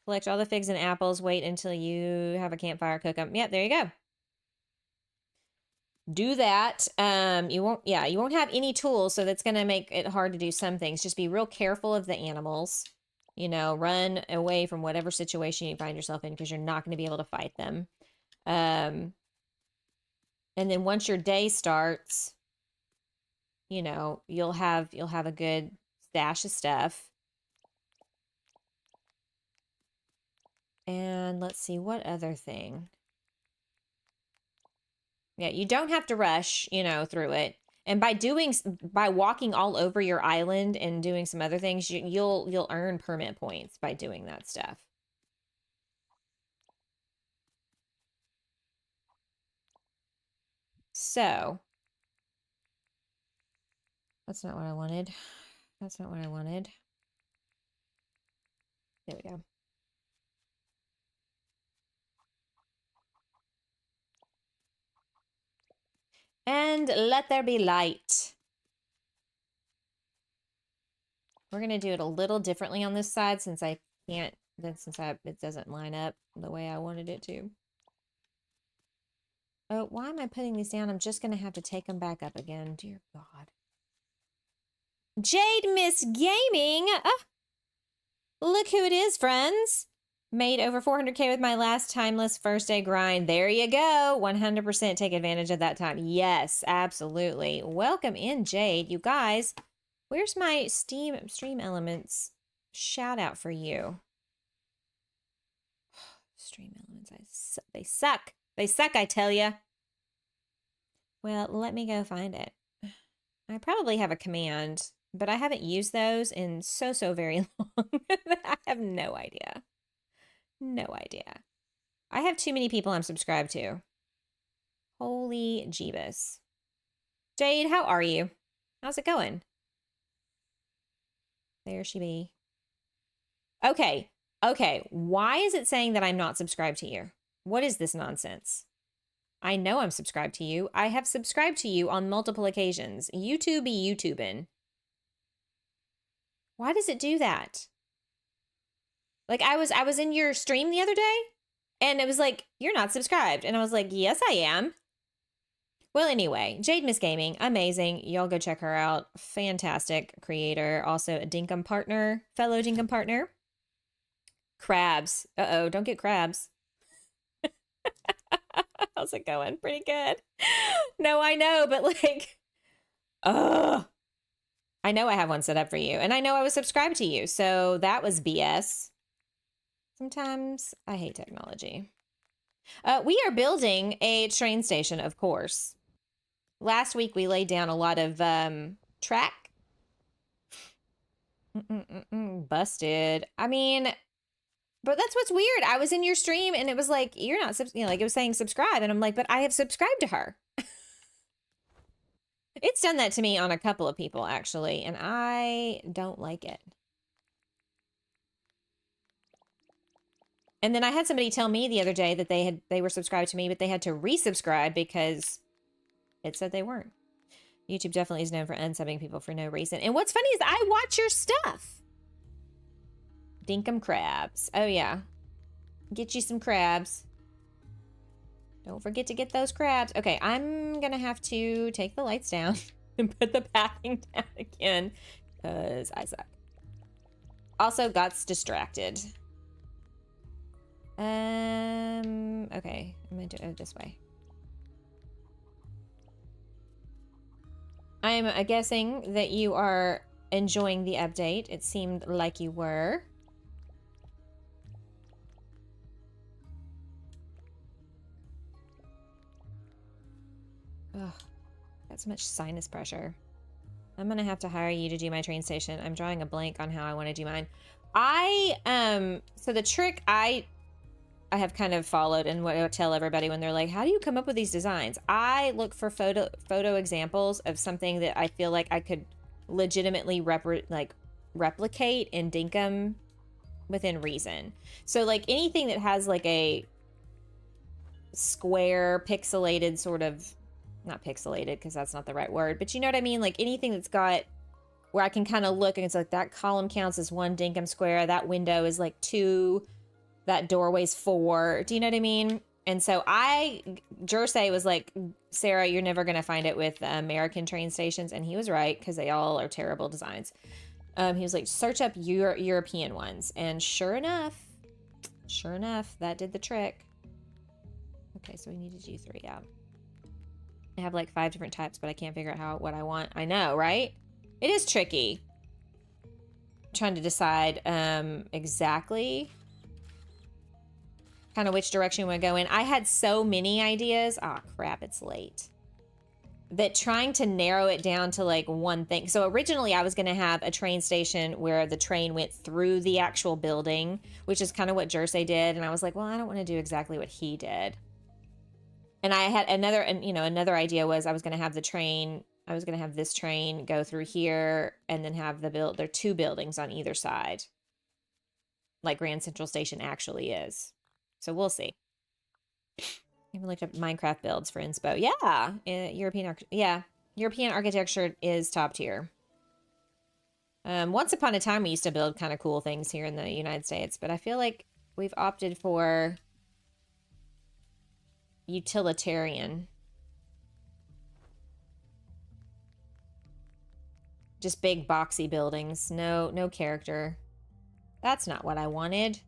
S1: Collect all the figs and apples. Wait until you have a campfire, cook them. Yep, there you go. Do that. You won't have any tools, so that's going to make it hard to do some things. Just be real careful of the animals. You know, run away from whatever situation you find yourself in, because you're not going to be able to fight them. And then once your day starts, you know, you'll have a good stash of stuff. And let's see, what other thing? Yeah, you don't have to rush, you know, through it. And by walking all over your island and doing some other things, you'll earn permit points by doing that stuff. So, that's not what I wanted. That's not what I wanted. There we go. And let there be light. We're going to do it a little differently on this side, since I can't, it doesn't line up the way I wanted it to. Oh, why am I putting these down? I'm just going to have to take them back up again. Dear God. Jade Miss Gaming. Look who it is, friends. Made over 400K with my last timeless first day grind. There you go. 100% take advantage of that time. Yes, absolutely. Welcome in, Jade. You guys, where's my Stream Elements shout out for you? Stream Elements, they suck. They suck, I tell ya. Well, let me go find it. I probably have a command, but I haven't used those in so very long. I have no idea. No idea. I have too many people I'm subscribed to. Holy Jeebus. Jade, how are you? How's it going? There she be. Okay. Okay. Why is it saying that I'm not subscribed to you? What is this nonsense? I know I'm subscribed to you. I have subscribed to you on multiple occasions. YouTube be YouTubing. Why does it do that? Like, I was in your stream the other day, and it was like, you're not subscribed. And I was like, yes, I am. Well, anyway, Jade Miss Gaming, amazing. Y'all go check her out. Fantastic creator. Also a Dinkum partner, fellow Dinkum partner. Crabs. Uh-oh, don't get crabs. How's it going? Pretty good. No, I know, but like, ugh. I know I have one set up for you, and I know I was subscribed to you, so that was BS. Sometimes I hate technology. We are building a train station, of course. Last week we laid down a lot of track. Busted. I mean, but that's what's weird. I was in your stream and it was like, you're not, you know, like it was saying subscribe, and I'm like, but I have subscribed to her. It's done that to me on a couple of people actually, and I don't like it. And then I had somebody tell me the other day that they were subscribed to me, but they had to resubscribe because it said they weren't. YouTube definitely is known for unsubbing people for no reason. And what's funny is I watch your stuff. Dinkum crabs. Oh yeah. Get you some crabs. Don't forget to get those crabs. Okay, I'm gonna have to take the lights down and put the pathing down again because I suck. Also got distracted. Okay, I'm gonna do it this way. I'm guessing that you are enjoying the update. It seemed like you were. Ugh, got so much sinus pressure. I'm gonna have to hire you to do my train station. I'm drawing a blank on how I want to do mine. So the trick I have kind of followed, and what I would tell everybody when they're like, how do you come up with these designs? I look for photo examples of something that I feel like I could legitimately replicate in Dinkum within reason. So like anything that has like a square pixelated sort of, not pixelated because that's not the right word, but you know what I mean? Like anything that's got where I can kind of look and it's like that column counts as 1 Dinkum square, that window is like 2, that doorway's 4. Do you know what I mean? And so Jersey was like, Sarah, you're never going to find it with American train stations. And he was right, because they all are terrible designs. He was like, search up European ones. And sure enough, that did the trick. Okay, so we need to do 3 out. I have like 5 different types, but I can't figure out what I want. I know, right? It is tricky. I'm trying to decide exactly kind of which direction we want to go in. I had so many ideas. Oh crap, it's late. That trying to narrow it down to like one thing. So originally I was going to have a train station where the train went through the actual building, which is kind of what Jersey did. And I was like, well, I don't want to do exactly what he did. And I had another idea was I was going to have this train go through here and then have there are 2 buildings on either side. Like Grand Central Station actually is. So we'll see. Even looked up Minecraft builds for inspo. Yeah, European architecture is top tier. Once upon a time, we used to build kind of cool things here in the United States, but I feel like we've opted for utilitarian. Just big boxy buildings. No character. That's not what I wanted.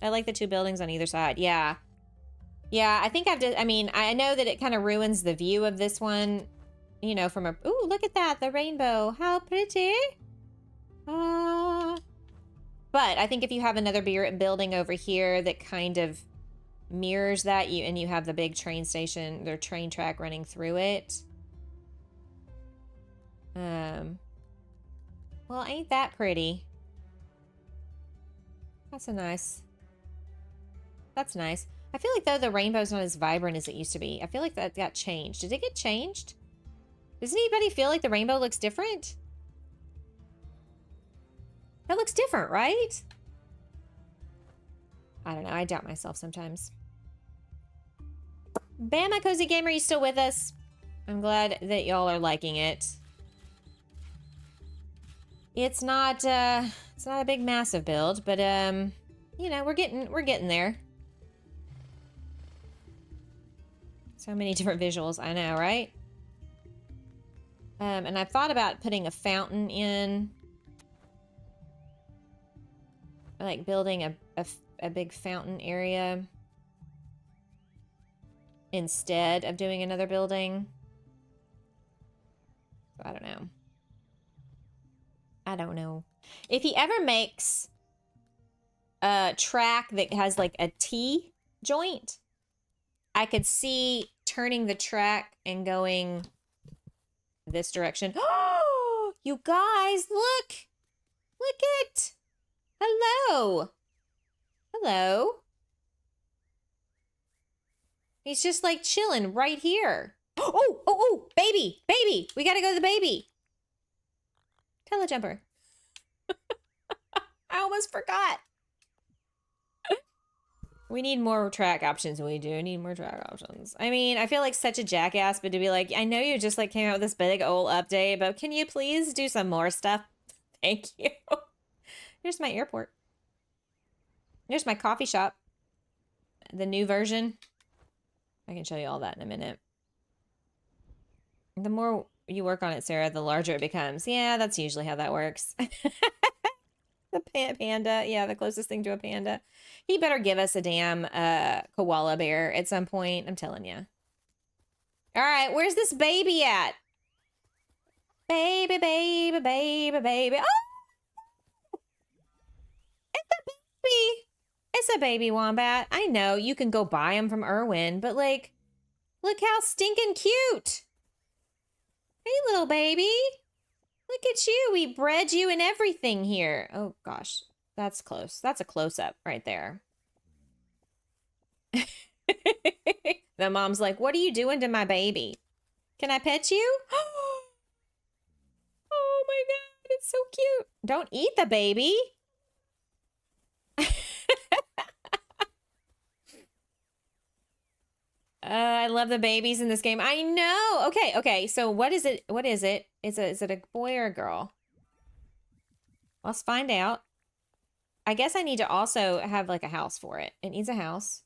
S1: I like the 2 buildings on either side. Yeah. Yeah, I think I know that it kind of ruins the view of this one, you know, from ooh, look at that, the rainbow. How pretty. But I think if you have another building over here that kind of mirrors that, and you have the big train station, their train track running through it. Well, ain't that pretty? That's nice. I feel like, though, the rainbow's not as vibrant as it used to be. I feel like that got changed. Did it get changed? Does anybody feel like the rainbow looks different? That looks different, right? I don't know. I doubt myself sometimes. BamaCozyGamer, you still with us? I'm glad that y'all are liking it. It's not a big, massive build, but, you know, we're getting there. So many different visuals, I know, right? And I've thought about putting a fountain in. Like building a big fountain area. instead of doing another building. I don't know. I don't know. If he ever makes a track that has like a T joint, I could see turning the track and going this direction. Oh, you guys, look! Look it! Hello! Hello? He's just like chilling right here. Oh, baby, baby. We gotta go to the baby. Telejumper. I almost forgot. We need more track options. We do need more track options. I mean, I feel like such a jackass, but to be like, I know you just like came out with this big old update, but can you please do some more stuff? Thank you. Here's my airport. Here's my coffee shop. The new version. I can show you all that in a minute. The more you work on it, Sarah, the larger it becomes. Yeah, that's usually how that works. The panda. Yeah, the closest thing to a panda. He better give us a damn koala bear at some point. I'm telling you. All right, where's this baby at? Baby, baby, baby, baby. Oh! It's a baby. It's a baby wombat. I know you can go buy them from Irwin, but like, look how stinking cute. Hey, little baby. Look at you. We bred you and everything here. Oh, gosh. That's close. That's a close-up right there. The mom's like, what are you doing to my baby? Can I pet you? Oh, my God. It's so cute. Don't eat the baby. I love the babies in this game. I know. Okay. So what is it? What is it? Is it a boy or a girl? Let's find out. I guess I need to also have like a house for it. It needs a house.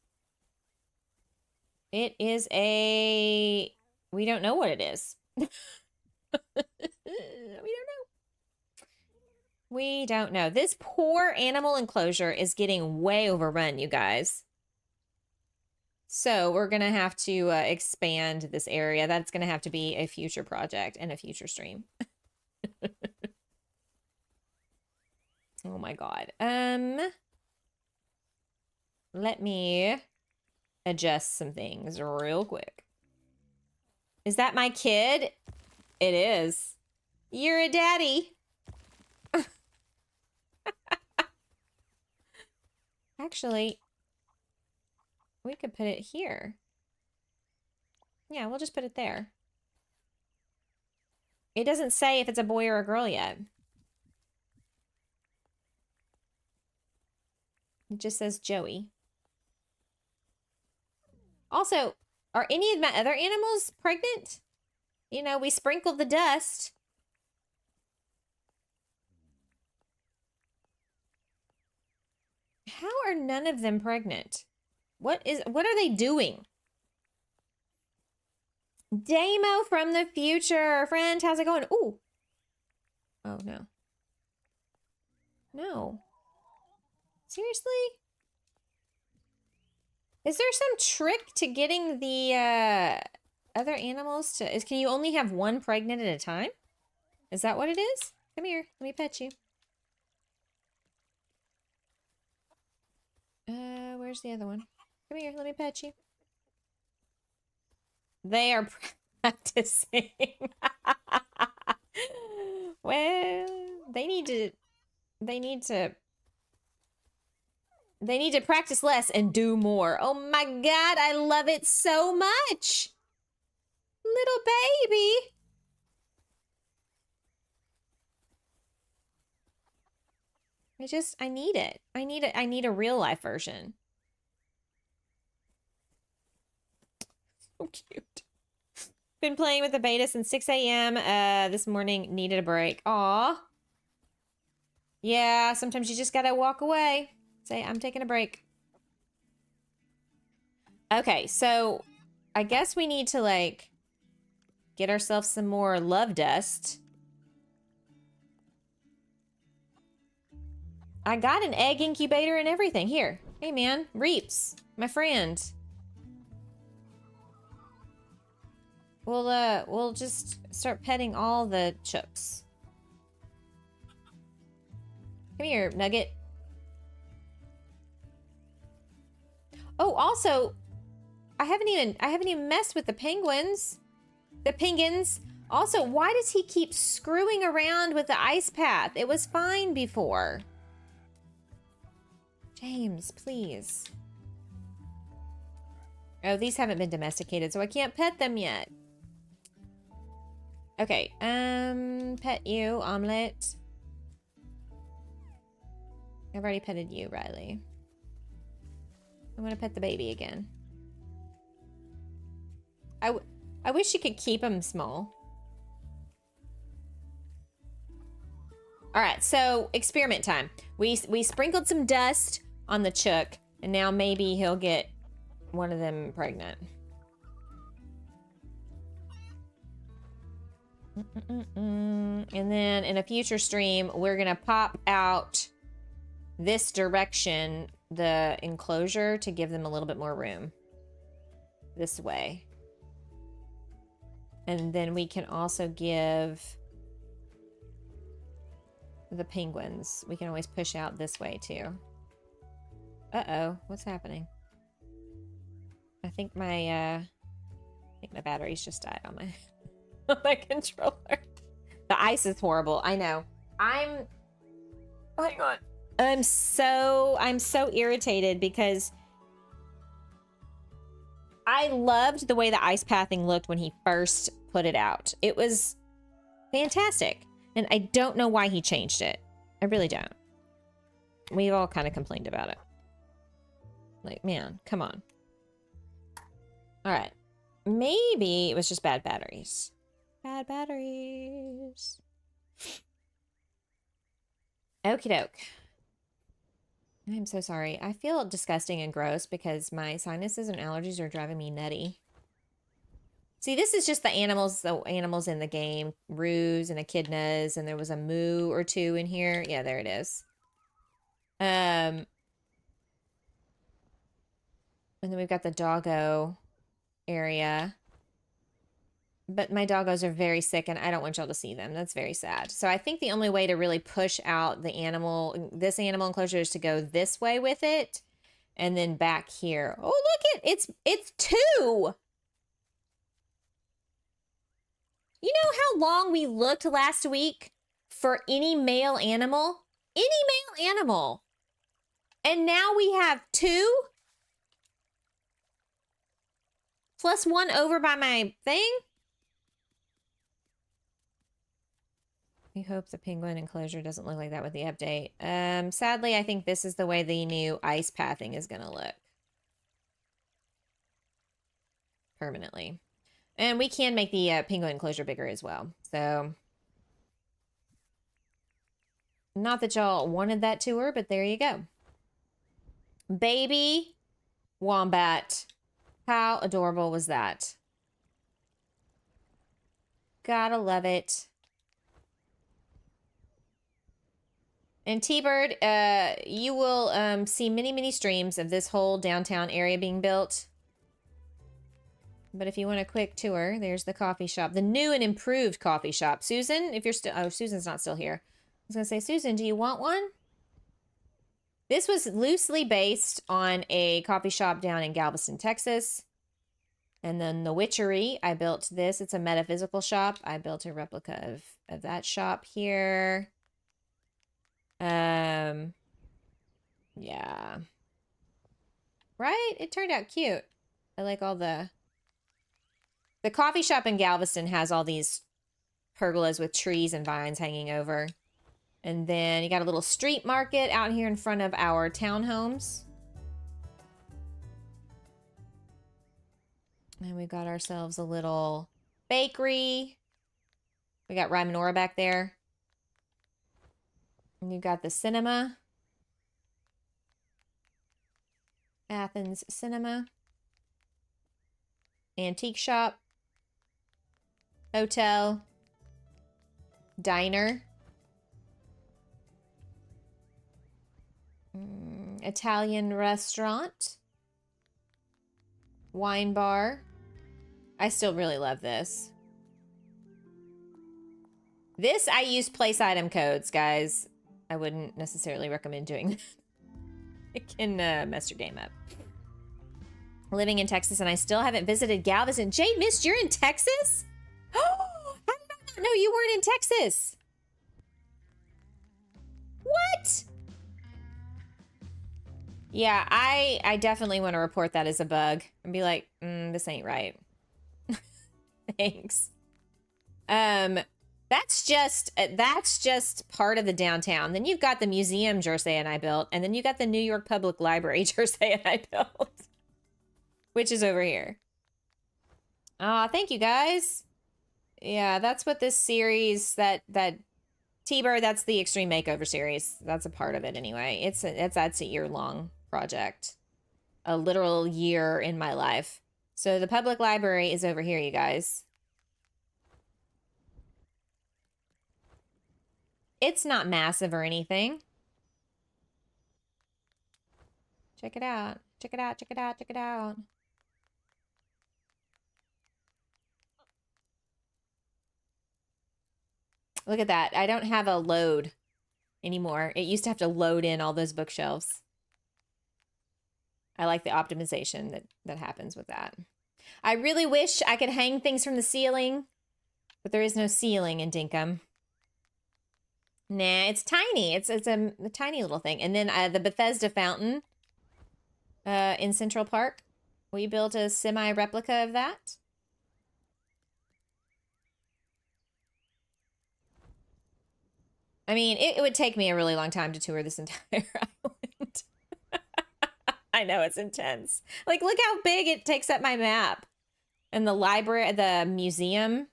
S1: It is a... We don't know what it is. We don't know. We don't know. This poor animal enclosure is getting way overrun, you guys. So we're going to have to expand this area. That's going to have to be a future project and a future stream. Oh my God. Let me adjust some things real quick. Is that my kid? It is. You're a daddy. Actually, we could put it here. Yeah, we'll just put it there. It doesn't say if it's a boy or a girl yet. It just says Joey. Also, are any of my other animals pregnant? You know, we sprinkled the dust. How are none of them pregnant? What are they doing? Damo from the future. Friend, how's it going? Ooh. Oh, no. No. Seriously? Is there some trick to getting the other animals to... Can you only have one pregnant at a time? Is that what it is? Come here. Let me pet you. Where's the other one? Come here. Let me pet you. They are practicing. Well, they need to practice less and do more. Oh my God, I love it so much. Little baby. I need it. I need a real life version. So cute. Been playing with the beta since 6 a.m. This morning, needed a break. Aw. Yeah, sometimes you just gotta walk away. Say, I'm taking a break. Okay, so I guess we need to, like, get ourselves some more love dust. I got an egg incubator and everything. Here. Hey, man. Reaps. My friend. We'll just start petting all the chooks. Come here, Nugget. Oh, also, I haven't even messed with the penguins. The penguins. Also, why does he keep screwing around with the ice path? It was fine before. James, please. Oh, these haven't been domesticated, so I can't pet them yet. Okay, pet you, Omelette. I've already petted you, Riley. I'm gonna pet the baby again. I wish you could keep them small. All right, so experiment time. We sprinkled some dust on the chook, and now maybe he'll get one of them pregnant. And then in a future stream, we're gonna pop out this direction, the enclosure, to give them a little bit more room. This way. And then we can also give the penguins. We can always push out this way too. Uh-oh, what's happening? I think my batteries just died on my on my controller. The ice is horrible. I know. Hang on. I'm so irritated because I loved the way the ice pathing looked when he first put it out. It was fantastic. And I don't know why he changed it. I really don't. We've all kind of complained about it. Like, man, come on. All right. Maybe it was just bad batteries. Bad batteries. Okie doke. I'm so sorry. I feel disgusting and gross because my sinuses and allergies are driving me nutty. See, this is just the animals in the game. Ruse and echidnas, and there was a moo or two in here. Yeah, there it is. And then we've got the doggo area. But my doggos are very sick, and I don't want y'all to see them. That's very sad. So I think the only way to really push out the animal, this animal enclosure, is to go this way with it, and then back here. Oh, look it's two. You know how long we looked last week for any male animal? Any male animal. And now we have two? Plus one over by my thing? We hope the penguin enclosure doesn't look like that with the update. Sadly, I think this is the way the new ice pathing is going to look. Permanently. And we can make the penguin enclosure bigger as well. So, not that y'all wanted that tour, but there you go. Baby wombat. How adorable was that? Gotta love it. And T-Bird, you will see many streams of this whole downtown area being built. But if you want a quick tour, there's the coffee shop. The new and improved coffee shop. Susan, if you're still... Oh, Susan's not still here. I was going to say, Susan, do you want one? This was loosely based on a coffee shop down in Galveston, Texas. And then the Witchery, I built this. It's a metaphysical shop. I built a replica of that shop here. Yeah. Right? It turned out cute. I like all the coffee shop in Galveston has all these pergolas with trees and vines hanging over. And then you got a little street market out here in front of our townhomes. And we got ourselves a little bakery. We got Rymanora back there. And you got the cinema. Athens Cinema. Antique shop. Hotel. Diner. Italian restaurant. Wine bar. I still really love this. This, I use place item codes, guys. I wouldn't necessarily recommend doing that. It can mess your game up. Living in Texas, and I still haven't visited Galveston. Jade Mist, you're in Texas? Oh, how did I not know you weren't in Texas? What? Yeah, I definitely want to report that as a bug and be like, this ain't right. Thanks. That's just part of the downtown. Then you've got the museum Jersey and I built, and then you got the New York Public Library Jersey and I built, which is over here. Ah, thank you guys. Yeah, that's what this series, that T-Bird, that's the Extreme Makeover series. That's a part of it anyway. That's a year-long project. A literal year in my life. So the public library is over here, you guys. It's not massive or anything. Check it out. Check it out, check it out, check it out. Look at that. I don't have a load anymore. It used to have to load in all those bookshelves. I like the optimization that happens with that. I really wish I could hang things from the ceiling, but there is no ceiling in Dinkum. Nah, it's tiny. It's a tiny little thing. And then the Bethesda fountain in Central Park. We built a semi-replica of that. I mean, it would take me a really long time to tour this entire island. I know, it's intense. Like, look how big it takes up my map. And the library, the museum.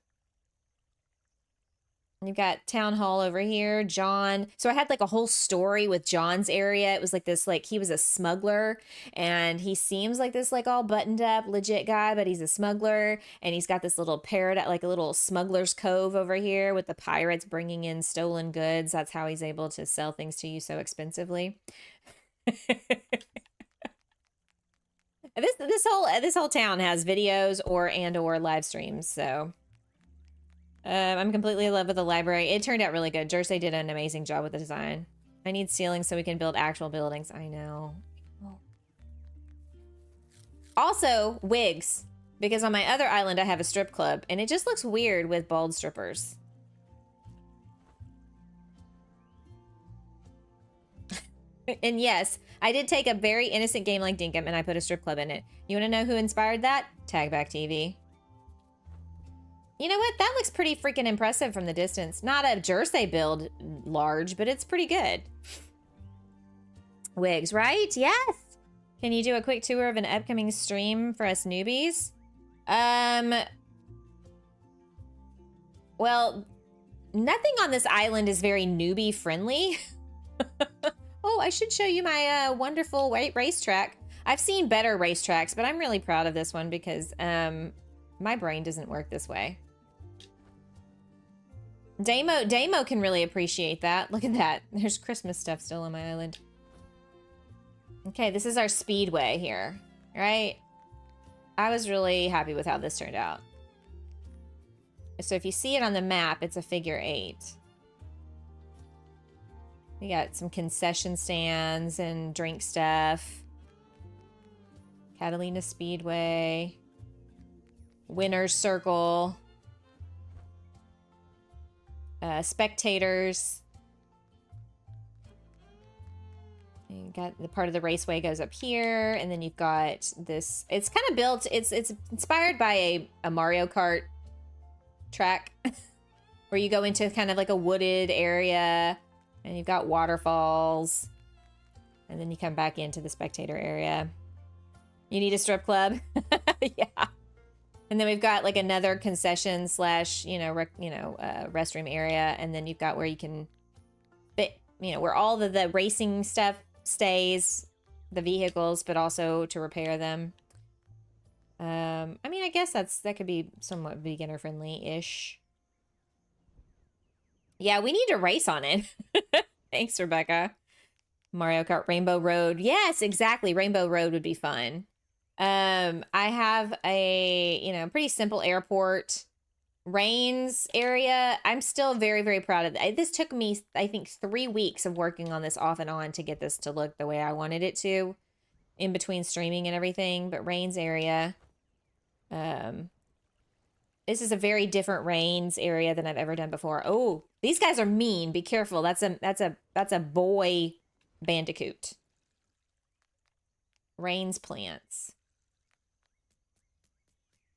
S1: You've got Town Hall over here, John. So I had like a whole story with John's area. It was like this, like, he was a smuggler, and he seems like this, like, all buttoned up, legit guy, but he's a smuggler. And he's got this little paradise, like a little smuggler's cove over here with the pirates bringing in stolen goods. That's how he's able to sell things to you so expensively. This whole town has videos or live streams, so I'm completely in love with the library. It turned out really good. Jersey did an amazing job with the design. I need ceilings so we can build actual buildings. I know. Also, wigs, because on my other island I have a strip club, and it just looks weird with bald strippers. And yes, I did take a very innocent game like Dinkum and I put a strip club in it. You want to know who inspired that? Tagback TV. You know what? That looks pretty freaking impressive from the distance. Not a Jersey build large, but it's pretty good. Wigs, right? Yes! Can you do a quick tour of an upcoming stream for us newbies? Well, nothing on this island is very newbie friendly. Oh, I should show you my wonderful racetrack. I've seen better racetracks, but I'm really proud of this one because my brain doesn't work this way. Damo can really appreciate that. Look at that. There's Christmas stuff still on my island. Okay, this is our speedway here, right? I was really happy with how this turned out. So if you see it on the map, it's a figure 8. We got some concession stands and drink stuff. Catalina Speedway. Winner's Circle. Spectators. And you got the part of the raceway goes up here, and then you've got this. It's kind of built. It's inspired by a Mario Kart track, where you go into kind of like a wooded area, and you've got waterfalls, and then you come back into the spectator area. You need a strip club, yeah. And then we've got like another concession slash, restroom area. And then you've got where you can fit, where all the racing stuff stays, the vehicles, but also to repair them. I mean, I guess that could be somewhat beginner friendly-ish. Yeah, we need to race on it. Thanks, Rebecca. Mario Kart Rainbow Road. Yes, exactly. Rainbow Road would be fun. I have a, pretty simple airport. Rains area. I'm still very, very proud of it. This took me, I think, 3 weeks of working on this off and on to get this to look the way I wanted it to in between streaming and everything. But Rains area. This is a very different Rains area than I've ever done before. Oh, these guys are mean. Be careful. That's a boy bandicoot. Rains plants.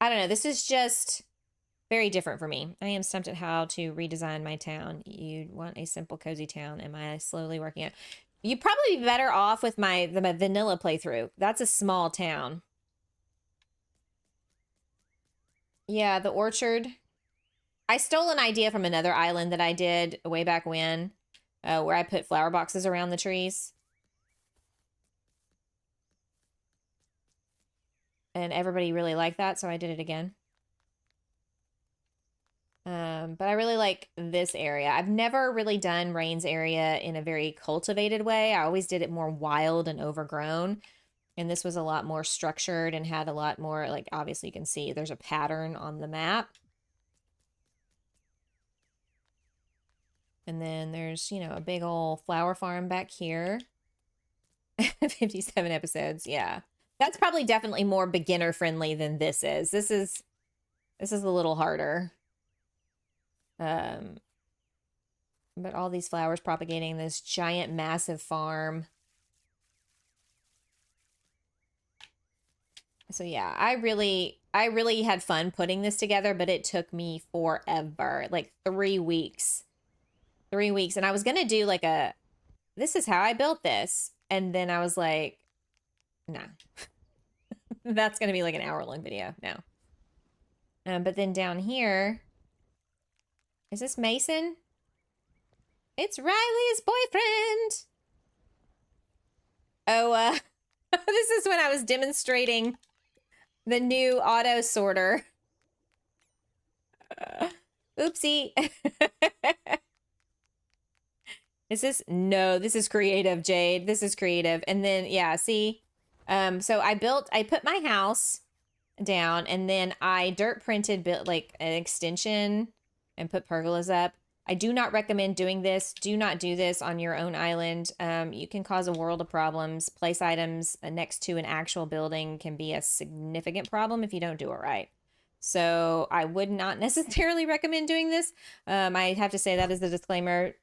S1: I don't know. This is just very different for me. I am stumped at how to redesign my town. You want a simple, cozy town. Am I slowly working it? You'd probably be better off with my vanilla playthrough. That's a small town. Yeah, the orchard. I stole an idea from another island that I did way back when, where I put flower boxes around the trees. And everybody really liked that, so I did it again. But I really like this area. I've never really done Rain's area in a very cultivated way. I always did it more wild and overgrown. And this was a lot more structured and had a lot more, like, obviously you can see there's a pattern on the map. And then there's, a big old flower farm back here. 57 episodes, yeah. That's probably definitely more beginner friendly than this is. This is a little harder. But all these flowers propagating this giant, massive farm. So yeah, I really had fun putting this together, but it took me forever, like 3 weeks. 3 weeks. And I was going to do like this is how I built this. And then I was like, nah, that's going to be like an hour-long video. No. But then down here, is this Mason? It's Riley's boyfriend. Oh, this is when I was demonstrating the new auto sorter. Oopsie. This is creative, Jade. This is creative. And then, yeah, see? So I put my house down and then I dirt printed, built like an extension and put pergolas up. I do not recommend doing this. Do not do this on your own island. You can cause a world of problems. Place items next to an actual building can be a significant problem if you don't do it right. So I would not necessarily recommend doing this. I have to say that as a disclaimer.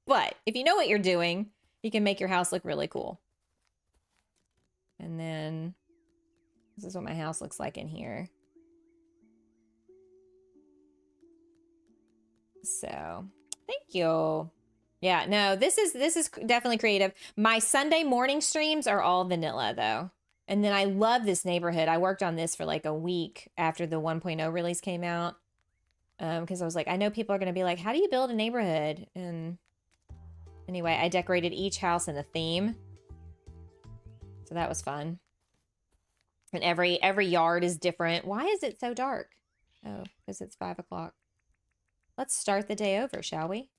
S1: But if you know what you're doing, you can make your house look really cool. And then this is what my house looks like in here. So, thank you. Yeah, no, this is definitely creative. My Sunday morning streams are all vanilla though. And then I love this neighborhood. I worked on this for like a week after the 1.0 release came out. Because I was like, I know people are going to be like, how do you build a neighborhood? And anyway, I decorated each house in a theme. So that was fun. And every yard is different. Why is it so dark? Oh, because it's 5 o'clock. Let's start the day over, shall we?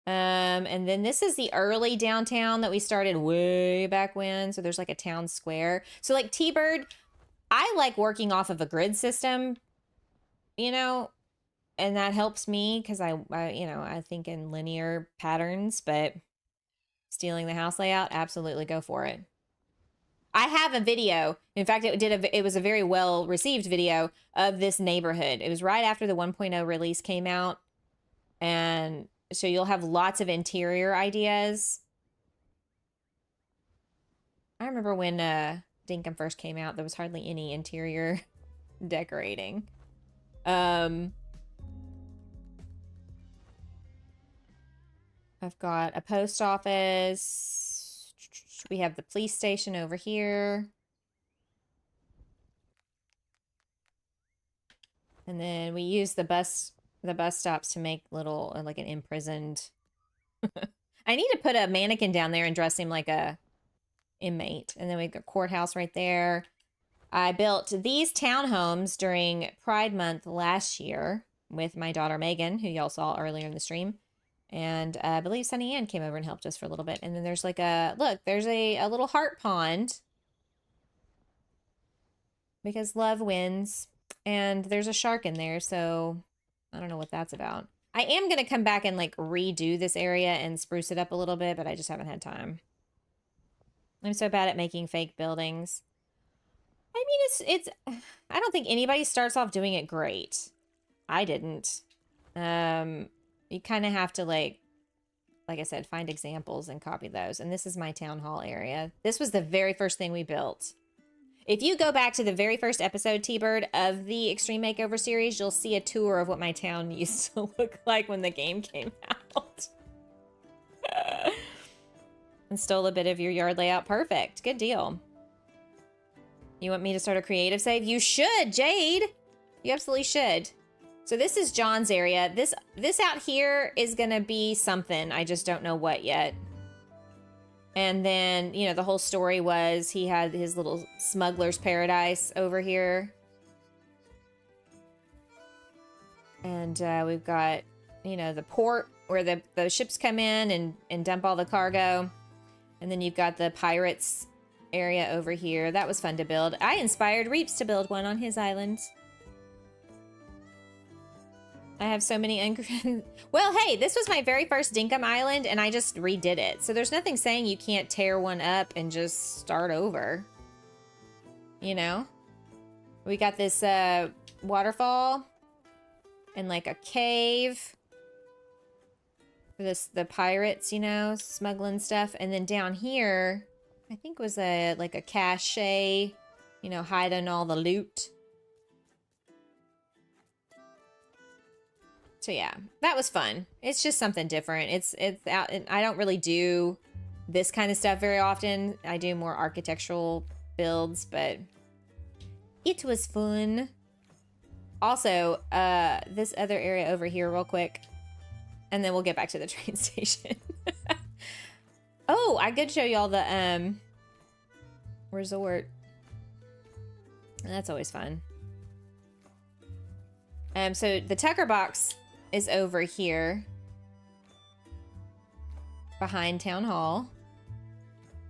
S1: And then this is the early downtown that we started way back when. So there's like a town square. So like T-Bird, I like working off of a grid system, and that helps me because I think in linear patterns, but stealing the house layout, absolutely go for it. I have a video. In fact, it was a very well received video of this neighborhood. It was right after the 1.0 release came out. And so you'll have lots of interior ideas. I remember when Dinkum first came out, there was hardly any interior decorating. I've got a post office. We have the police station over here. And then we use the bus stops to make little, like an imprisoned. I need to put a mannequin down there and dress him like a inmate. And then we've got courthouse right there. I built these townhomes during Pride Month last year with my daughter Megan, who y'all saw earlier in the stream. And I believe SunnyAnn came over and helped us for a little bit. And then there's like there's a little heart pond because love wins. And there's a shark in there, so I don't know what that's about. I am going to come back and like redo this area and spruce it up a little bit, but I just haven't had time. I'm so bad at making fake buildings. I mean, it's I don't think anybody starts off doing it great. I didn't. You kind of have to like I said, find examples and copy those. And this is my town hall area. This was the very first thing we built. If you go back to the very first episode, T-Bird, of the Extreme Makeover series, you'll see a tour of what my town used to look like when the game came out. And stole a bit of your yard layout. Perfect. Good deal. You want me to start a creative save? You should, Jade. You absolutely should. So this is John's area. This out here is going to be something. I just don't know what yet. And then, you know, the whole story was he had his little smuggler's paradise over here. And we've got, you know, the port where the ships come in and dump all the cargo. And then you've got the pirates area over here. That was fun to build. I inspired Reeps to build one on his island. I have so many well, hey, this was my very first Dinkum island, and I just redid it. So there's nothing saying you can't tear one up and just start over. You know? We got this waterfall and like a cave. The pirates, you know, smuggling stuff. And then down here, I think was like a cache, you know, hiding all the loot. So yeah, that was fun. It's just something different. It's out, and I don't really do this kind of stuff very often. I do more architectural builds, but it was fun. Also, this other area over here real quick, and then we'll get back to the train station. Oh, I could show y'all the resort. And that's always fun. So the Tucker box is over here behind Town Hall.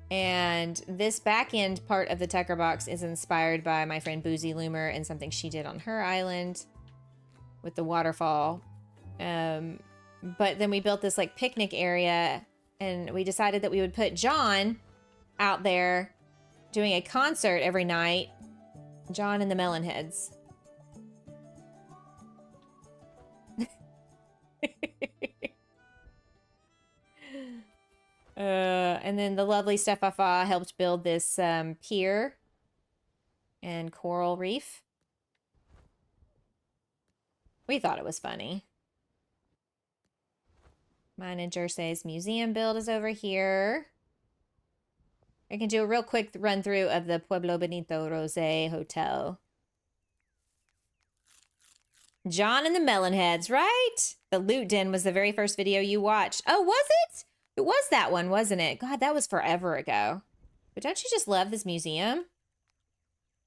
S1: And this back end part of the Tucker box is inspired by my friend Boozy Loomer and something she did on her island with the waterfall. But then we built this like picnic area, and we decided that we would put John out there doing a concert every night. John and the Melonheads. And then the lovely Stefafa helped build this pier and coral reef. We thought it was funny. Mine and Jersey's museum build is over here. I can do a real quick run through of the Pueblo Benito Rosé Hotel. John and the Melonheads, right? The Loot Den was the very first video you watched. Oh, was it? It was that one, wasn't it? God, that was forever ago. But don't you just love this museum?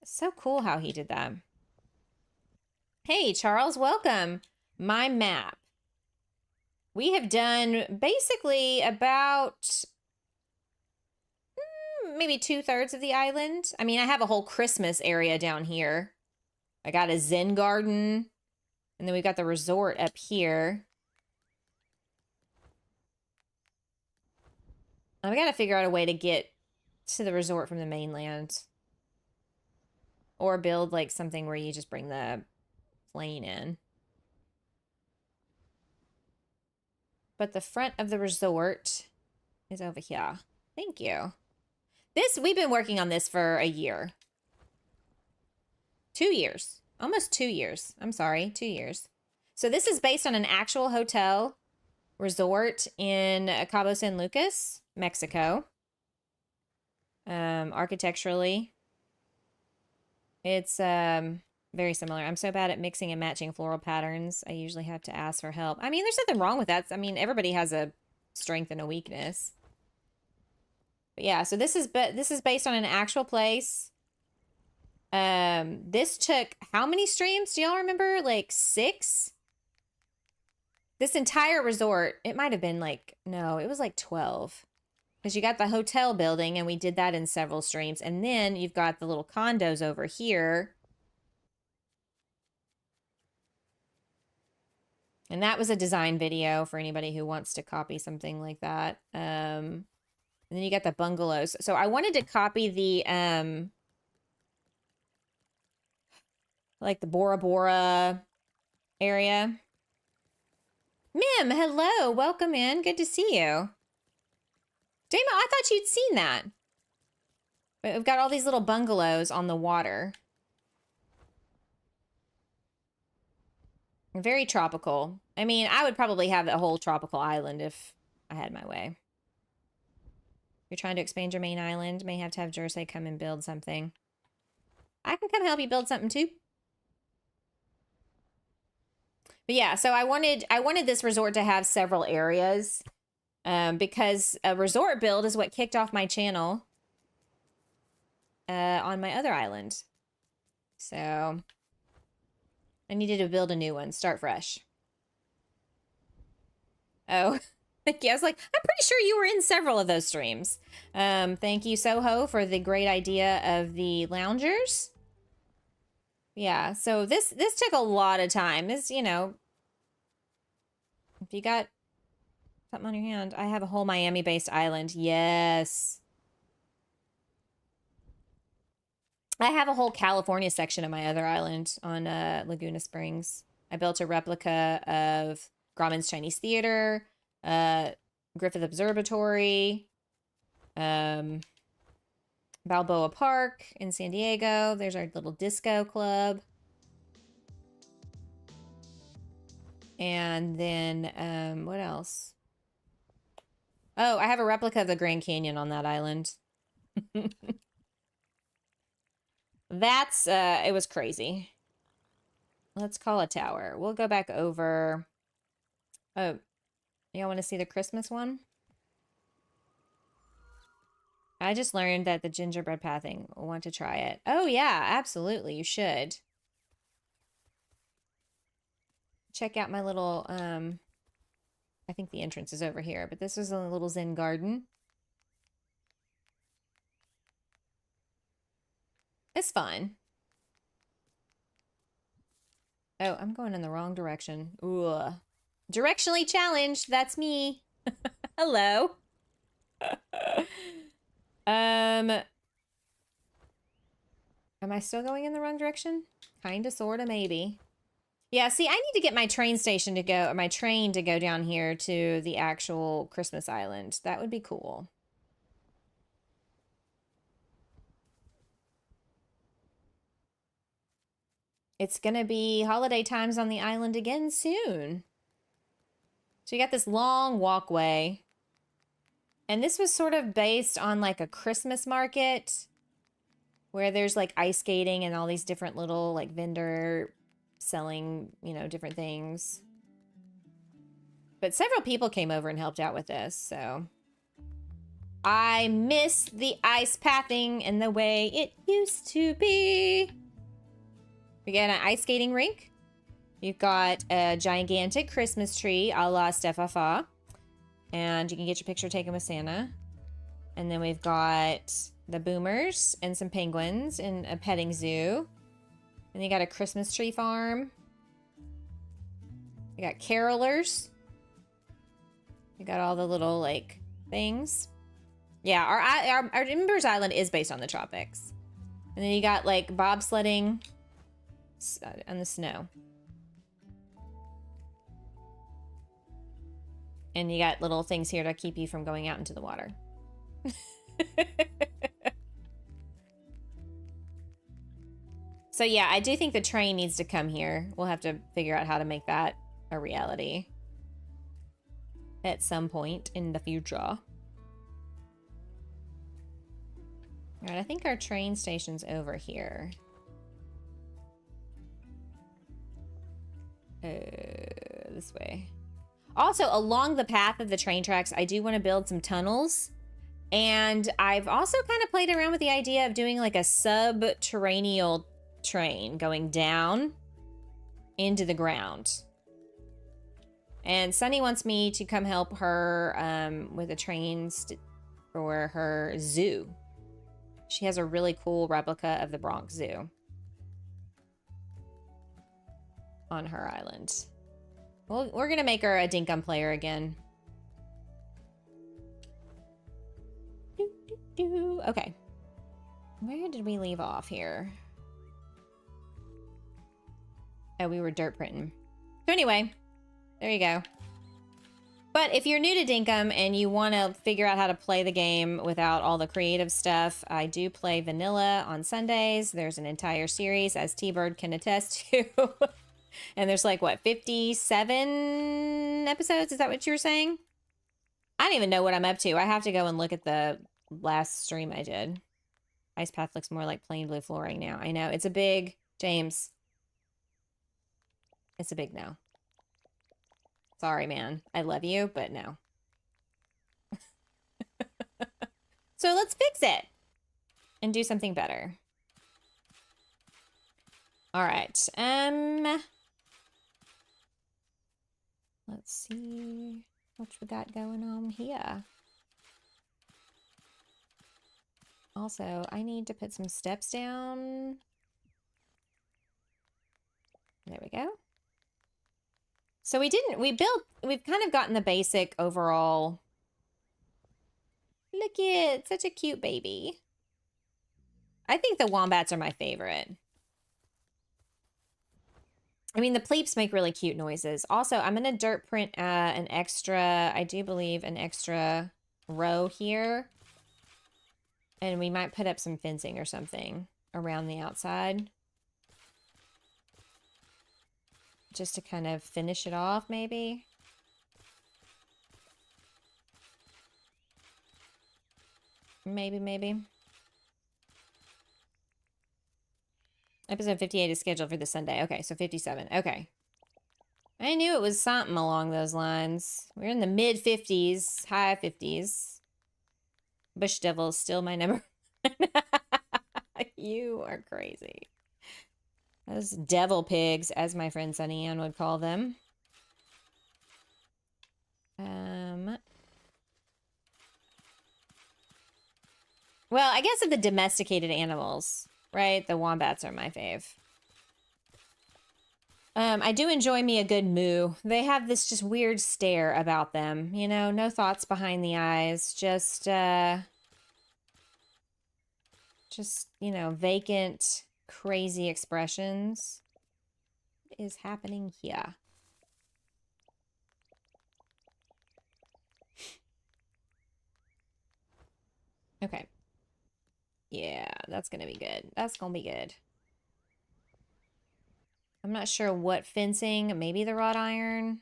S1: It's so cool how he did that. Hey, Charles, welcome. My map. We have done basically about maybe 2/3 of the island. I mean, I have a whole Christmas area down here. I got a Zen garden. And then we've got the resort up here. I've got to figure out a way to get to the resort from the mainland. Or build like something where you just bring the plane in. But the front of the resort is over here. Thank you. We've been working on this for a year. 2 years. Almost 2 years. I'm sorry, 2 years. So this is based on an actual hotel resort in Cabo San Lucas, Mexico. Architecturally, it's very similar. I'm so bad at mixing and matching floral patterns. I usually have to ask for help. I mean, there's nothing wrong with that. I mean, everybody has a strength and a weakness. But yeah, so this is based on an actual place. This took how many streams? Do y'all remember? Like 6? This entire resort, it might have been like, no, it was like 12. Because you got the hotel building, and we did that in several streams. And then you've got the little condos over here. And that was a design video for anybody who wants to copy something like that. And then you got the bungalows. So I wanted to copy the, like the Bora Bora area. Mim, hello. Welcome in. Good to see you. Damo, I thought you'd seen that. But we've got all these little bungalows on the water. Very tropical. I mean, I would probably have a whole tropical island if I had my way. You're trying to expand your main island. May have to have Jersey come and build something. I can come help you build something too. But yeah, so I wanted this resort to have several areas because a resort build is what kicked off my channel on my other island. So I needed to build a new one, start fresh. Oh, yeah, I was like, I'm pretty sure you were in several of those streams. Thank you, Soho, for the great idea of the loungers. Yeah, so this took a lot of time. This, you know, if you got something on your hand, I have a whole Miami-based island. Yes. I have a whole California section of my other island on Laguna Springs. I built a replica of Grauman's Chinese Theater, Griffith Observatory, Balboa Park in San Diego. There's our little disco club. And then, what else? Oh, I have a replica of the Grand Canyon on that island. That's, it was crazy. Let's call a tower. We'll go back over. Oh, y'all want to see the Christmas one? I just learned that the gingerbread pathing. I want to try it. Oh, yeah, absolutely. You should. Check out my little, I think the entrance is over here, but this is a little Zen garden. It's fun. Oh, I'm going in the wrong direction. Ooh. Directionally challenged. That's me. Hello. Am I still going in the wrong direction? Kinda, sorta, maybe. Yeah, see, I need to get my train station to go, or my train to go down here to the actual Christmas island. That would be cool. It's gonna be holiday times on the island again soon. So you got this long walkway. And this was sort of based on like a Christmas market where there's like ice skating and all these different little like vendor selling, you know, different things. But several people came over and helped out with this, so. I miss the ice pathing and the way it used to be. We got an ice skating rink. You've got a gigantic Christmas tree a la Stefafa. And you can get your picture taken with Santa. And then we've got the boomers and some penguins in a petting zoo. And you got a Christmas tree farm. You got carolers. You got all the little, like, things. Yeah, our Beamerrr's Island is based on the tropics. And then you got, like, bobsledding on the snow. And you got little things here to keep you from going out into the water. So yeah, I do think the train needs to come here. We'll have to figure out how to make that a reality at some point in the future. All right, I think our train station's over here. This way. Also, along the path of the train tracks, I do want to build some tunnels. And I've also kind of played around with the idea of doing like a subterranean train going down into the ground. And Sunny wants me to come help her with the trains for her zoo. She has a really cool replica of the Bronx Zoo on her island. Well, we're gonna make her a Dinkum player again. Okay. Where did we leave off here? Oh, we were dirt printing. So anyway, there you go. But if you're new to Dinkum and you want to figure out how to play the game without all the creative stuff, I do play vanilla on Sundays. There's an entire series, as T-Bird can attest to. And there's like, what, 57 episodes? Is that what you were saying? I don't even know what I'm up to. I have to go and look at the last stream I did. Ice Path looks more like plain blue flooring now. I know. It's a big... James. It's a big no. Sorry, man. I love you, but no. So let's fix it. And do something better. Alright. Let's see what we got going on here. Also, I need to put some steps down. There we go. So we've kind of gotten the basic overall. Look it, such a cute baby. I think the wombats are my favorite. I mean, the pleeps make really cute noises. Also, I'm going to dirt print an extra, I do believe, an extra row here. And we might put up some fencing or something around the outside. Just to kind of finish it off, maybe. Maybe. Episode 58 is scheduled for this Sunday. Okay, so 57. Okay. I knew it was something along those lines. We're in the mid-50s, high 50s. Bush Devil is still my number. You are crazy. Those devil pigs, as my friend SunnyAnn would call them. Well, I guess of the domesticated animals, right? The wombats are my fave. I do enjoy me a good moo. They have this just weird stare about them. You know, no thoughts behind the eyes. Just, you know, vacant, crazy expressions. What is happening here? Okay. Yeah, that's gonna be good. That's gonna be good. I'm not sure what fencing. Maybe the wrought iron.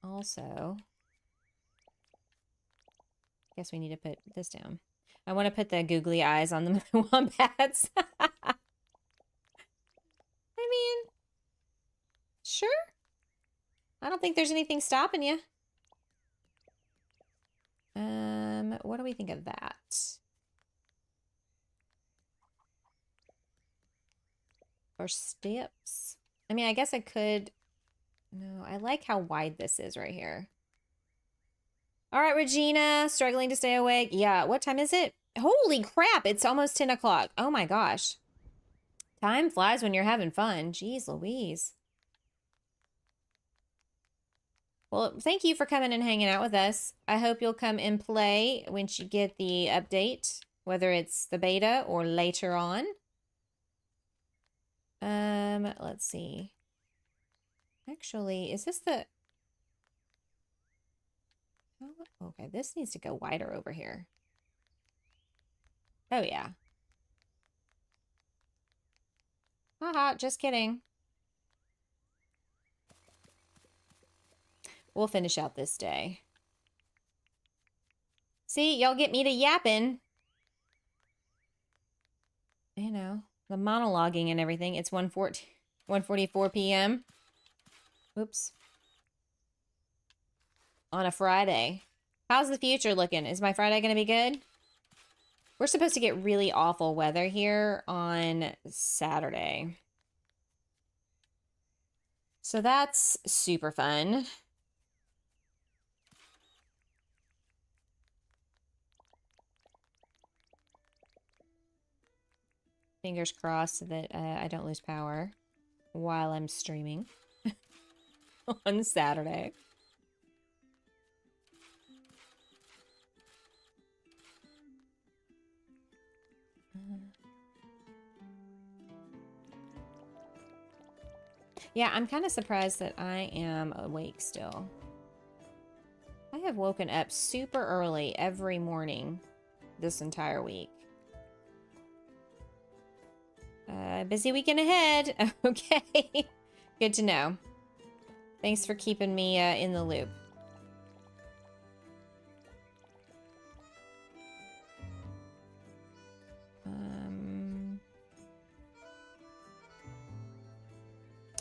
S1: Also, guess we need to put this down. I want to put the googly eyes on the wombats. I mean, sure. I don't think there's anything stopping you. What do we think of that? Or steps? I mean, I guess I could... No, I like how wide this is right here. All right, Regina, struggling to stay awake. Yeah, what time is it? Holy crap, it's almost 10 o'clock. Oh my gosh. Time flies when you're having fun. Jeez Louise. Well, thank you for coming and hanging out with us. I hope you'll come and play when you get the update, whether it's the beta or later on. Let's see. Actually, is this the... Oh, okay, this needs to go wider over here. Oh, yeah. Haha, just kidding. We'll finish out this day. See, y'all get me to yapping. You know, the monologuing and everything. It's 1:44 p.m. Oops. On a Friday. How's the future looking? Is my Friday going to be good? We're supposed to get really awful weather here on Saturday. So that's super fun. Fingers crossed that I don't lose power while I'm streaming. on Saturday. Yeah, I'm kind of surprised that I am awake still. I have woken up super early every morning this entire week. Busy weekend ahead. Okay. Good to know. Thanks for keeping me in the loop.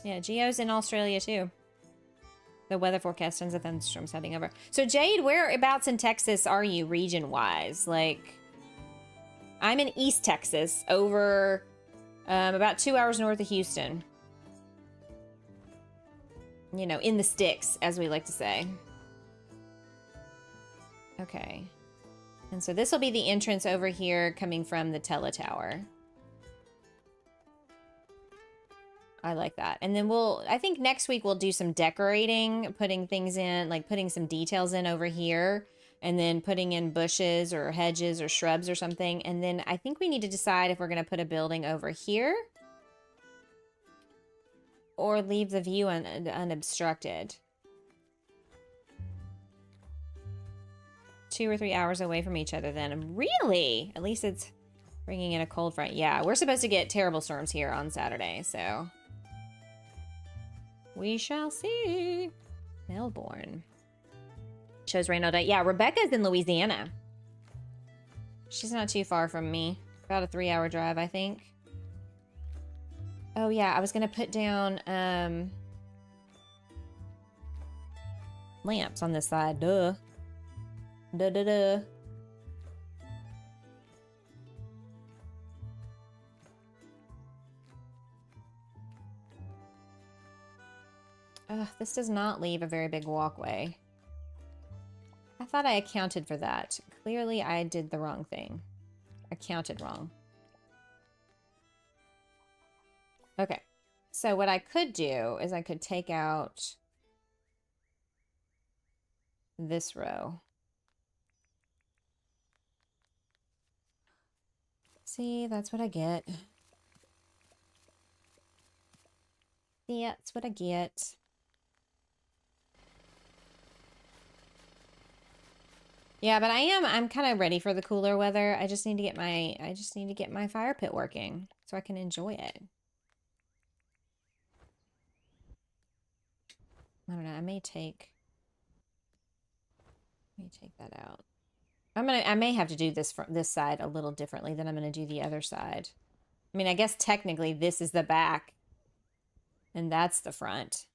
S1: Yeah, Geo's in Australia too. The weather forecast sends a thunderstorms heading over. So Jade, whereabouts in Texas are you region-wise? Like, I'm in East Texas, over about 2 hours north of Houston. You know, in the sticks, as we like to say. Okay. And so this will be the entrance over here coming from the teletower. I like that. And then I think next week we'll do some decorating, putting things in, like putting some details in over here, and then putting in bushes or hedges or shrubs or something. And then I think we need to decide if we're going to put a building over here or leave the view unobstructed. 2 or 3 hours away from each other then. Really? At least it's bringing in a cold front. Yeah, we're supposed to get terrible storms here on Saturday, so we shall see. Melbourne. Shows rain all day. Yeah, Rebecca's in Louisiana. She's not too far from me. About a 3-hour drive, I think. Oh, yeah, I was going to put down lamps on this side. Duh. Duh. Ugh, this does not leave a very big walkway. I thought I accounted for that. Clearly, I did the wrong thing. I counted wrong. Okay. So what I could do is I could take out this row. See, that's what I get. Yeah, that's what I get. Yeah, but I'm kind of ready for the cooler weather. I just need to get my fire pit working so I can enjoy it. I don't know, I may take that out. I may have to do this from this side a little differently than I'm gonna do the other side. I mean, I guess technically this is the back and that's the front.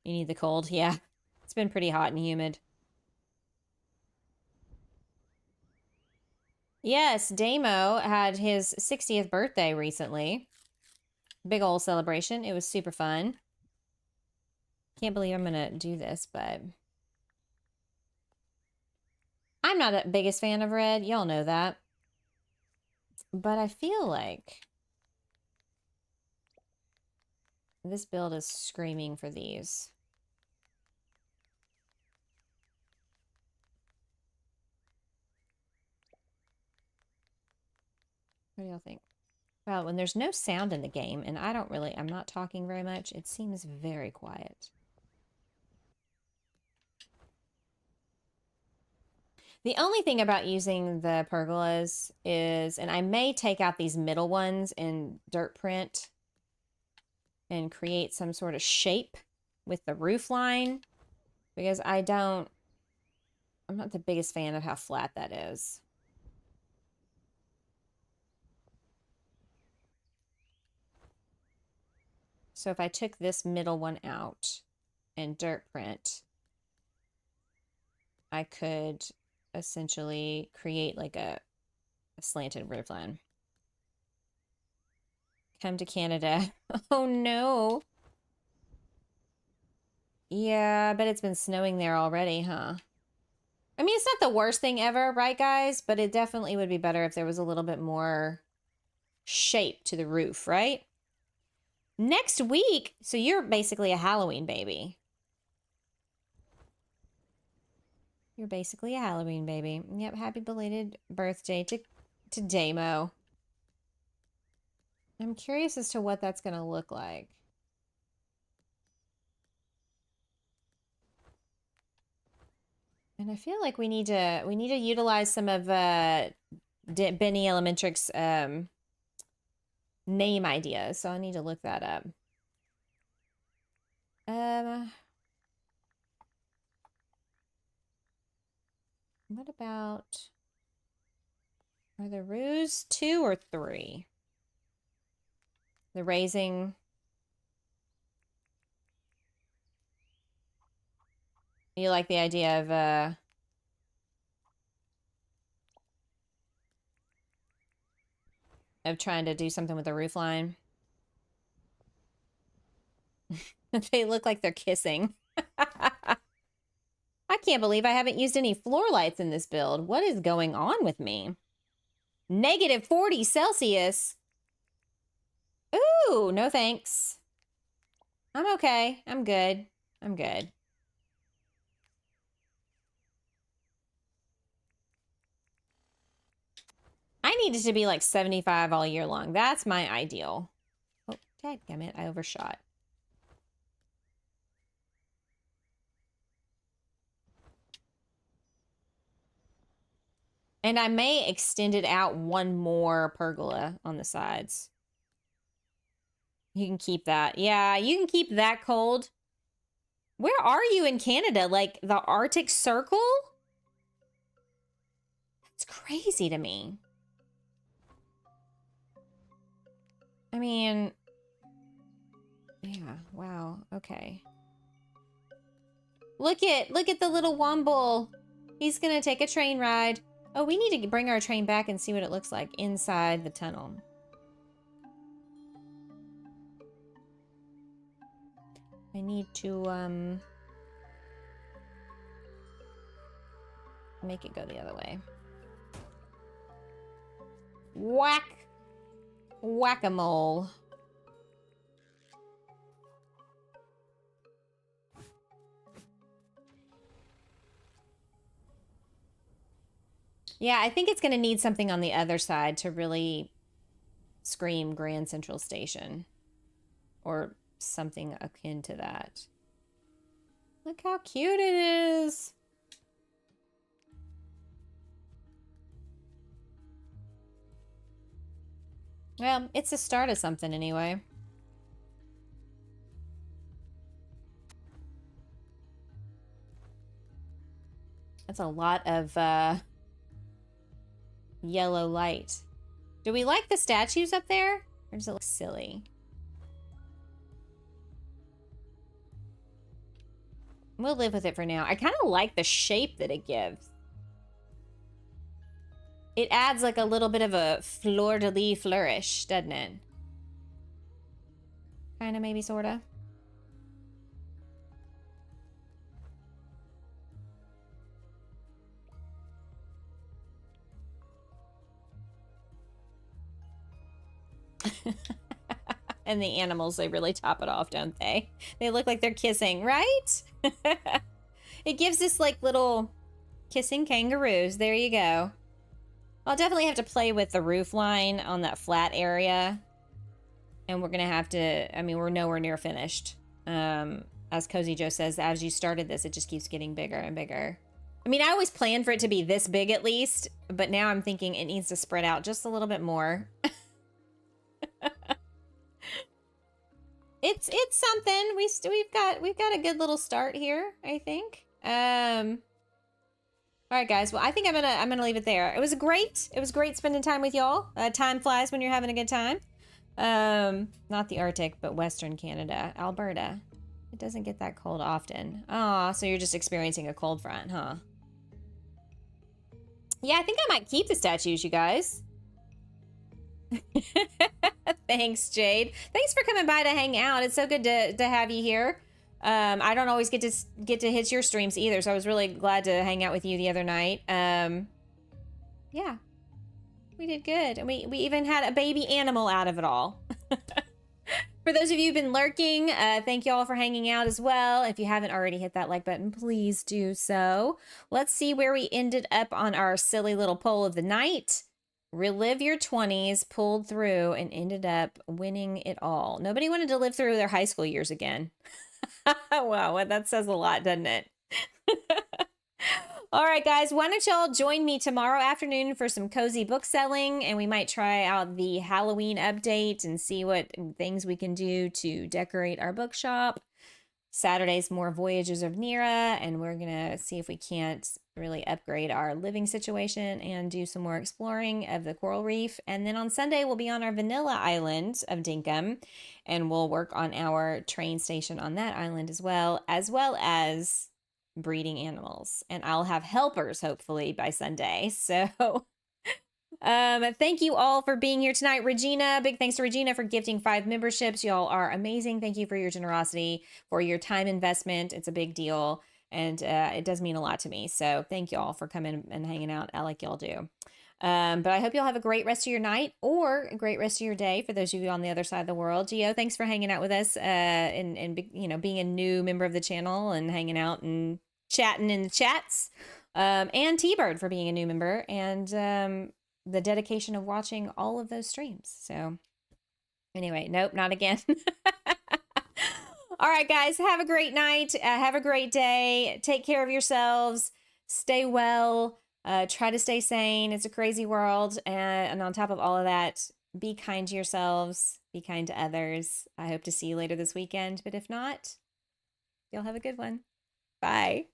S1: You need the cold, yeah. It's been pretty hot and humid. Yes, Damo had his 60th birthday recently. Big old celebration. It was super fun. Can't believe I'm gonna do this, but I'm not the biggest fan of red. Y'all know that. But I feel like this build is screaming for these. What do y'all think? Well, when there's no sound in the game, and I'm not talking very much, it seems very quiet. The only thing about using the pergolas is, and I may take out these middle ones in dirt print and create some sort of shape with the roof line, because I'm not the biggest fan of how flat that is. So if I took this middle one out and dirt print, I could essentially create like a slanted roof line. Come to Canada. Oh no. Yeah, but it's been snowing there already, huh? I mean, it's not the worst thing ever, right, guys? But it definitely would be better if there was a little bit more shape to the roof, right? Next week, so you're basically a Halloween baby. You're basically a Halloween baby. Yep, happy belated birthday to Damo. I'm curious as to what that's going to look like. And I feel like we need to utilize some of Benny Elementric's name ideas, so I need to look that up. What about, are the roos 2 or 3? The raising. You like the idea of trying to do something with the roof line? They look like they're kissing. I can't believe I haven't used any floor lights in this build. What is going on with me? -40 Celsius. Ooh, no thanks. I'm okay. I'm good. I'm good. I need it to be like 75 all year long. That's my ideal. Oh, dadgummit, I overshot. And I may extend it out one more pergola on the sides. You can keep that. Yeah, you can keep that cold. Where are you in Canada? Like the Arctic Circle? That's crazy to me. I mean, yeah, wow, okay. Look at the little Womble. He's gonna take a train ride. Oh, we need to bring our train back and see what it looks like inside the tunnel. I need to, make it go the other way. Whack! Whack-a-mole. Yeah, I think it's going to need something on the other side to really scream Grand Central Station. Or something akin to that. Look how cute it is. Well, it's the start of something anyway. That's a lot of yellow light. Do we like the statues up there? Or does it look silly? We'll live with it for now. I kind of like the shape that it gives. It adds like a little bit of a fleur-de-lis flourish, doesn't it? Kind of, maybe, sort of. And the animals, they really top it off, don't they? They look like they're kissing, right? It gives this like little kissing kangaroos. There you go. I'll definitely have to play with the roof line on that flat area. And we're going to have to, I mean, we're nowhere near finished. As Cozy Joe says, as you started this, it just keeps getting bigger and bigger. I mean, I always planned for it to be this big at least, but now I'm thinking it needs to spread out just a little bit more. It's something. We've got a good little start here, I think. All right, guys. Well, I think I'm gonna leave it there. It was great spending time with y'all. Time flies when you're having a good time. Not the Arctic, but Western Canada, Alberta. It doesn't get that cold often. Aw, so you're just experiencing a cold front, huh? Yeah, I think I might keep the statues, you guys. Thanks, Jade. Thanks for coming by to hang out. It's so good to have you here. I don't always get to hit your streams either, so I was really glad to hang out with you the other night. Yeah, we did good, and we even had a baby animal out of it all. For those of you who've been lurking, thank you all for hanging out as well. If you haven't already hit that like button, please do so. Let's see where we ended up on our silly little poll of the night. Relive your 20s, pulled through, and ended up winning it all. Nobody wanted to live through their high school years again. Wow, that says a lot, doesn't it? All right, guys, why don't y'all join me tomorrow afternoon for some cozy book selling, and we might try out the Halloween update and see what things we can do to decorate our bookshop. Saturday's more Voyages of Nira, and we're going to see if we can't really upgrade our living situation and do some more exploring of the coral reef. And then on Sunday, we'll be on our vanilla island of Dinkum, and we'll work on our train station on that island as well as breeding animals. And I'll have helpers, hopefully, by Sunday. So thank you all for being here tonight. Regina, big thanks to Regina for gifting 5 memberships. Y'all are amazing. Thank you for your generosity, for your time investment. It's a big deal, and it does mean a lot to me. So thank you all for coming and hanging out like y'all do. But I hope y'all have a great rest of your night or a great rest of your day for those of you on the other side of the world. Gio, thanks for hanging out with us and you know, being a new member of the channel and hanging out and chatting in the chats. And T-Bird for being a new member, and the dedication of watching all of those streams. So anyway, nope, not again. All right, guys, have a great night. Have a great day. Take care of yourselves. Stay well. Try to stay sane. It's a crazy world. And on top of all of that, be kind to yourselves. Be kind to others. I hope to see you later this weekend. But if not, you'll have a good one. Bye.